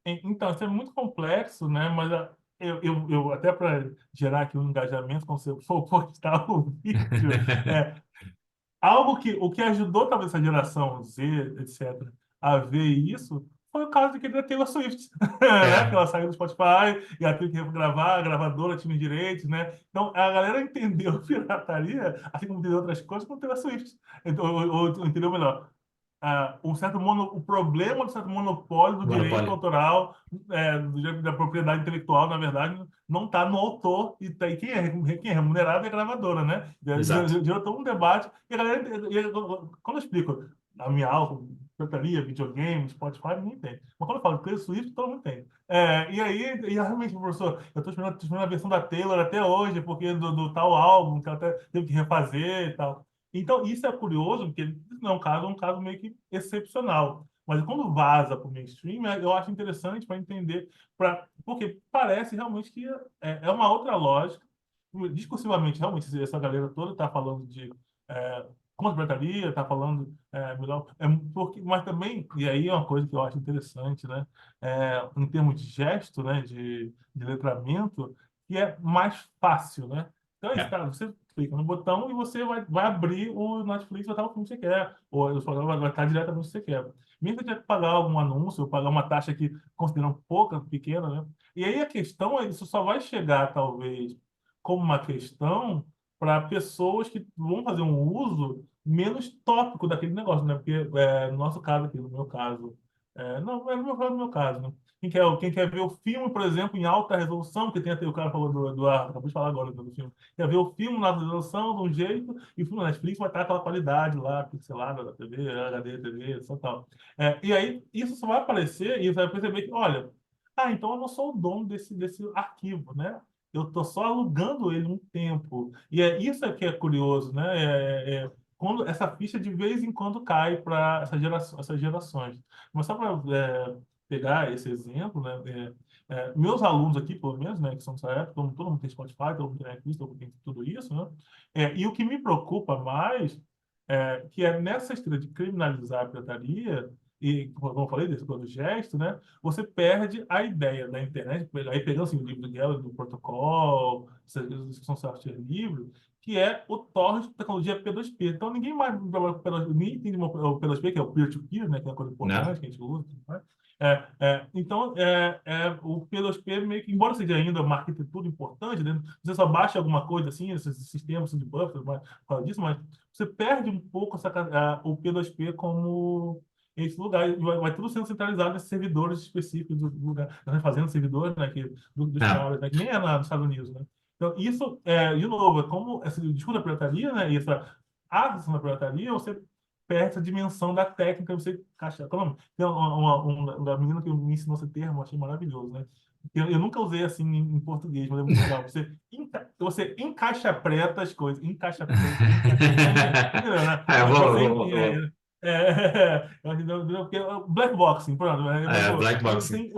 Então, isso é muito complexo, né? Mas eu até para gerar aqui um engajamento, quando você for postar o vídeo, algo o que ajudou talvez essa geração Z, etc., a ver isso, foi o caso da Taylor Swift, né? Que ela saiu do Spotify e ela teve que gravar, a gravadora tinha direitos, né? Então, a galera entendeu pirataria, assim como entendeu outras coisas, como Taylor Swift. Então, ou entendeu melhor. O problema do certo monopólio do direito Monopólio. autoral, da propriedade intelectual, na verdade, não está no autor, e quem é remunerado é a gravadora, né? Exato. Gerou todo um debate, e a galera, quando eu explico a minha aula, pirataria, videogame, Spotify, ninguém tem. Mas quando eu falo Taylor Swift, todo mundo tem. Realmente, professor, eu estou esperando a versão da Taylor até hoje, porque do tal álbum, que ela até teve que refazer e tal. Então, isso é curioso, porque não é um caso meio que excepcional. Mas quando vaza para o mainstream, eu acho interessante para entender, porque parece realmente que é uma outra lógica. Discursivamente, realmente, essa galera toda está falando de contra a pirataria, está falando melhor. Mas também, e aí é uma coisa que eu acho interessante, né? Em termos de gesto, né? De letramento, que é mais fácil, né? Então é isso, cara. Você clica no botão e você vai abrir o Netflix, vai estar o filme que você quer. Ou o programa vai estar diretamente o que você quer. Mesmo que você tenha que pagar algum anúncio, ou pagar uma taxa que consideram pouca, pequena, né? E aí a questão é, isso só vai chegar, talvez, como uma questão para pessoas que vão fazer um uso menos tópico daquele negócio, né? Porque no nosso caso aqui, no meu caso, não, no meu caso, né? Quem quer ver o filme, por exemplo, em alta resolução, que tem até o cara falou acabou de falar agora do filme, quer ver o filme na alta resolução de um jeito, e o filme na Netflix vai estar aquela qualidade lá, pixelada da TV, HD, TV, só tal. E aí, isso só vai aparecer e você vai perceber que, olha, então eu não sou o dono desse arquivo, né? Eu estou só alugando ele um tempo. E isso que é curioso, né? Quando essa ficha de vez em quando cai para essas gerações. Mas só para pegar esse exemplo, né? Meus alunos aqui, pelo menos, né, que são dessa época, todo mundo tem Spotify, todo mundo tem Netflix, todo mundo tem tudo isso, né? E o que me preocupa mais que é nessa história de criminalizar a pirataria, e como eu falei, desse todo gesto, né? Você perde a ideia da internet, aí pegando assim, o livro do Geller, do protocolo, que são software livre, que é o torrent de tecnologia P2P. Então, ninguém mais trabalha com P2P, ninguém entende o P2P, que é o peer-to-peer, né, que é uma coisa Não. importante que a gente usa. Né? Então, o P2P, meio que, embora seja ainda uma arquitetura importante, né, você só baixa alguma coisa assim, esses sistemas de buffer, por causa disso, mas você perde um pouco o P2P como esse lugar. Vai tudo sendo centralizado nesses servidores específicos do lugar. Nós fazendo servidores, né, dos Não. caras, né, que nem é nos Estados Unidos, né? Então, isso, de novo, é como esse discurso da pirataria, né, e a questão da pirataria, você perde essa dimensão da técnica, você encaixa. Tem uma menina que me ensinou esse termo, achei maravilhoso, né? Eu nunca usei assim em português, mas é muito legal. Você encaixa preta as coisas, encaixa preta, entendeu, né? Eu Porque black boxing, pronto. Black Boxing.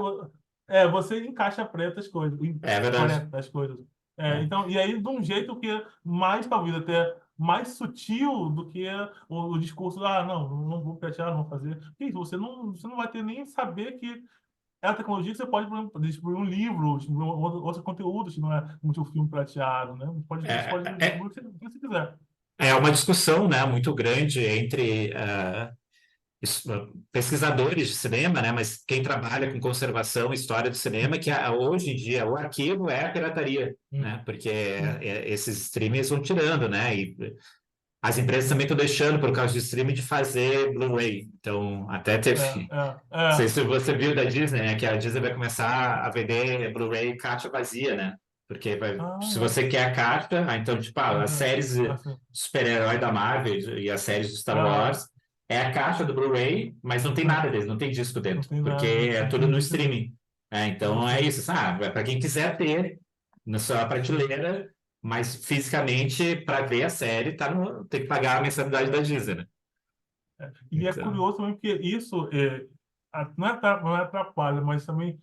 Você encaixa preta as coisas, É verdade. preta as coisas. É. Então, e aí de um jeito que é mais, talvez, até mais sutil do que o discurso, não vou pratear, não vou fazer. Porque você não vai ter nem saber que é a tecnologia que você pode, por exemplo, distribuir um livro, distribuir outro conteúdo, se não é como um filme prateado, né? Você pode É, distribuir o que você quiser. é uma discussão, né, muito grande entre pesquisadores de cinema, né, mas quem trabalha com conservação e história do cinema, que hoje em dia o arquivo é a pirataria, né, porque esses streamers vão tirando, né, e as empresas também estão deixando, por causa de streaming, de fazer Blu-ray. Então, até teve. Não sei se você viu da Disney, né? Que a Disney vai começar a vender Blu-ray caixa vazia, né? Porque se você quer a caixa, então, tipo, as séries de super-herói da Marvel e as séries de Star Wars é a caixa do Blu-ray, mas não tem nada deles, não tem disco dentro, tem porque nada, é tudo no streaming. Então, é isso. É para quem quiser ter na sua prateleira, mas fisicamente, para ver a série, tem que pagar a mensalidade da Disney, né? E é Então, curioso também porque isso não atrapalha, mas também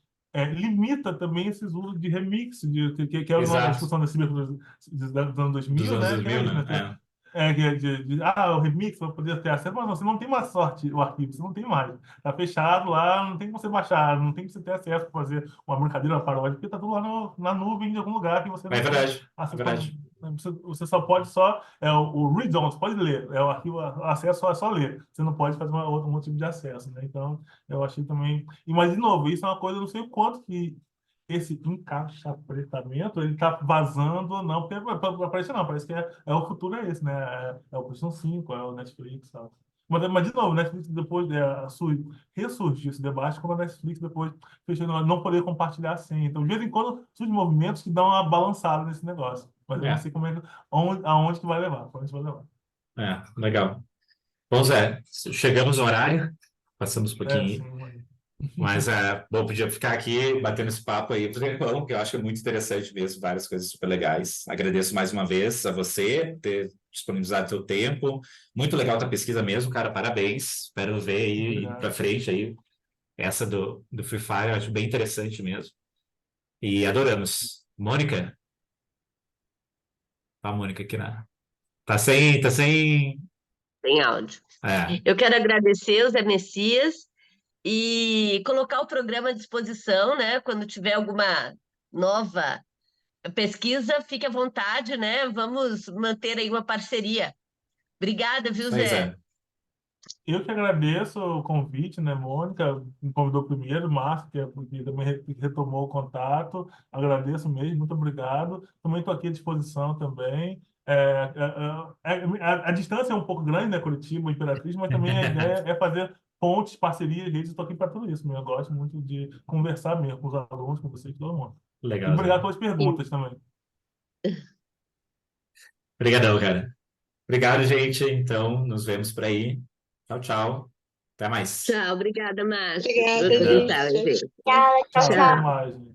limita também esses usos de remix, que é a exato. discussão desse mesmo dos anos Dos 2000, anos né? Que 2000, era isso, né? né? Que é o remix, vai poder ter acesso, mas não, você não tem mais sorte o arquivo, você não tem mais. Tá fechado lá, não tem como você baixar, não tem como você ter acesso para fazer uma brincadeira, uma paródia, porque tá tudo lá na nuvem de algum lugar que você É não tem verdade, é acesso. verdade. Você só pode o read-on, você pode ler, o arquivo, acesso é só ler, você não pode fazer um outro tipo de acesso, né? Então, eu achei também. Mas, de novo, isso é uma coisa, eu não sei o quanto que esse encaixapretamento ele tá vazando ou não, porque parece não, parece que o futuro é esse, né? É o PlayStation 5, é o Netflix, sabe? Mas de novo, Netflix depois ressurgiu esse debate quando a Netflix depois fechou não poder compartilhar a senha. Então, de vez em quando, surgem movimentos que dão uma balançada nesse negócio. Mas eu não sei como aonde que vai levar, para onde vai levar. Legal. Bom, Zé, chegamos no horário, passamos um pouquinho, Sim. mas bom, podia ficar aqui batendo esse papo aí, porque eu acho que é muito interessante mesmo, várias coisas super legais. Agradeço mais uma vez a você ter disponibilizado seu tempo. Muito legal a tua pesquisa mesmo, cara, parabéns. Espero ver aí indo para Obrigado. frente aí essa do Free Fire, eu acho bem interessante mesmo. E adoramos. Mônica? A Mônica aqui na. Tá sem. Tem áudio. É, Eu quero agradecer o Zé Messias e colocar o programa à disposição, né? Quando tiver alguma nova pesquisa, fique à vontade, né? Vamos manter aí uma parceria. Obrigada, viu, isso aí, Zé? Zé. Eu que agradeço o convite, né, Mônica? Me convidou primeiro, Márcio, que também retomou o contato. Agradeço mesmo, muito obrigado. Também estou aqui à disposição também. A distância é um pouco grande, né, Curitiba, Imperatriz, mas também a ideia é fazer pontes, parcerias, redes. Estou aqui para tudo isso, né? Eu gosto muito de conversar mesmo com os alunos, com vocês, com todo mundo. E Legal, Zé. obrigado pelas perguntas também. Obrigadão, cara. Obrigado, gente. Então, nos vemos por aí. Tchau, tchau. Até mais. Tchau, obrigada, Márcio. Obrigada, Outra Obrigadão. gente. mensagem. Tchau, tchau, Tchau, Tchau. até tchau. mais, gente.